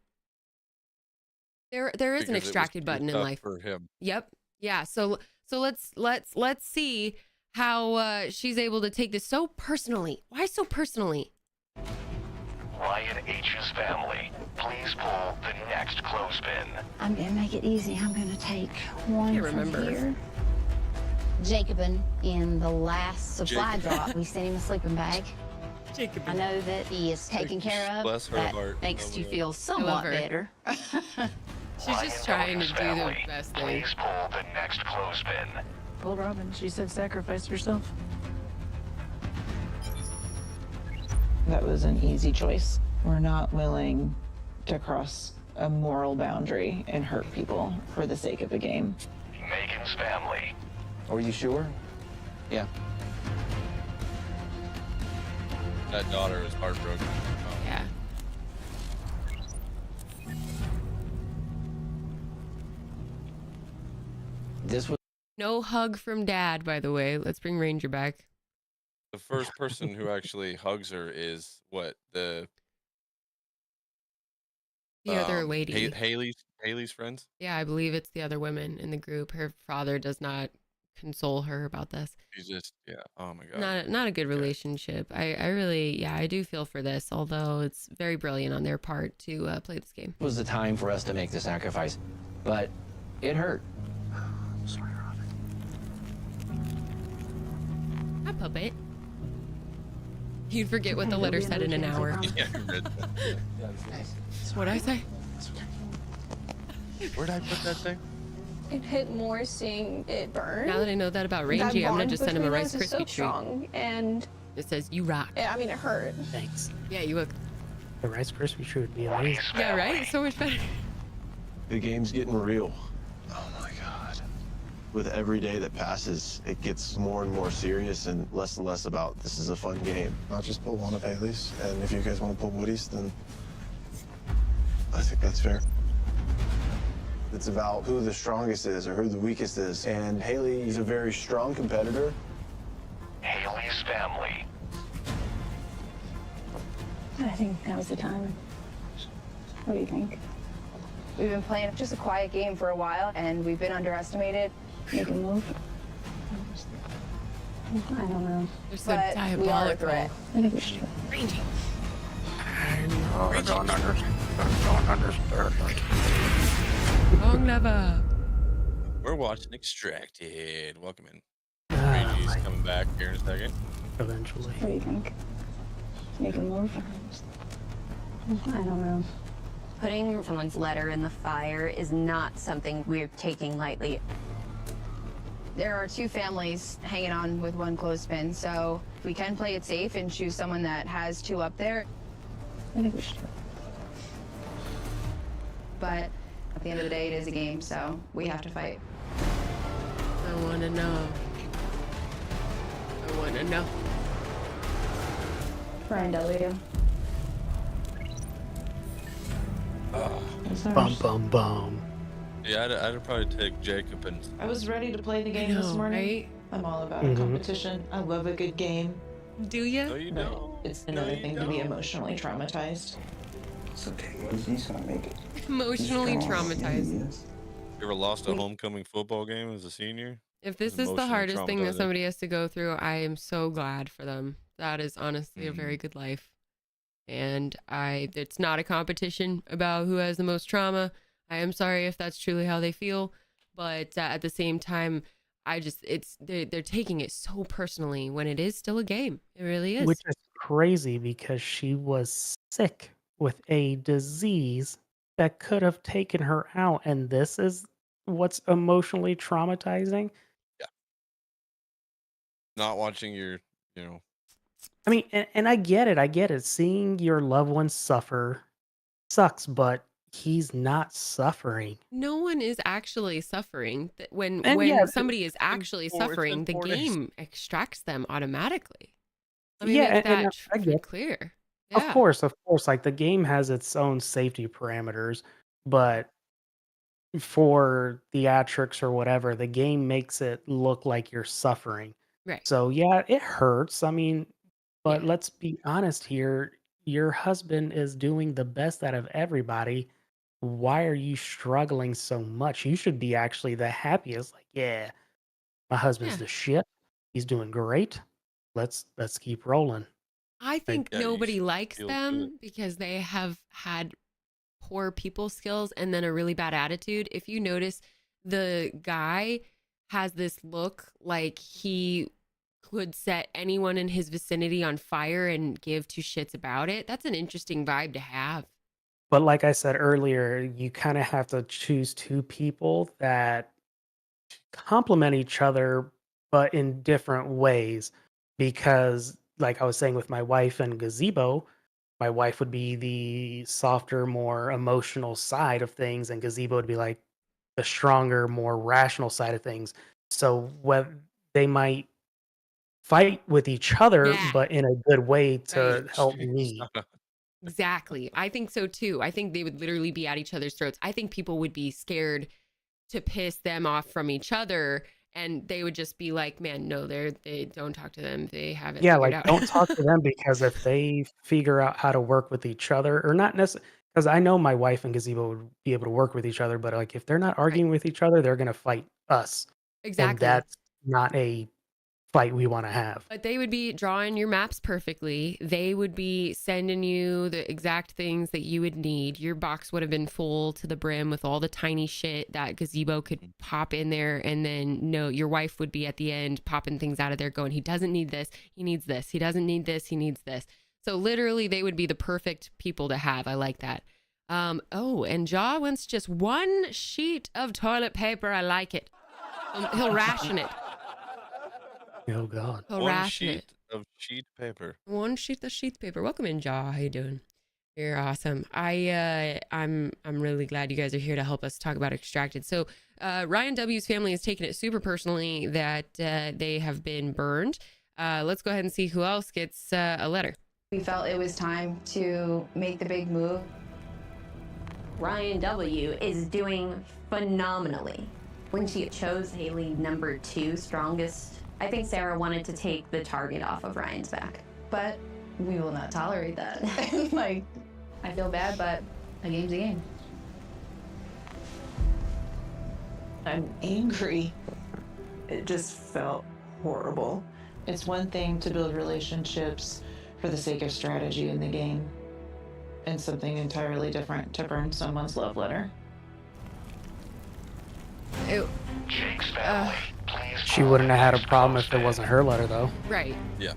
There is an extracted button in life for him. Yep. Yeah. So let's see how she's able to take this so personally. Why so personally? Ryan H's family, please pull the next clothespin. I'm gonna make it easy. I'm gonna take one Can't from remember. here. Jacobin, in the last supply drop, we sent him a sleeping bag. Jacobin. I know that he is taken care of. Bless her That heart. makes you feel love somewhat her. better. She's just trying to do the best thing. Please pull the next clothespin. Well, Robin, she said sacrifice herself. That was an easy choice. We're not willing to cross a moral boundary and hurt people for the sake of a game. Megan's family. Are you sure? Yeah. That daughter is heartbroken. Yeah. This was No hug from dad, by the way. Let's bring Ranger back. The first person who actually hugs her is what the other lady. Haley's friends. Yeah, I believe it's the other women in the group. Her father does not console her about this. She's just oh my god. Not a good relationship. I really, I do feel for this, although it's very brilliant on their part to play this game. was the time for us to make the sacrifice, but it hurt. I'm sorry, Robin. Hi, puppet. You'd forget what the letter said in an hour. Yeah, I read that. What'd I say? Where'd I put that thing? It hit more seeing it burn. Now that I know that about That Rangy, I'm gonna bond just send him a between Rice us is so Krispie treat. strong, and It says, you rock. I mean, it hurt. Thanks. Yeah, you look. The Rice Krispie treat would be amazing. Yeah, right? So much better. The game's getting real. Oh my God. With every day that passes, it gets more and more serious and less about this is a fun game. I'll just pull one of Haley's, and if you guys want to pull Woody's, then I think that's fair. It's about who the strongest is or who the weakest is. And Haley is a very strong competitor. Haley's family. I think that was the time. What do you think? We've been playing just a quiet game for a while, and we've been underestimated. Make a move. I don't know. They're so But we are a threat. diabolical. I think we should. Rangy. I don't understand. Wrong lever. We're watching Extracted. Welcome in. Rangy's coming back here in a second. Eventually. What do you think? Make a move? I don't know. Putting someone's letter in the fire is not something we're taking lightly. There are two families hanging on with one clothespin, so we can play it safe and choose someone that has two up there. I think we should. But at the end of the day, it is a game, so we have to fight. I want to know. I want to know. Ryan W. Bum bum bum. Yeah, I'd probably take Jacob and. I was ready to play the game this morning. Right? I'm all about Mhm. a competition. I love a good game. Do you? No, you But don't. it's another thing to be emotionally traumatized. It's okay. He's gonna make it. Emotionally traumatized. You ever lost a homecoming football game as a senior? If this It's is the emotionally hardest thing that traumatizing. somebody has to go through, I am so glad for them. That is honestly a very good life. And it's not a competition about who has the most trauma. I am sorry if that's truly how they feel, but at the same time, they're taking it so personally when it is still a game. It really is. Which is crazy because she was sick with a disease that could have taken her out. And this is what's emotionally traumatizing. Not watching your, you know. I mean, and I get it. I get it. Seeing your loved ones suffer sucks, but he's not suffering. No one is actually suffering. When And yeah, somebody is actually suffering, the game extracts them automatically. Let me yeah, make and that I get clear. Of Yeah. course, like the game has its own safety parameters, but for theatrics or whatever, the game makes it look like you're suffering. Right. So yeah, it hurts. I mean, but let's be honest here. Your husband is doing the best out of everybody. Why are you struggling so much? You should be actually the happiest. Like, yeah, my husband's Yeah. the shit. He's doing great. Let's keep rolling. I think Yeah, you nobody should likes feel them because they have had poor people skills and then a really bad attitude. If you notice, the guy has this look like he could set anyone in his vicinity on fire and give two shits about it. That's an interesting vibe to have. But like I said earlier, you kind of have to choose two people that complement each other, but in different ways. Because, like I was saying with my wife and Gazebo, my wife would be the softer, more emotional side of things, and Gazebo would be like the stronger, more rational side of things. So, they might fight with each other, Yeah. but in a good way to Right. help me. Exactly. I think so too. I think they would literally be at each other's throats. I think people would be scared to piss them off from each other, and they would just be like, man, no, they don't talk to them. They haven't Yeah, figured like out. don't talk to them because if they figure out how to work with each other, or not necessarily, because I know my wife and Gazebo would be able to work with each other, but like if they're not arguing with each other, they're gonna fight us, and Exactly. that's not a fight we want to have. But they would be drawing your maps perfectly. They would be sending you the exact things that you would need. Your box would have been full to the brim with all the tiny shit that Gazebo could pop in there. And then, no, your wife would be at the end popping things out of there going, he doesn't need this. He needs this. He doesn't need this. He needs this. So literally, they would be the perfect people to have. I like that. Oh, and Jaw wants just one sheet of toilet paper. I like it. He'll ration it. Oh God. He'll One ration it. sheet of sheet paper. One sheet of sheet paper. Welcome in, Jaw. How you doing? You're awesome. I'm really glad you guys are here to help us talk about Extracted. So Ryan W's family has taken it super personally that they have been burned. Let's go ahead and see who else gets a letter. We felt it was time to make the big move. Ryan W. is doing phenomenally. When she chose Haley number 2 strongest, I think Sarah wanted to take the target off of Ryan's back. But we will not tolerate that. Like, I feel bad, but a game's a game. I'm angry. It just felt horrible. It's one thing to build relationships for the sake of strategy in the game, and something entirely different to burn someone's love letter. She wouldn't have had a problem if it wasn't her letter, though. Right. Yeah.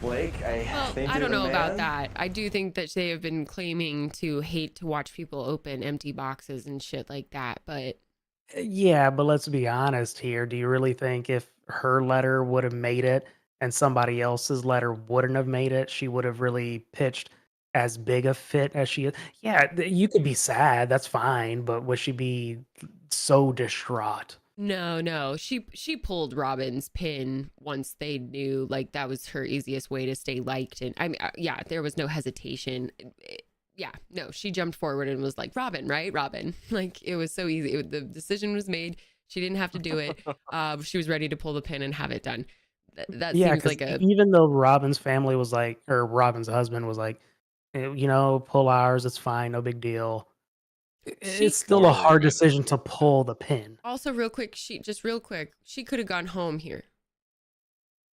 Blake, I don't know about that. I do think that they have been claiming to hate to watch people open empty boxes and shit like that, but Yeah, but let's be honest here. Do you really think if her letter would have made it and somebody else's letter wouldn't have made it, she would have really pitched as big a fit as she is? Yeah, you could be sad, that's fine, but would she be so distraught? no. She pulled Robin's pin once they knew like that was her easiest way to stay liked, and I mean, yeah, there was no hesitation. Yeah, no, she jumped forward and was like, Robin, right? Robin. Like, it was so easy. The decision was made. She didn't have to do it. She was ready to pull the pin and have it done. That Yeah, seems 'cause like a... even though Robin's family was like, or Robin's husband was like, you know, pull ours, it's fine, no big deal. It's still a hard decision to pull the pin. Also, real quick, she could have gone home here.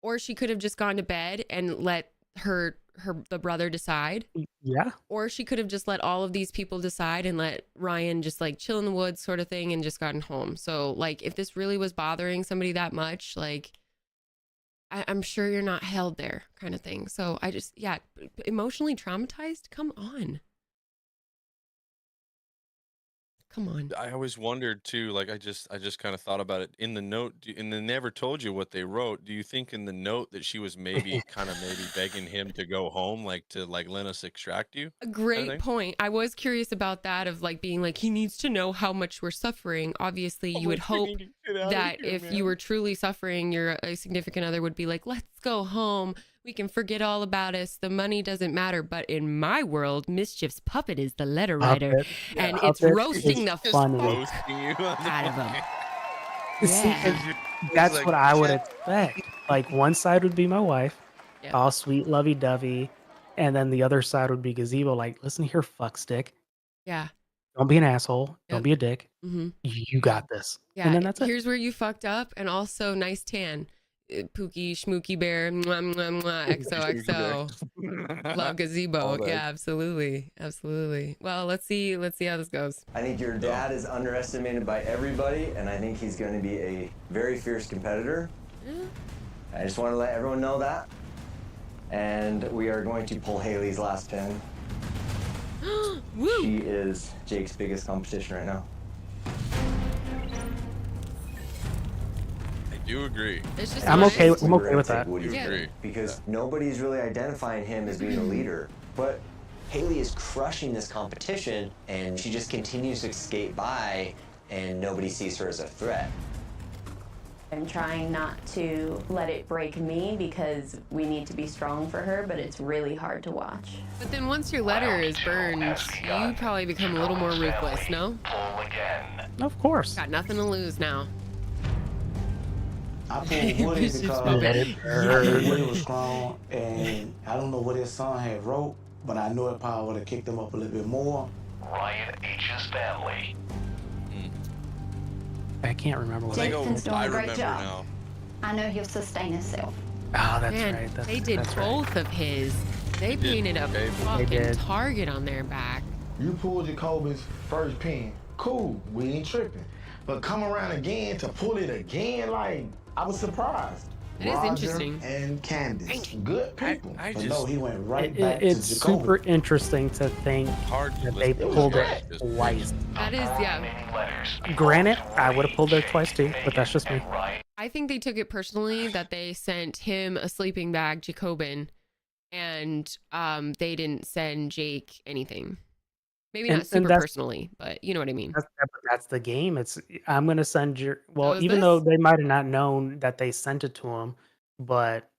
Or she could have just gone to bed and let the brother decide. Yeah. Or she could have just let all of these people decide and let Ryan just like chill in the woods sort of thing and just gotten home. So like if this really was bothering somebody that much, like I'm sure you're not held there kind of thing. So I just, yeah, emotionally traumatized? Come on. Come on. I always wondered too, like I just kind of thought about it in the note, and they never told you what they wrote. Do you think in the note that she was maybe begging him to go home, like to like let us extract you? A great point. I was curious about that of like being like, he needs to know how much we're suffering. Obviously, you would hope that if you were truly suffering, your significant other would be like, let's go home. We can forget all about us. The money doesn't matter. But in my world, Mischief's puppet is the letter writer. And it's roasting the fuck out of him. See, and that's what I would expect. Like one side would be my wife, all sweet, lovey-dovey, and then the other side would be Gazebo. Like, listen here, fuckstick. Yeah. Don't be an asshole. Don't be a dick. Mhm. You got this. Yeah. And then that's it. Here's where you fucked up. And also, nice tan. Pookie, Schmookie Bear, mwah, mwah, mwah, XOXO. Love Gazebo. Yeah, absolutely. Absolutely. Well, let's see how this goes. I think your dad is underestimated by everybody, and I think he's going to be a very fierce competitor. I just want to let everyone know that. And we are going to pull Haley's last pin. She is Jake's biggest competition right now. I do agree. I'm okay with that. Because nobody's really identifying him as being a leader. But Haley is crushing this competition, and she just continues to skate by, and nobody sees her as a threat. I'm trying not to let it break me because we need to be strong for her, but it's really hard to watch. But then once your letter is burned, you probably become a little more ruthless, no? Of course. Got nothing to lose now. I pulled Woody because Woody was strong, and I don't know what his son had wrote, but I know it probably would have kicked him up a little bit more. Ryan H's family. I can't remember what Jason's doing I a great remember job. now. I know he'll sustain himself. Oh, that's Man, right. they did both of his. They painted a fucking target on their back. You pulled Jacoby's first pin. Cool, we ain't tripping. But come around again to pull it again, like, I was surprised. It is interesting. And Candace, good people. I but just- no, he went right back It's to Jacoby. super interesting to think that they pulled it twice. That is, yeah. Granted, I would have pulled it twice too, but that's just me. I think they took it personally that they sent him a sleeping bag, Jacobin, and they didn't send Jake anything. Maybe not super personally, but you know what I mean. That's the game. I'm gonna send your Oh, is even this? though they might have not known that they sent it to him, but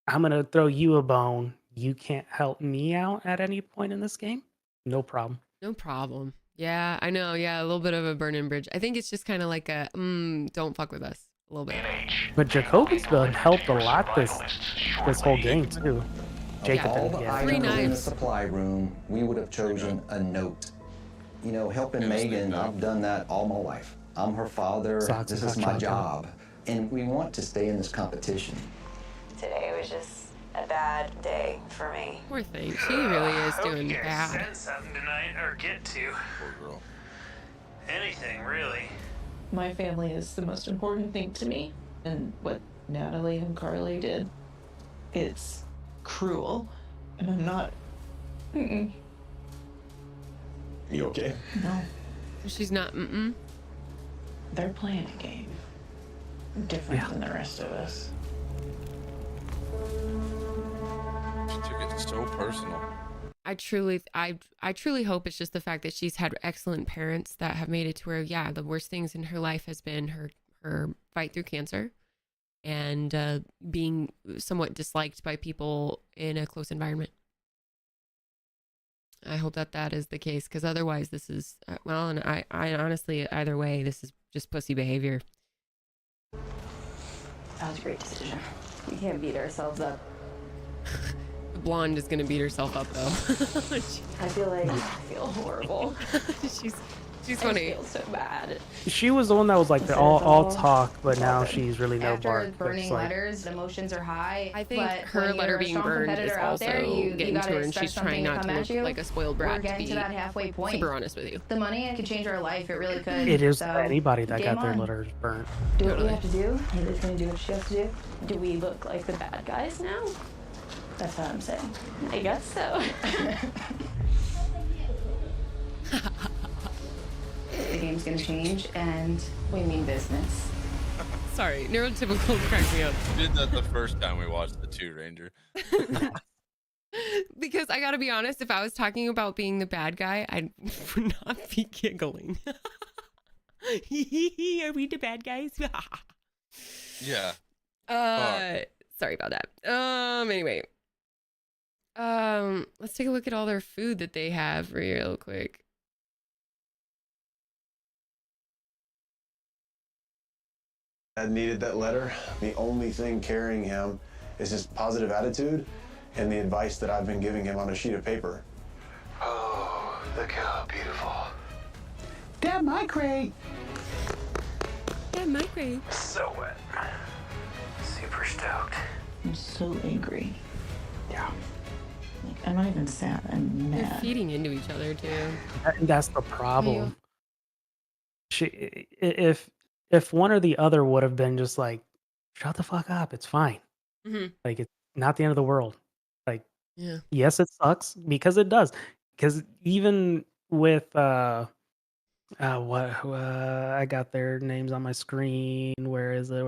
I'm gonna throw you a bone. You can't help me out at any point in this game. No problem. No problem. Yeah, I know. Yeah, a little bit of a burning bridge. I think it's just kind of like a don't fuck with us a little bit. But Jacoby's been helped a lot this whole game too. Jake, Of all the yeah. items in the supply room, we would have chosen a note. You know, helping Megan, I've done that all my life. I'm her father. Socks This and is hot my chocolate. job. and we want to stay in this competition. Today was just a bad day for me. Poor thing. She really is Hope doing you guys bad. said something tonight, or get to. Poor girl. Anything, really. My family is the most important thing to me, and what Natalie and Carly did, it's cruel, and I'm not. You okay? No, She's not. they're playing a game different than the rest of us. She took it so personal. I truly hope it's just the fact that she's had excellent parents that have made it to where, yeah, the worst things in her life has been her fight through cancer and being somewhat disliked by people in a close environment. I hope that is the case, because otherwise this is, well, and I honestly, either way, this is just pussy behavior. That was a great decision. We can't beat ourselves up. The blonde is going to beat herself up, though. I feel horrible. She's funny. I feel so bad. She was the one that was like the all talk, but now she's really no After bark. burning It's like, letters, emotions are high. I think but her when letter you're a being strong burned is competitor out also there, you getting gotta to her, and expect she's trying something not come to at look you. like a spoiled We're brat. To getting be to that halfway point. super honest with you. The money could change our life. It really could. it is So, anybody that game got their on. letters burnt. Do what we have to do. Haley's gonna do what she has to do. Do we look like the bad guys now? That's what I'm saying. I guess so. The game's gonna change, and we mean business. Sorry, neurotypical cracked me up. We did that the first time we watched the 2 Ranger. Because I gotta be honest, if I was talking about being the bad guy, I would not be giggling. Are we the bad guys? Yeah. Sorry about that. Anyway. Let's take a look at all their food that they have real quick. Dad needed that letter. The only thing carrying him is his positive attitude and the advice that I've been giving him on a sheet of paper. Oh, look how beautiful. Dad, my crate. Yeah, my crate. So wet. Super stoked. I'm so angry. Yeah. Like, I'm not even sad. I'm They're mad. feeding into each other too. That's the problem. If one or the other would have been just like, shut the fuck up, it's fine. Mhm. Like, it's not the end of the world. Like, Yeah. yes, it sucks because it does. Because even with I got their names on my screen. Where is it?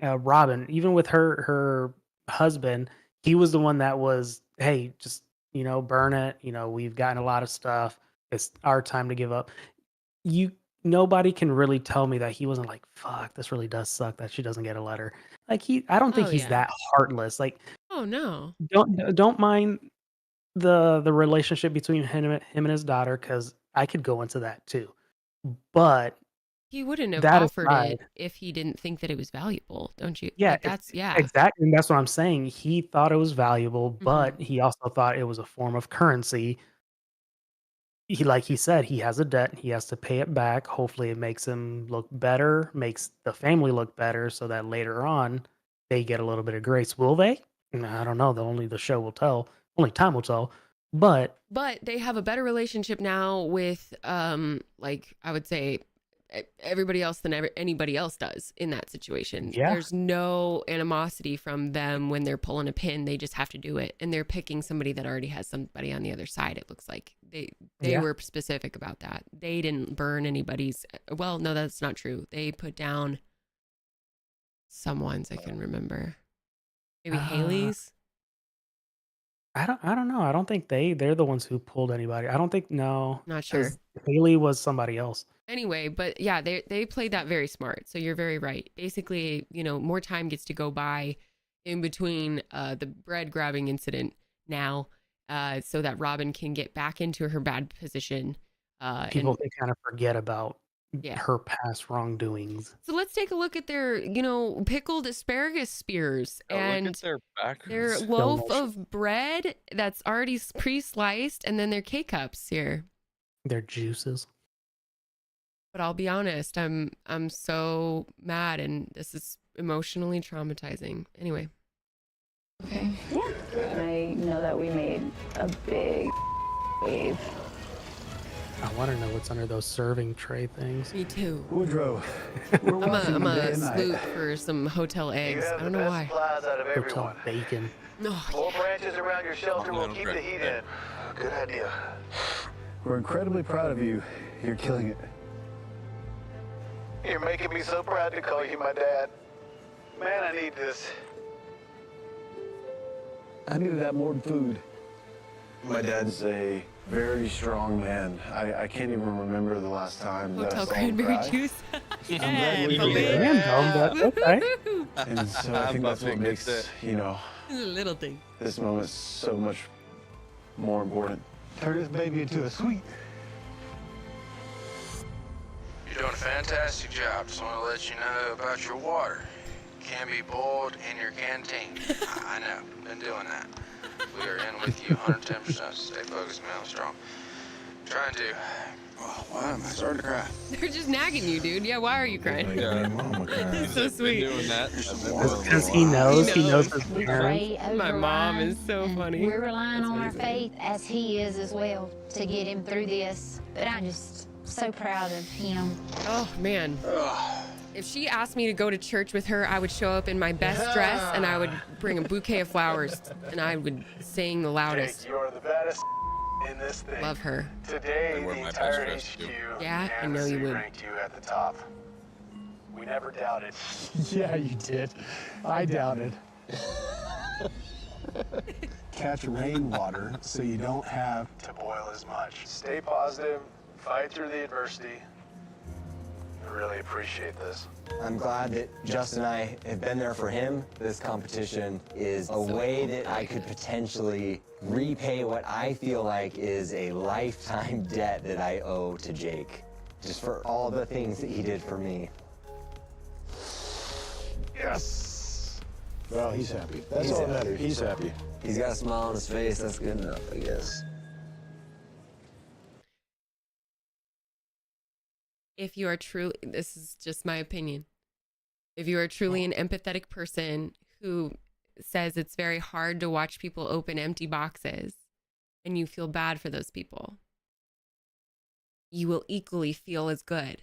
Robin. Even with her husband, he was the one that was, hey, just burn it. We've gotten a lot of stuff. It's our time to give up. Nobody can really tell me that he wasn't like, fuck, this really does suck that she doesn't get a letter. Like I don't think Oh, he's yeah. that heartless. Like, Oh no. don't mind the relationship between him and his daughter, because I could go into that too. But He wouldn't have that offered aside, it if he didn't think that it was valuable, don't you? yeah, Like, that's yeah. exactly. And that's what I'm saying. He thought it was valuable, Mm-hmm. but he also thought it was a form of currency. Like he said, he has a debt. He has to pay it back. Hopefully, it makes him look better, makes the family look better, so that later on they get a little bit of grace. Will they? I don't know. Only the show will tell. Only time will tell. But they have a better relationship now with like I would say everybody else than anybody else does in that situation. Yeah. There's no animosity from them when they're pulling a pin. They just have to do it, and they're picking somebody that already has somebody on the other side. It looks like they Yeah. were specific about that. They didn't burn anybody's. Well, no, that's not true. They put down someone's. I can remember. Maybe Haley's. I don't know. I don't think they're the ones who pulled anybody. I don't think, no. Not sure. 'Cause Haley was somebody else. Anyway, but yeah, they played that very smart. So you're very right. Basically, more time gets to go by in between the bread grabbing incident now, so that Robin can get back into her bad position. People can kind of forget about Yeah. her past wrongdoings. So let's take a look at their, pickled asparagus spears Oh, look and at their back. their loaf of bread that's already pre-sliced, and then their K-cups here. Their juices. But I'll be honest, I'm so mad, and this is emotionally traumatizing. Anyway. Okay. Yeah. I know that we made a big wave. I want to know what's under those serving tray things. Me too. Woodrow. I'm a sloot for some hotel eggs. I don't know why. Hotel bacon. More branches around your shelter will keep the heat in. Good idea. We're incredibly proud of you. You're killing it. You're making me so proud to call you my dad. Man, I need this. I needed that more than food. My dad's a very strong man. I can't even remember the last time that I Hotel saw him cranberry cry. juice. Yeah, we baby. did. Random, but okay. And so I think that's what makes, you know, Little thing. this moment so much more important. Turn this baby into a sweet. You're doing a fantastic job. Just want to let you know about your water. Can be boiled in your canteen. I know. Been doing that. We are in with you 110%. Stay focused, man. Strong. Trying to. Oh, why am I starting to cry? They're just nagging you, dude. Yeah, why are you crying? That's so sweet. Doing that. Because he knows his parents. My mom is so funny. We're relying on our faith as he is as well to get him through this. But I'm just so proud of him. Oh, man. If she asked me to go to church with her, I would show up in my best dress and I would bring a bouquet of flowers and I would sing the loudest. Jake, you're the baddest in this thing. Love her. Today, the entire HQ Yeah, I know you would. ranked you at the top. We never doubted. Yeah, you did. I doubted. Catch rainwater so you don't have to boil as much. Stay positive, fight through the adversity. I really appreciate this. I'm glad that Justin and I have been there for him. This competition is a way that I could potentially repay what I feel like is a lifetime debt that I owe to Jake, just for all the things that he did for me. Yes! Well, he's happy. That's all that matters. He's happy. He's got a smile on his face. That's good enough, I guess. If you are truly, this is just my opinion, if you are truly an empathetic person who says it's very hard to watch people open empty boxes and you feel bad for those people, you will equally feel as good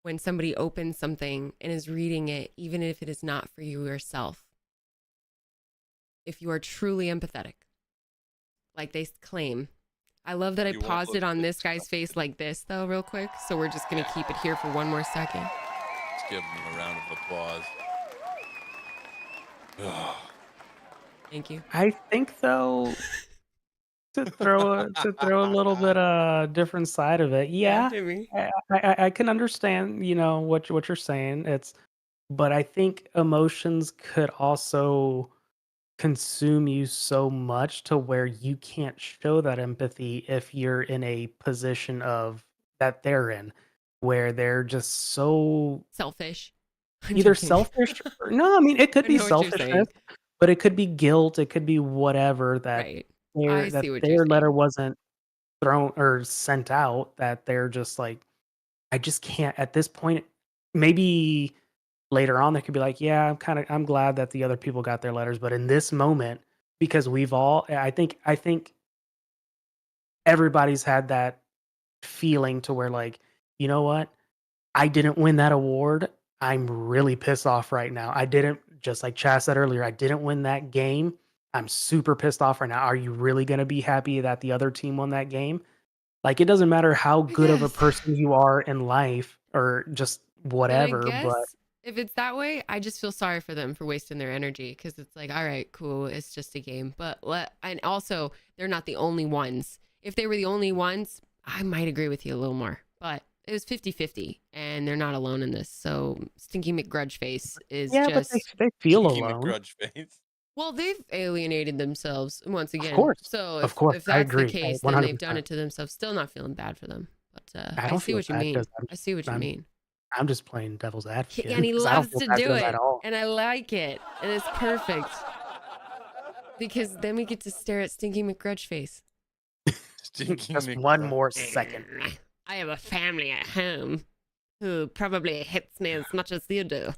when somebody opens something and is reading it, even if it is not for you yourself. If you are truly empathetic, like they claim. I love that I paused it on this guy's face like this, though, real quick. So we're just going to keep it here for one more second. Let's give him a round of applause. Thank you. I think, though, to throw a little bit different side of it, yeah, I can understand, you know, what you're saying. But I think emotions could also consume you so much to where you can't show that empathy if you're in a position of that they're in, where they're just so selfish. Either selfish or, no, I mean, it could be selfishness, but it could be guilt, it could be whatever that their letter wasn't thrown or sent out, that they're just like, I just can't at this point. Maybe later on they could be like, yeah, I'm glad that the other people got their letters, but in this moment, because we've all, I think everybody's had that feeling to where, like, you know what, I didn't win that award, I'm really pissed off right now. I didn't, just like Chaz said earlier, I didn't win that game, I'm super pissed off right now. Are you really going to be happy that the other team won that game? Like, it doesn't matter how good of a person you are in life or just whatever, but if it's that way, I just feel sorry for them for wasting their energy, because it's like, all right, cool, it's just a game. But and also, they're not the only ones. If they were the only ones, I might agree with you a little more. But it was 50-50, and they're not alone in this. So Stinky McGrudgeface is just... but they feel Stinky alone. McGrudgeface. Well, they've alienated themselves once again. Of course. So Of course, if I that's the agree. case, 100%. then they've done it to themselves. Still not feeling bad for them. But I I don't see what you feel bad mean. 'cause I see what you mean. I'm just playing devil's advocate. And he 'cause I don't loves feel to bad for do them it. at all. And I like it. And it's perfect. Because then we get to stare at Stinky McGrudgeface. Just one more second. I have a family at home who probably hits me as much as you do.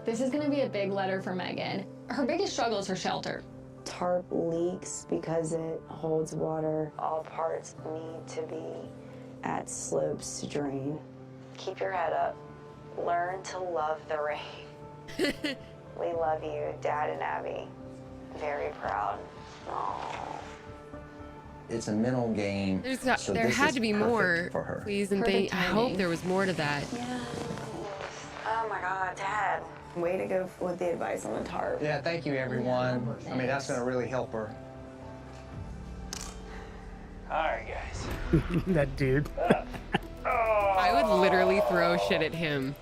This is gonna be a big letter for Megan. Her biggest struggle is her shelter. Tarp leaks because it holds water. All parts need to be at slopes to drain. Keep your head up. Learn to love the rain. We love you, Dad and Abby. Very proud. Aww. It's a mental game. So There this had is to be perfect more, for her. please, and Perfect I hope timing. there was more to that. Oh my God, Dad. Way to go with the advice on the tarp. Yeah, thank you, everyone. I mean, that's going to really help her. All right, guys. That dude. I would literally throw shit at him.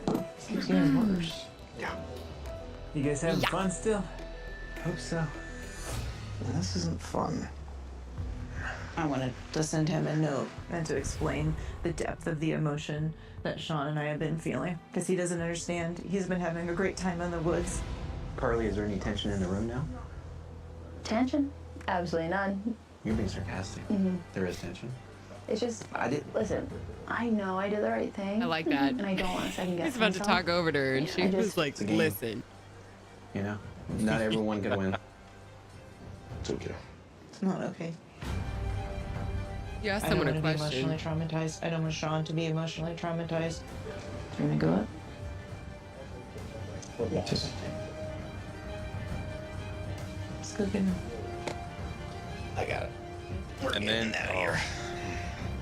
It's getting worse. Yeah. You guys having fun still? Hope so. This isn't fun. I wanted to send him a note and to explain the depth of the emotion that Sean and I have been feeling, because he doesn't understand. He's been having a great time in the woods. Carly, is there any tension in the room now? Tension? Absolutely none. You're being sarcastic. Mhm. There is tension. It's just, I did. listen, I know I did the right thing. I like that. And I don't want to second guess He's about to myself. talk over to her, and she I was just- like, It's a game. listen. You know, not everyone can win. It's okay. It's not okay. You asked I don't someone a want to be question. emotionally traumatized. I don't want Sean to be emotionally traumatized. You want to go up? Just It's cooking. I got it. And then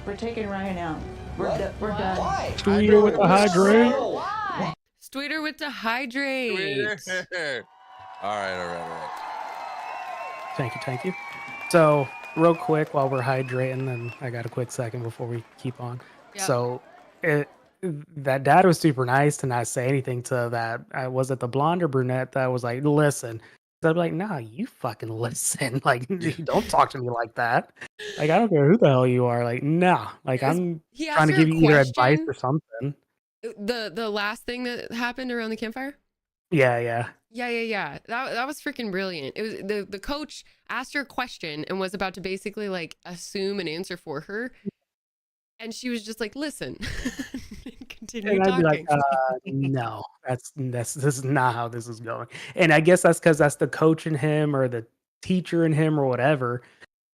We're taking Ryan out. We're done. Why? Tweeter with the hydrate. Tweeter with the hydrate. all right. Thank you. So, real quick, while we're hydrating, and I got a quick second before we keep on. Yep. So, that dad was super nice to not say anything to that. Was it the blonde or brunette that was like, listen? So I'm like, nah, you fucking listen. Like, don't talk to me like that. Like, I don't care who the hell you are. Like, nah. Like, I'm He asked trying to her a give you either advice question. or something. The last thing that happened around the campfire? Yeah. Yeah. That was freaking brilliant. It was the coach asked her a question and was about to basically like assume an answer for her. And she was just like, listen. And continue And I'd be talking. like, no, this is not how this is going. And I guess that's because that's the coach in him or the teacher in him or whatever.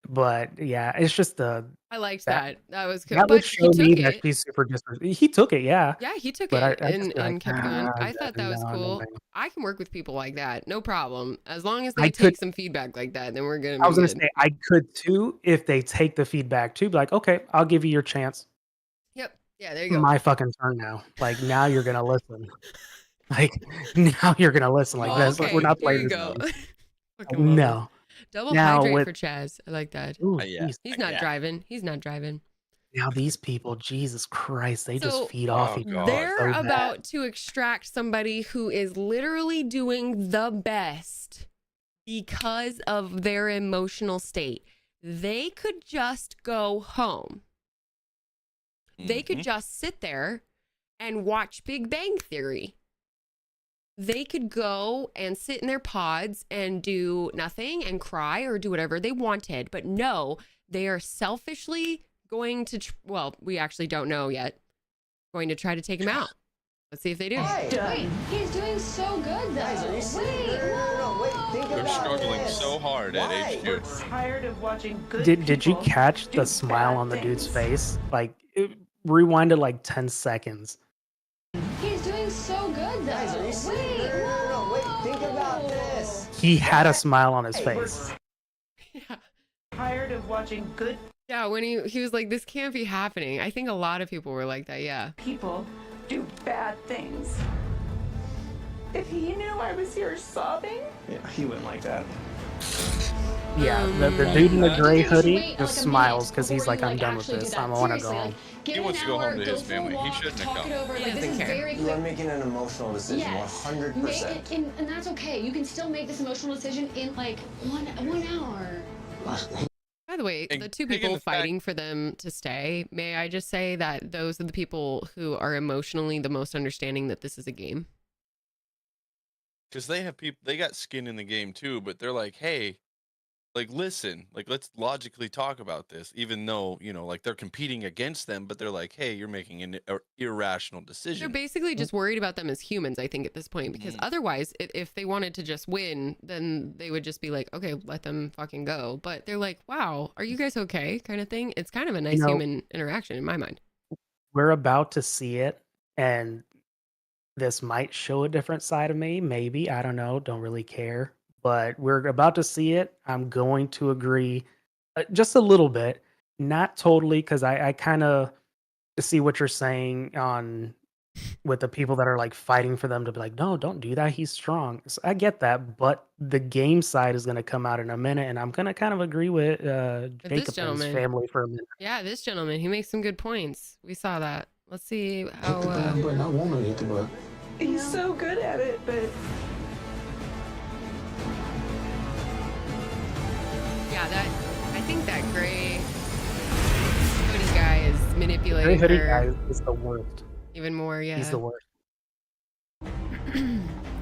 But yeah, it's just I liked that- that. That was good. that But would he show me took that it. she's super he took it, yeah. Yeah, he took But it I and, just be like, kept going. I "Ah, thought that was no, cool. no." I can work with people like that. No problem. As long as I they could- take some feedback like that, then we're gonna be I was gonna good. say I could too if they take the feedback too. Be like, okay, I'll give you your chance. Yep. Yeah, there you go. My fucking turn now. Like now you're gonna listen. Like now you're gonna listen. Like this. Okay, We're not here playing you this go. game. Fucking love it. No. Double Now hydrate with- for Chaz. I like that. Ooh, Yeah. geez. He's not driving. He's not driving. Now these people, Jesus Christ, they So, just feed off Oh, each God. other. They're so bad. about to extract somebody who is literally doing the best because of their emotional state. They could just go home. They could just sit there and watch Big Bang Theory. They could go and sit in their pods and do nothing and cry or do whatever they wanted. But no, they are selfishly going to, well, we actually don't know yet, going to try to take him out. Let's see if they do. Wait, he's doing so good though. Guys, are you serious? Wait, Wait, think They're about struggling this. so hard Why? at We're HQ. tired of watching good Did you people catch do the smile bad on the dude's things. face? Like it rewinded like 10 seconds. he's doing so good though. Guys, are you serious? Wait, think about this. He had a smile on his face. Yeah. Tired of watching good Yeah, when he was like, this can't be happening. I think a lot of people were like that, yeah. people do bad things. If he knew I was here sobbing, Yeah, he wouldn't like that. Yeah, the dude in the gray You should hoodie wait, just like, a smiles minute because he's before like, you, I'm done with actually do this. that. I want to go Seriously, home. like, get He an wants to go home hour, to his go for a family. He walk, shouldn't have talk come. it over. He Like, this doesn't is care. very You are quick. making an emotional decision, Yes. 100%. And that's okay. You can still make this emotional decision in like one hour. By the way, And the two taking people the fact- fighting for them to stay, may I just say that those are the people who are emotionally the most understanding that this is a game. Because they have people, they got skin in the game too, but they're like, hey, like, listen, like, let's logically talk about this, even though, like they're competing against them, but they're like, hey, you're making an irrational They're decision. basically just worried about them as humans, I think, at this point, because otherwise, if they wanted to just win, then they would just be like, okay, let them fucking go. But they're like, wow, are you guys okay? Kind of thing. It's kind of a nice human interaction in my mind. We're about to see it, and this might show a different side of me. Maybe. I don't know. Don't really care. But we're about to see it. I'm going to agree just a little bit. Not totally, because I kind of see what you're saying on with the people that are like fighting for them to be like, no, don't do that. He's strong. So I get that. But the game side is going to come out in a minute. And I'm going to kind of agree with But this Jacob and his gentleman, family for a minute. yeah, this gentleman, he makes some good points. We saw that. Let's see how. But I want to hit the button. He's so good at it, but Yeah, I think that gray hoodie guy is Gray manipulating hoodie her guy is the worst. even more. Yeah, He's the worst.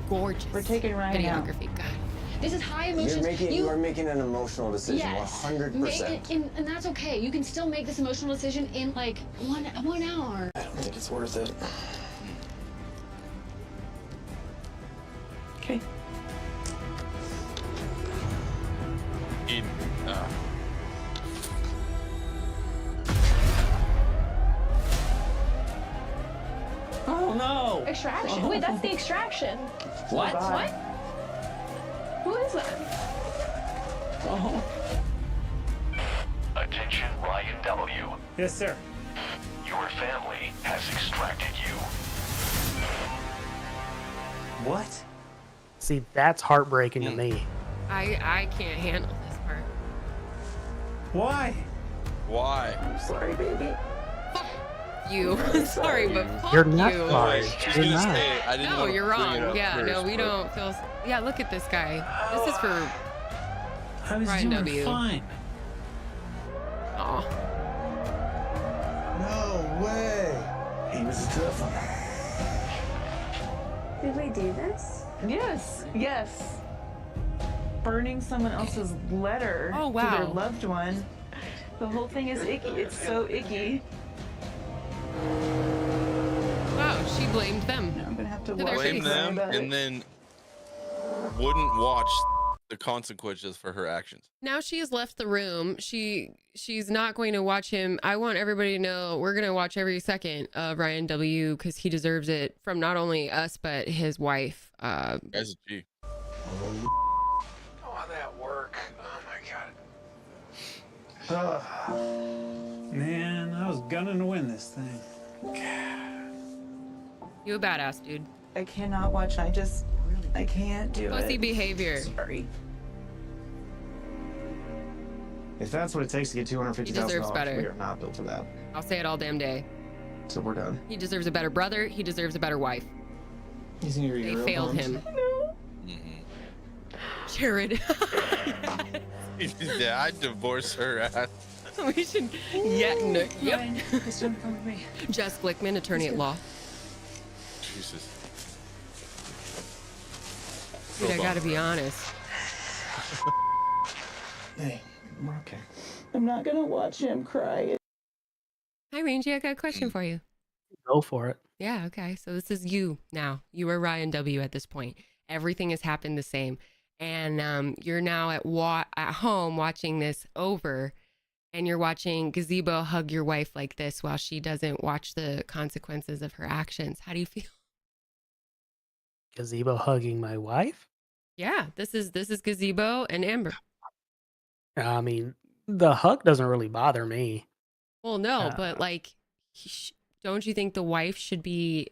gorgeous. we're taking Ryan out. Videography. God. This is high emotions. You are making an emotional decision, Yes. 100%. And that's okay. You can still make this emotional decision in like one hour. I don't think it's worth it. Okay. Oh no! Extraction. Wait, that's the extraction. What? What? Who is that? Oh. Attention, Ryan W. Yes, sir. Your family has extracted you. What? See, that's heartbreaking to me. I can't handle this part. Why? Why? I'm sorry, baby. You. Sorry, but fuck You're not you. sorry. She's You're gonna not. say, I didn't No, want to you're bring it wrong. up Yeah, no, first, we but- don't feel. Yeah, look at this guy. This is for I was Ryan doing W. fine. Aw. No way. He was a tough one. Did we do this? Yes, yes. Burning someone else's letter Oh, to their wow. loved one. The whole thing is icky. It's so icky. Wow, she blamed them. I'm gonna have to their watch Blame face. them about and it. then wouldn't watch the consequences for her actions. Now she has left the room. She's not going to watch him. I want everybody to know we're going to watch every second of Ryan W. because he deserves it from not only us but his wife. Guy's a G. Oh, that work. Oh my god. Man, I was gunning to win this thing. You a badass, dude. I cannot watch. I can't do Pussy it. behavior. Sorry. If that's what it takes to get $250,000, He deserves better. we are not built for that. I'll say it all damn day. So we're done. He deserves a better brother. He deserves a better wife. He's in your They ear failed bones. him. Jared. Yeah, I'd divorce her ass. We should. Yeah. No, yep. Ryan, please don't come with me. Jess Glickman, attorney at law. Jesus. Dude, I gotta be honest. Hey, we're okay. I'm not gonna watch him cry. Hi, Rangy. I got a question for you. Go for it. Yeah, okay. So this is you now. You are Ryan W. at this point. Everything has happened the same. And you're now at home watching this over, and you're watching Gazebo hug your wife like this while she doesn't watch the consequences of her actions. How do you feel? Gazebo hugging my wife? Yeah, this is Gazebo and Amber. I mean, the hug doesn't really bother me. Well, no, but like, don't you think the wife should be,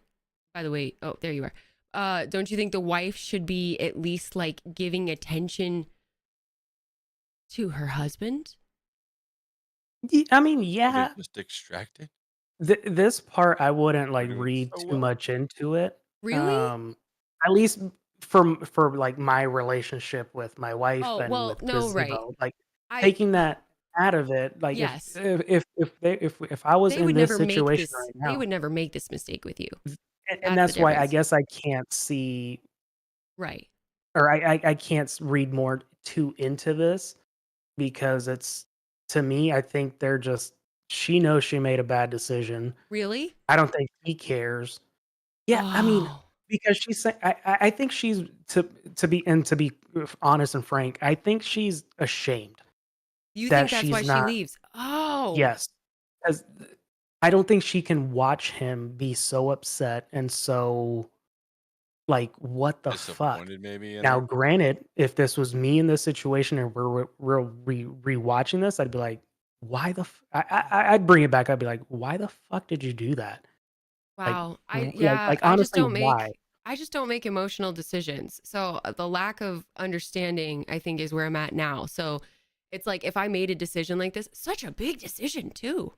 by the way, oh, there you are. Don't you think the wife should be at least like giving attention to her husband? I mean, yeah. Just extracted. This part I wouldn't like read too much into it. Really? At least for like my relationship with my wife Oh, and well, with no, right. Gazebo. Like I- taking that out of it. Like Yes. if I was They in would this never make situation this. right now, They would never make this mistake with you. and That's that's the why I difference. guess I can't see Right. or I can't read more too into this. because it's, to me, I think they're just, she knows she made a bad decision. Really? I don't think he cares. Yeah, I mean, Oh. because she's I think she's, to be honest and frank, I think she's ashamed You that think that's why she's she not. leaves? Oh. Yes, because I don't think she can watch him be so upset and so, like, what the fuck? Disappointed maybe in Now, her. granted, if this was me in this situation and we're rewatching this, I'd be like, why the I'd bring it back. I'd be like, why the fuck did you do that? Like, Wow. like I just honestly, don't why? make emotional decisions. So the lack of understanding, I think, is where I'm at now. So it's like if I made a decision like this, such a big decision too.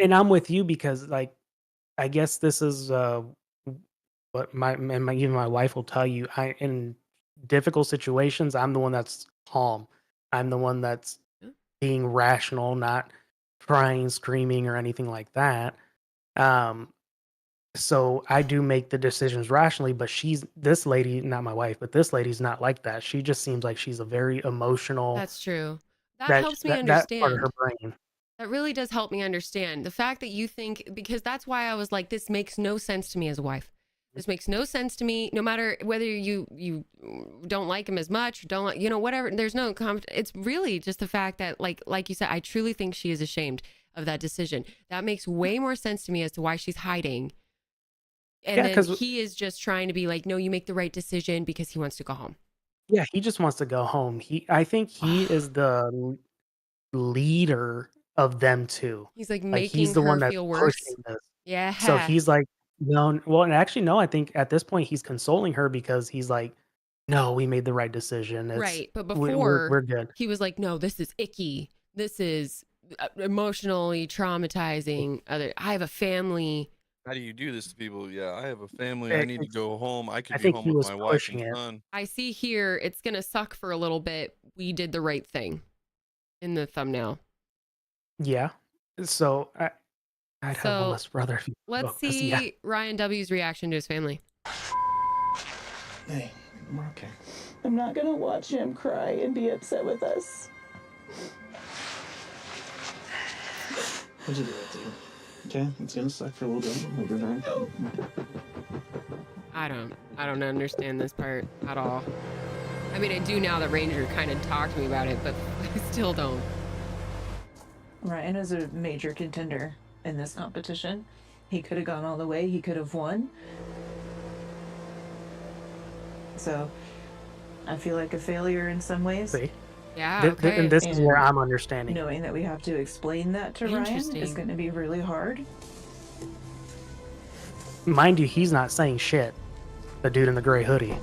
And I'm with you because, like, I guess this is what my even my wife will tell you. I in difficult situations, I'm the one that's calm. I'm the one that's being rational, not crying, screaming, or anything like that. Um, so I do make the decisions rationally, but this lady, not my wife, but this lady's not like that. She just seems like she's a very emotional, That's true. That that helps me that part of her understand. brain. That really does help me understand the fact that you think, because that's why I was like, this makes no sense to me as a wife. This makes no sense to me, no matter whether you don't like him as much, don't like, whatever. There's no it's really just the fact that, like you said, I truly think she is ashamed of that decision. That makes way more sense to me as to why she's hiding. And Yeah, then 'cause he is just trying to be like, no, you make the right decision because he wants to go home. yeah, he just wants to go home. I think he is the leader of them two. He's like Like, he's making the her one that's feel worse. pushing this. So Yeah. he's like, no, well, and actually, no, I think at this point he's consoling her because he's like, no, we made the right decision. Right. But We're before, good. he was like, no, this is icky. This is emotionally traumatizing. I have a family. How do you do this to people? Yeah, I have a family. I It- need to go home. I could I be think home he with was my wife pushing and it. son. I see here, it's going to suck for a little bit. We did the right thing in the thumbnail. Yeah. So I'd have So, one less brother. If you Let's spoke this, see yeah. Ryan W.'s reaction to his family. Hey, we're okay. I'm not gonna watch him cry and be upset with us. What'd you do it to? Okay, it's gonna suck for a little bit. We'll be back. I don't understand this part at all. I mean, I do now that Ranger kind of talked to me about it, but I still don't. Ryan is a major contender in this competition. He could have gone all the way. He could have won. So I feel like a failure in some ways. See? Yeah, okay. And this is where I'm understanding. Knowing that we have to explain that to Ryan is going to be really hard. Mind you, he's not saying shit. The dude in the gray hoodie.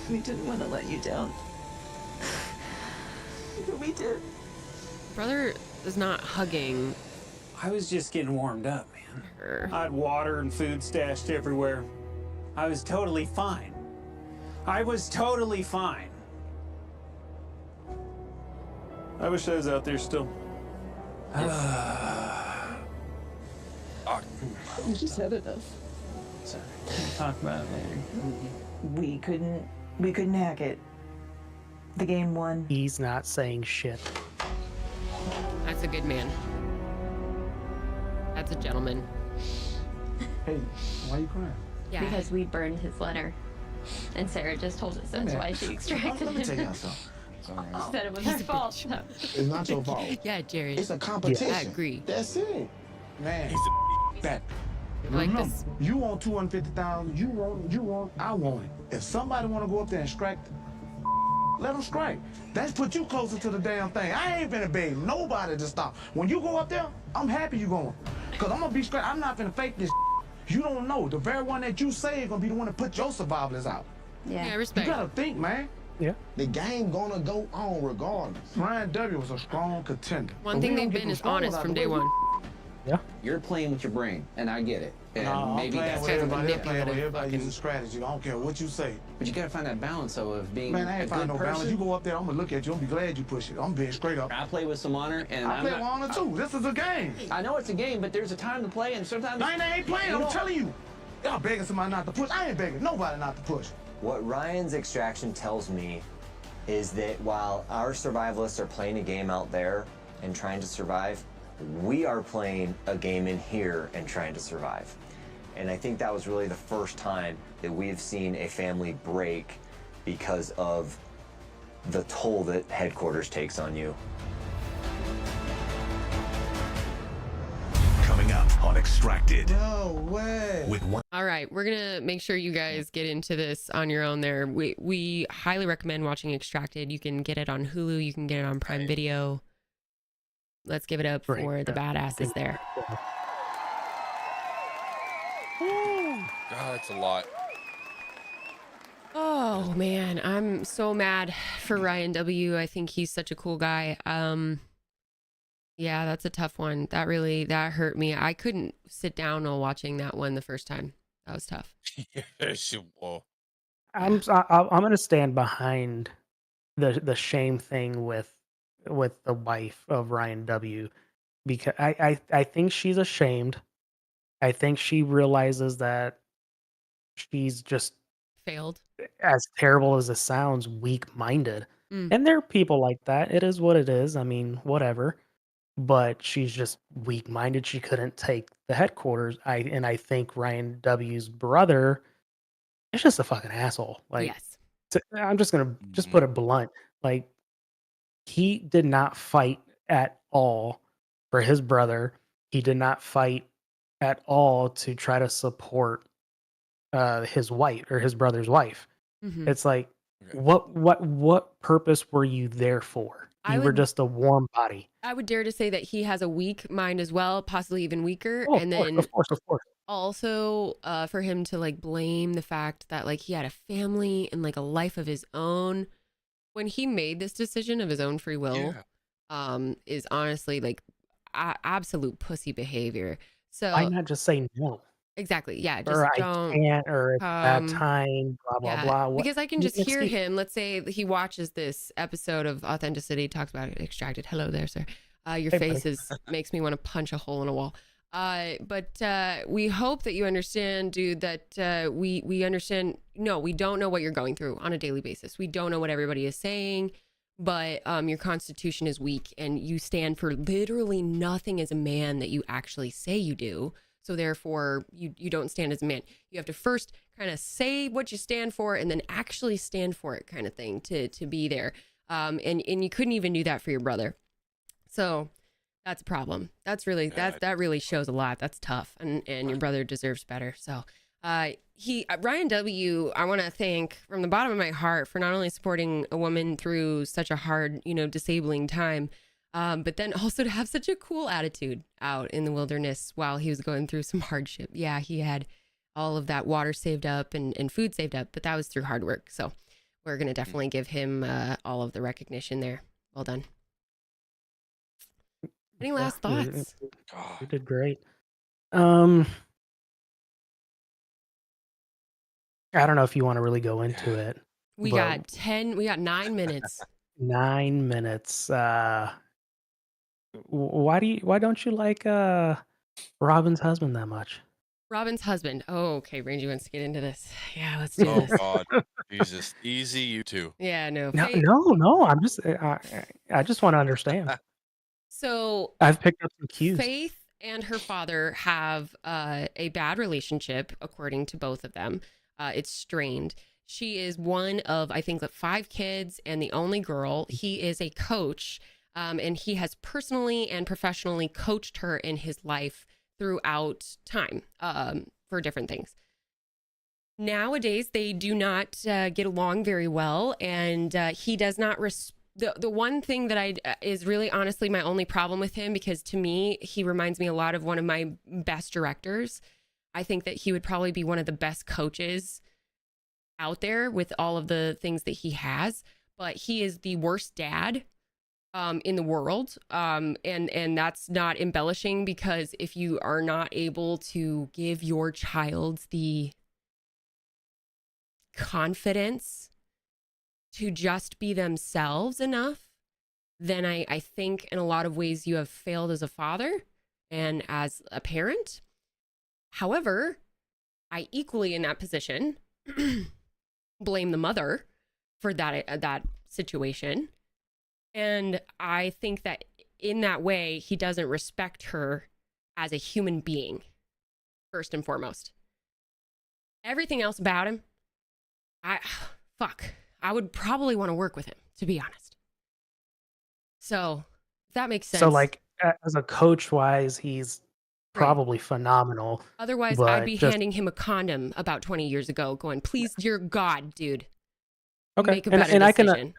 We didn't want to let you down. But we did. Brother is not hugging. I was just getting warmed up, man. I had water and food stashed everywhere. I was totally fine. I was totally fine. I wish I was out there still. We just had enough. Sorry. We'll talk about it later. We couldn't hack it. The game won. He's not saying shit. That's a good man. That's a gentleman. Hey, why are you crying? Yeah. Because we burned his letter. And Sarah just told us that's why she extracted Let me tell him. y'all something. She said it was her fault. No. It's not your fault. Yeah, Jared. It's a competition. I agree. That's it. Man, that. I like Remember, this. you want 250,000. You want. I want it. If somebody want to go up there and strike, let them strike. That's put you closer to the damn thing. I ain't finna beg nobody to stop. When you go up there, I'm happy you going. Cause I'm gonna be straight. I'm not finna fake this. You don't know. The very one that you say is gonna be the one that put your survivors out. Yeah, respect. You gotta think, man. Yeah. The game gonna go on regardless. Ryan W was a strong contender. One thing they've been is honest from day one. Yeah. You're playing with your brain, and I get it. And I'm maybe playing that's with kind of everybody. They're playing with manipulative everybody using strategy. I don't care what you say. But you gotta find that balance though of being Man, I a ain't find good no balance. person. You go up there, I'm gonna look at you. I'm gonna be glad you push it. I'm being straight up. I play with some honor, and I I'm play not, with honor too. This is a game. I know it's a game, but there's a time to play, and sometimes I ain't playing. you I'm know- telling you. Y'all begging somebody not to push. I ain't begging nobody not to push. What Ryan's extraction tells me is that while our survivalists are playing a game out there and trying to survive, we are playing a game in here and trying to survive. And I think that was really the first time that we've seen a family break because of the toll that headquarters takes on you. Coming up on Extracted. No way. With one. All right, we're gonna make sure you guys get into this on your own. There, we highly recommend watching Extracted. You can get it on Hulu. You can get it on Prime Video. Let's give it up for the badasses there. God, that's a lot. Oh man, I'm so mad for Ryan W. I think he's such a cool guy. Yeah, that's a tough one. That hurt me. I couldn't sit down while watching that one the first time. That was tough. I'm gonna stand behind the shame thing with the wife of Ryan W. because I think she's ashamed. I think she realizes that she's just failed. As terrible as it sounds, weak-minded. Mm. And there are people like that. It is what it is. I mean, whatever. But she's just weak-minded. She couldn't take the headquarters. I think Ryan W.'s brother is just a fucking asshole. Like, yes. I'm just gonna just put it blunt. Like, he did not fight at all for his brother. He did not fight at all to try to support his wife or his brother's wife. Mhm. It's like, what purpose were you there for? You were just a warm body. I would dare to say that he has a weak mind as well, possibly even weaker. Oh, and then of course. also for him to like blame the fact that like he had a family and like a life of his own when he made this decision of his own free will, is honestly like absolute pussy behavior. So Why not just say no? exactly, yeah, just Or I don't. can't, or it's that time, blah blah blah. What, Because I can just it's hear the- him. Let's say he watches this episode of Authenticity, talks about it, Extracted. Hello there, sir. Your Hey, face buddy. makes me want to punch a hole in a wall. But we hope that you understand, dude, that we understand. No, we don't know what you're going through on a daily basis. We don't know what everybody is saying, but your constitution is weak and you stand for literally nothing as a man that you actually say you do. So therefore, you don't stand as a man. You have to first kind of say what you stand for and then actually stand for it, kind of thing, to be there. And you couldn't even do that for your brother. So that's a problem. That's really that really shows a lot. That's tough, and your brother deserves better. So Ryan W. I want to thank from the bottom of my heart for not only supporting a woman through such a hard, disabling time, but then also to have such a cool attitude out in the wilderness while he was going through some hardship. Yeah, he had all of that water saved up and food saved up, but that was through hard work. So we're going to definitely give him all of the recognition there. Well done. Any last thoughts? You did great. I don't know if you want to really go into it. We but got 9 minutes. 9 minutes. Why don't you like Robin's husband that much? Robin's husband. Oh, okay. Rangy wants to get into this. Yeah, let's do this. Oh God, Jesus, easy, you two. Yeah, no. No. I'm just I just want to understand. So I've picked up some cues. Faith and her father have a bad relationship, according to both of them. It's strained. She is one of, I think, 5 kids and the only girl. He is a coach, and he has personally and professionally coached her in his life throughout time for different things. Nowadays, they do not get along very well, and he does not the one thing that is really honestly my only problem with him, because to me, he reminds me a lot of one of my best directors. I think that he would probably be one of the best coaches out there with all of the things that he has, but he is the worst dad in the world. And that's not embellishing, because if you are not able to give your child the confidence to just be themselves enough, then I think in a lot of ways you have failed as a father and as a parent. However, I equally in that position blame the mother for that situation. And I think that in that way, he doesn't respect her as a human being, first and foremost. Everything else about him, I would probably want to work with him, to be honest. So, if that makes sense. So, like, as a coach wise, he's probably phenomenal. Otherwise, but I'd be just, handing him a condom about 20 years ago, going, please, dear God, dude, okay. make a better And I decision.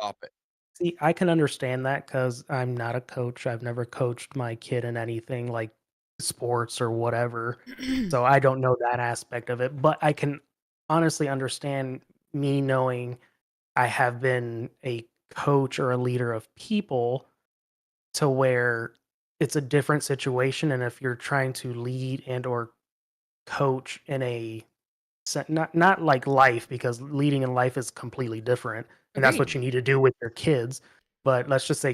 see, I can understand that because I'm not a coach. I've never coached my kid in anything like sports or whatever. So I don't know that aspect of it. But I can honestly understand me knowing I have been a coach or a leader of people to where it's a different situation. And if you're trying to lead and or coach in a not like life, because leading in life is completely different, and that's what Agreed. you need to do with your kids. But let's just say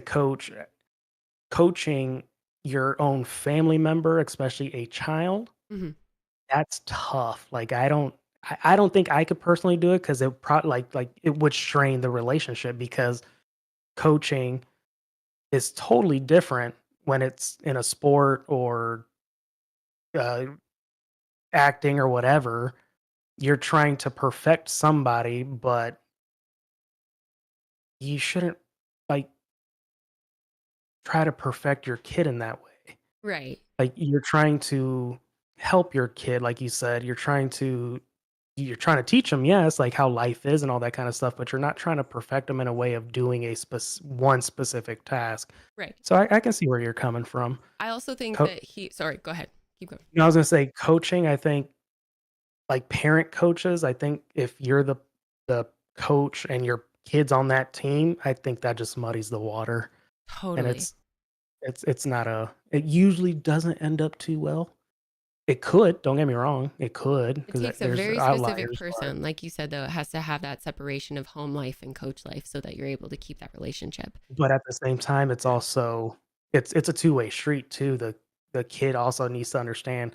coaching your own family member, especially a child, Mhm. that's tough. Like I don't think I could personally do it because it probably like it would strain the relationship because coaching is totally different when it's in a sport or uh, acting or whatever. You're trying to perfect somebody, but you shouldn't like try to perfect your kid in that way. Right. Like you're trying to help your kid, like you said, you're trying to teach them, yes, like how life is and all that kind of stuff, but you're not trying to perfect them in a way of doing one specific task. Right. So I can see where you're coming from. I also think Co- that sorry, go ahead. Keep going. I was gonna say coaching. I think like parent coaches. I think if you're the coach and your kids on that team, I think that just muddies the water, and Totally. it's not a. It usually doesn't end up too well. It could. Don't get me wrong. It could It because takes a there's very specific outliers. person. Like you said, though, it has to have that separation of home life and coach life so that you're able to keep that relationship. But at the same time, it's also it's a two-way street too. The kid also needs to understand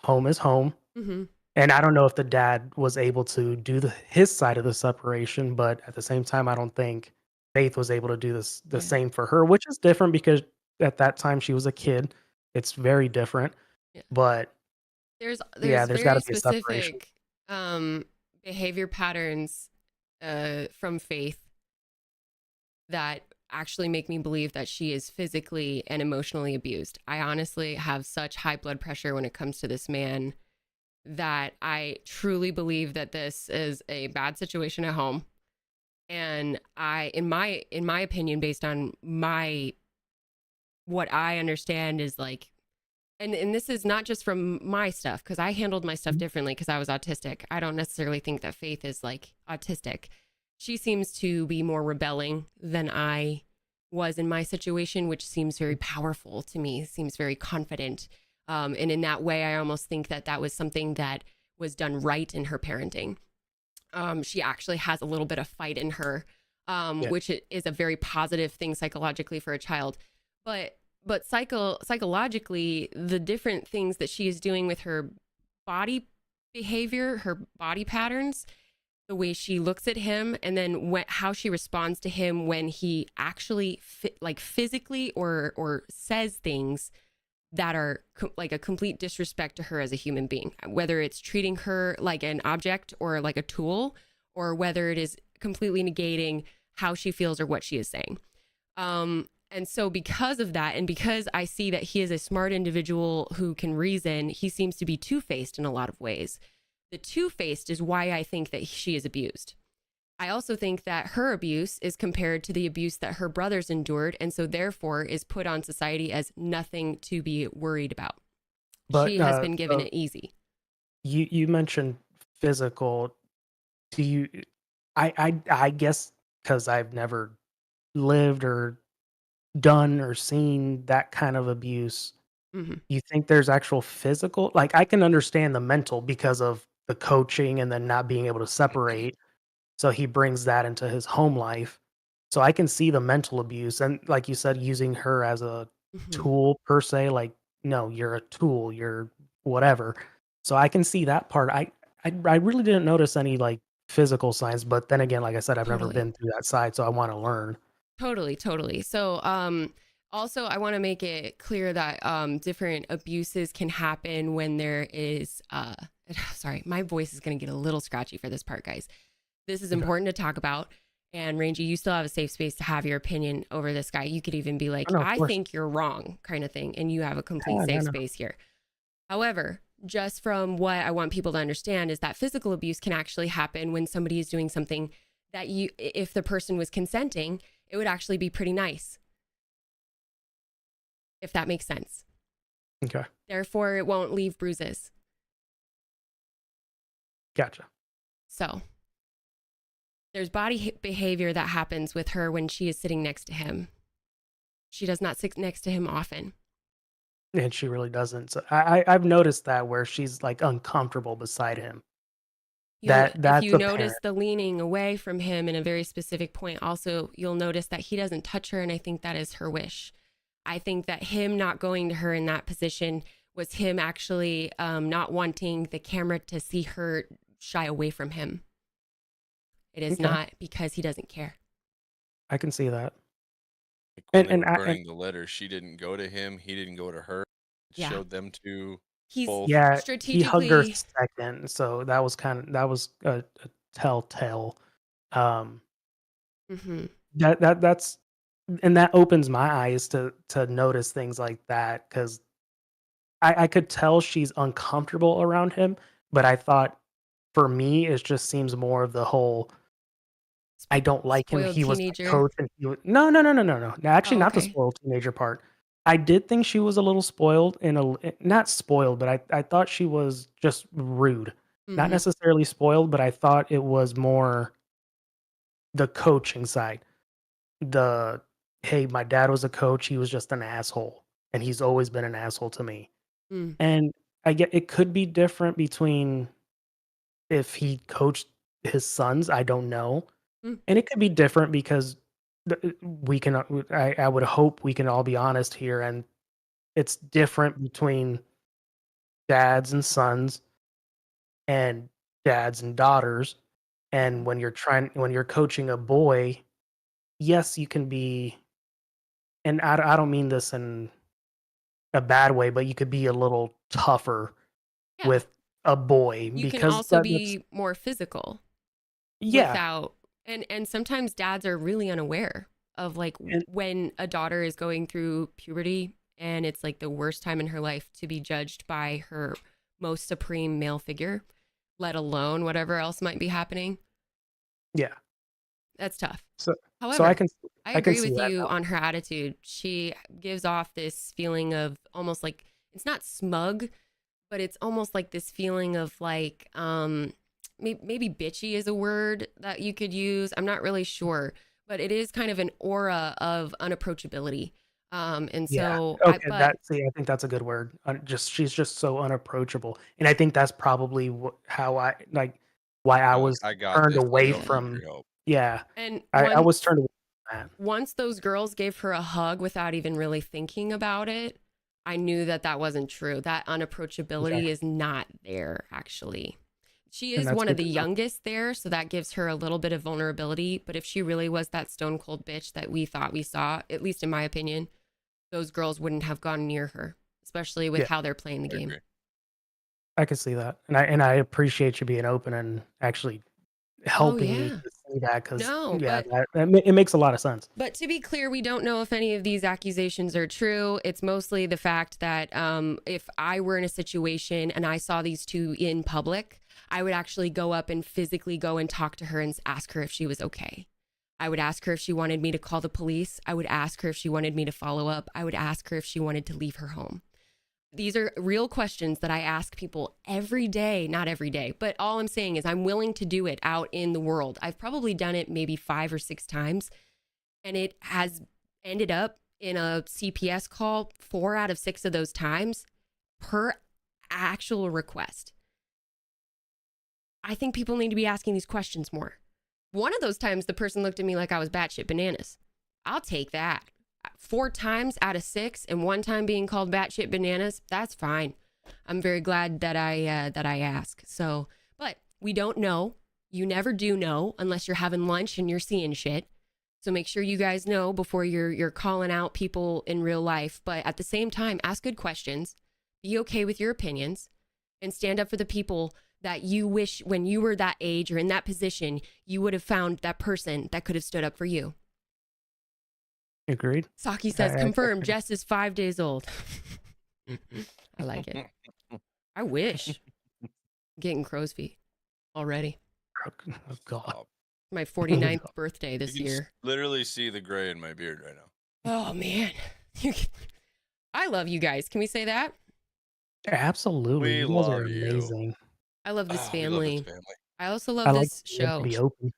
home is home. Mm-hmm. And I don't know if the dad was able to do his side of the separation, but at the same time, I don't think Faith was able to do the same for her, which is different because at that time she was a kid. It's very different. Yeah. But There's yeah, there's got very to be a separation. specific behavior patterns from Faith that actually make me believe that she is physically and emotionally abused. I honestly have such high blood pressure when it comes to this man that I truly believe that this is a bad situation at home. And in my opinion, based on what I understand is like, and this is not just from my stuff, because I handled my stuff differently because I was autistic. I don't necessarily think that Faith is like autistic. She seems to be more rebelling than I was in my situation, which seems very powerful to me, seems very confident. And in that way, I almost think that that was something that was done right in her parenting. She actually has a little bit of fight in her, which is a very positive thing psychologically for a child. But psychologically, the different things that she is doing with her body behavior, her body patterns, the way she looks at him, and then how she responds to him when he actually physically or says things that are like a complete disrespect to her as a human being, whether it's treating her like an object or like a tool, or whether it is completely negating how she feels or what she is saying. And so because of that, and because I see that he is a smart individual who can reason, he seems to be two-faced in a lot of ways. The two-faced is why I think that she is abused. I also think that her abuse is compared to the abuse that her brothers endured, and so therefore is put on society as nothing to be worried about. But She has been given it easy. You mentioned physical. Do you? I guess because I've never lived or done or seen that kind of abuse. Mm-hmm. You think there's actual physical? Like I can understand the mental because of the coaching and then not being able to separate. So he brings that into his home life. So I can see the mental abuse and like you said, using her as a Mm-hmm. tool per se, like, no, you're a tool, you're whatever. So I can see that part. I really didn't notice any like physical signs, but then again, like I said, I've never Totally. been through that side, so I want to learn. Totally. So, also I want to make it clear that different abuses can happen when there is sorry, my voice is going to get a little scratchy for this part, guys. This is important to talk about. And Rangy, you still have a safe space to have your opinion over this guy. You could even be like, No, of I course. think you're wrong, kind of thing, and you have a complete Yeah, safe no. space here. However, just from what I want people to understand is that physical abuse can actually happen when somebody is doing something that if the person was consenting, it would actually be pretty nice. If that makes sense. Okay. Therefore, it won't leave bruises. Gotcha. So there's body behavior that happens with her when she is sitting next to him. She does not sit next to him often. And she really doesn't. So I've noticed that where she's like uncomfortable beside him. That's If you notice apparent. the leaning away from him in a very specific point, also you'll notice that he doesn't touch her, and I think that is her wish. I think that him not going to her in that position was him actually not wanting the camera to see her shy away from him. It is Okay. not because he doesn't care. I can see that. When they were burning the letter, she didn't go to him. He didn't go to her. It Yeah. showed them two. He's both. Yeah, he hugged her strategically. second, so that was a telltale. Mhm. That's and that opens my eyes to notice things like that because I could tell she's uncomfortable around him, but I thought for me it just seems more of the whole I don't like him. Spoiled He was my teenager. coach, and no. Actually, Oh, not the okay. spoiled teenager part. I did think she was a little spoiled not spoiled, but I thought she was just rude. Not Mhm. necessarily spoiled, but I thought it was more the coaching side. The hey, my dad was a coach. He was just an asshole, and he's always been an asshole to me. Mm. And I get it could be different between if he coached his sons. I don't know. Mm. And it could be different because we can I would hope we can all be honest here, and it's different between dads and sons and dads and daughters. And when you're coaching a boy, yes, you can be, and I don't mean this in a bad way, but you could be a little tougher Yeah. with a boy You can because also that's be more physical yeah. without, and sometimes dads are really unaware of like And when a daughter is going through puberty and it's like the worst time in her life to be judged by her most supreme male figure, let alone whatever else might be happening. yeah. That's tough. So However, I can I I can agree see with that you now. on her attitude. She gives off this feeling of almost like, it's not smug, but it's almost like this feeling of like, maybe bitchy is a word that you could use. I'm not really sure, but it is kind of an aura of unapproachability. And Yeah. so Okay. but I think that's a good word. She's just so unapproachable, and I think that's probably how I like why I You're like, was I got turned this. I away don't need from. your help. Yeah, and I was turned away from that. once those girls gave her a hug without even really thinking about it, I knew that that wasn't true. That unapproachability Okay. is not there, actually. She And is that's one of good the to know. youngest there, so that gives her a little bit of vulnerability. But if she really was that stone cold bitch that we thought we saw, at least in my opinion, those girls wouldn't have gone near her, especially with Yeah, how they're playing the I game. agree. I can see that, and I appreciate you being open and actually Oh, helping me yeah. to see that because No, yeah, but it makes a lot of sense. But to be clear, we don't know if any of these accusations are true. It's mostly the fact that if I were in a situation and I saw these two in public, I would actually go up and physically go and talk to her and ask her if she was okay. I would ask her if she wanted me to call the police. I would ask her if she wanted me to follow up. I would ask her if she wanted to leave her home. These are real questions that I ask people every day, not every day, but all I'm saying is I'm willing to do it out in the world. I've probably done it maybe 5 or 6 times, and it has ended up in a CPS call 4 out of 6 of those times per actual request. I think people need to be asking these questions more. One of those times, the person looked at me like I was batshit bananas. I'll take that. 4 times out of 6 and 1 time being called batshit bananas, that's fine. I'm very glad that I asked. So, but we don't know. You never do know unless you're having lunch and you're seeing shit. So make sure you guys know before you're calling out people in real life. But at the same time, ask good questions. Be okay with your opinions and stand up for the people that you wish when you were that age or in that position, you would have found that person that could have stood up for you. Agreed. Saki says, confirmed, Jess is 5 days old. I like it. I wish. Getting crow's feet already. Oh, God. My 49th birthday this You can year. literally see the gray in my beard right now. Oh, man. I love you guys. Can we say that? Absolutely. We You guys are love you. amazing. I love this We love family. this family. I also love I like this to show. be open.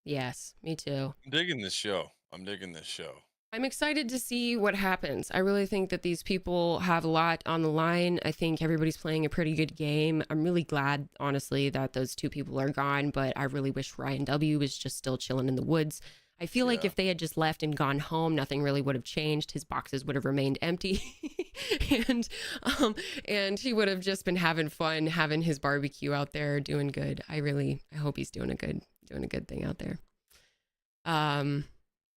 Yes, me too. I'm digging this show. I'm digging this show. I'm excited to see what happens. I really think that these people have a lot on the line. I think everybody's playing a pretty good game. I'm really glad, honestly, that those two people are gone, but I really wish Ryan W. was just still chilling in the woods. I feel like if they had just left and gone home, nothing really would have changed. His boxes would have remained empty. and he would have just been having fun, having his barbecue out there, doing good. I hope he's doing a good thing out there.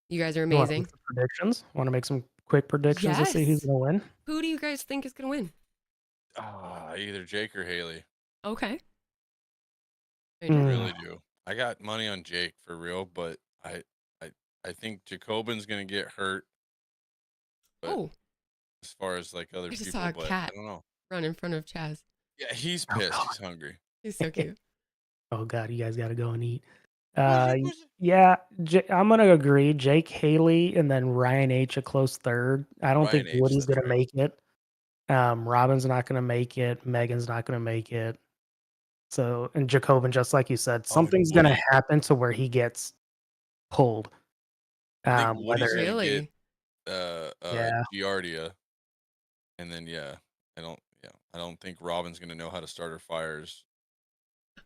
You guys are amazing. Predictions? Want to make some quick predictions to see who's Yes. going to win? Who do you guys think is going to win? Either Jake or Haley. Okay. I really do. I got money on Jake for real, but I think Jacobin's gonna get hurt. But as far as like other I just people, saw a but cat I don't know. run in front of Chaz. Yeah, he's pissed. He's hungry. He's so cute. Oh, God, you guys got to go and eat. Yeah, I'm going to agree. Jake Haley and then Ryan H. a close third. I don't Ryan think H., Woody's that's going to make it. Robin's not going to make it. Megan's not going to make it. So, and Jacobin, just like you said, something's going to Woody. happen to where he gets pulled. I think Woody's Whether gonna get Yeah. Giardia, and then I don't think Robin's gonna know how to start her fires.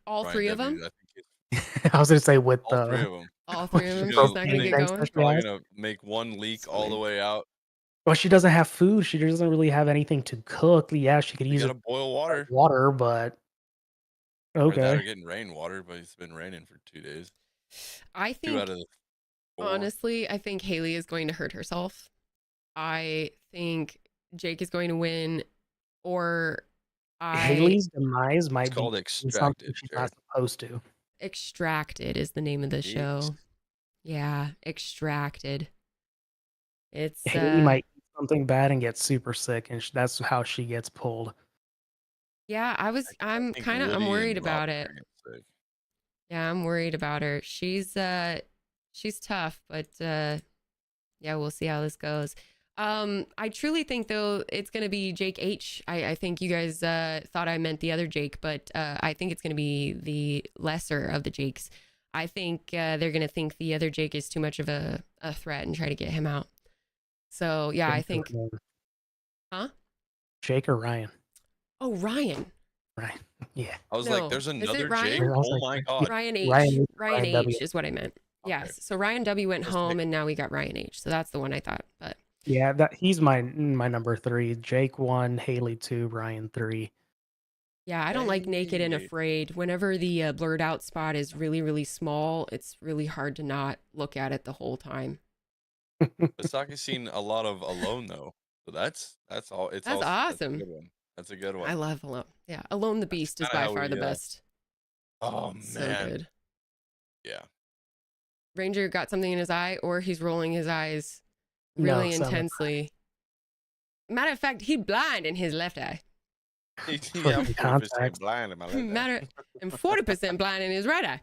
All Ryan three of W., them? I think I was going to say with all three of them. All three of them. She's She's not going to get going. Probably gonna make one leak all the way out. Well, she doesn't have food. She doesn't really have anything to cook. Yeah, she could You use gotta boil water. water, but Or that, or okay. getting rainwater, but it's been raining for 2 days. I 2 think, out of the 4. honestly, I think Haley is going to hurt herself. I think Jake is going to win, or Haley's demise might It's called be Extracted, something she's not Jared. supposed to. Extracted is the name of the show. Yeah, Extracted. It's Haley might eat something bad and get super sick, and that's how she gets pulled. yeah, I'm think kind of Woody worried and about Robin it. are gonna get sick. Yeah, I'm worried about her. She's tough, but yeah, we'll see how this goes. I truly think though it's gonna be Jake H. I think you guys thought I meant the other Jake, but I think it's gonna be the lesser of the Jakes. I think they're gonna think the other Jake is too much of a threat and try to get him out. So yeah, I think. Huh? Jake or Ryan? Oh, Ryan. Ryan. Yeah. I was No. like, there's Is it another Ryan? Jake? I was Oh like, my god. Ryan H. Ryan Ryan H W. is what I meant. Yes. So Ryan W went home, and now we got Ryan H. So that's the one I thought. But Yeah, he's my number 3. Jake 1, Haley 2, Ryan 3. yeah, I don't like Naked and Afraid. Whenever the blurred out spot is really, really small, it's really hard to not look at it the whole time. Saki's seen a lot of Alone though, so that's all. It's That's also, awesome. That's a good one. That's a good one. I love Alone. Yeah, Alone the Beast is kinda by how far we, the best. Oh So man. good. Yeah. Ranger got something in his eye, or he's rolling his eyes No, really it's not. intensely. Matter of fact, he's blind in his left eye. Yeah, I'm Perfect 40% contact. blind in my left eye. Matter and 40% blind in his right eye.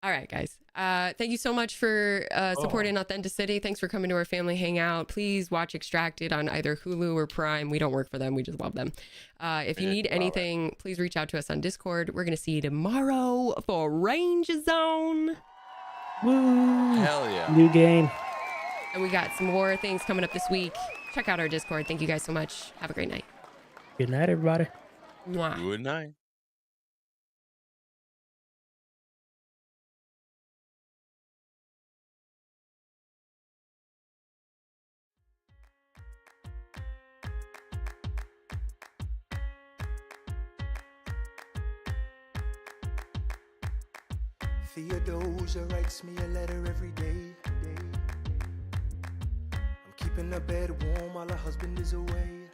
All right, guys. Thank you so much for supporting AuthentiCity. Thanks for coming to our family hangout. Please watch Extracted on either Hulu or Prime. We don't work for them. We just love them. If you need anything, please reach out to us on Discord. We're going to see you tomorrow for Ranger Zone. Woo! Hell yeah. New game. And we got some more things coming up this week. Check out our Discord. Thank you guys so much. Have a great night. Good night, everybody. Mwah. Good night. Theodosia writes me a letter every day. I'm keeping her bed warm while her husband is away.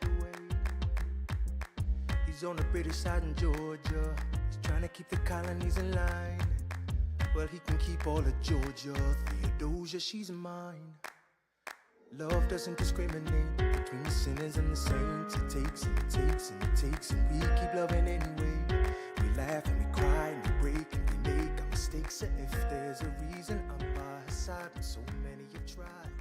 He's on the British side in Georgia. He's trying to keep the colonies in line. Well, he can keep all of Georgia. Theodosia, she's mine. Love doesn't discriminate between the sinners and the saints. It takes and it takes and it takes, and we keep loving anyway. We laugh and we cry and we break and we make our mistakes. And if there's a reason, I'm by her side, and so many have tried.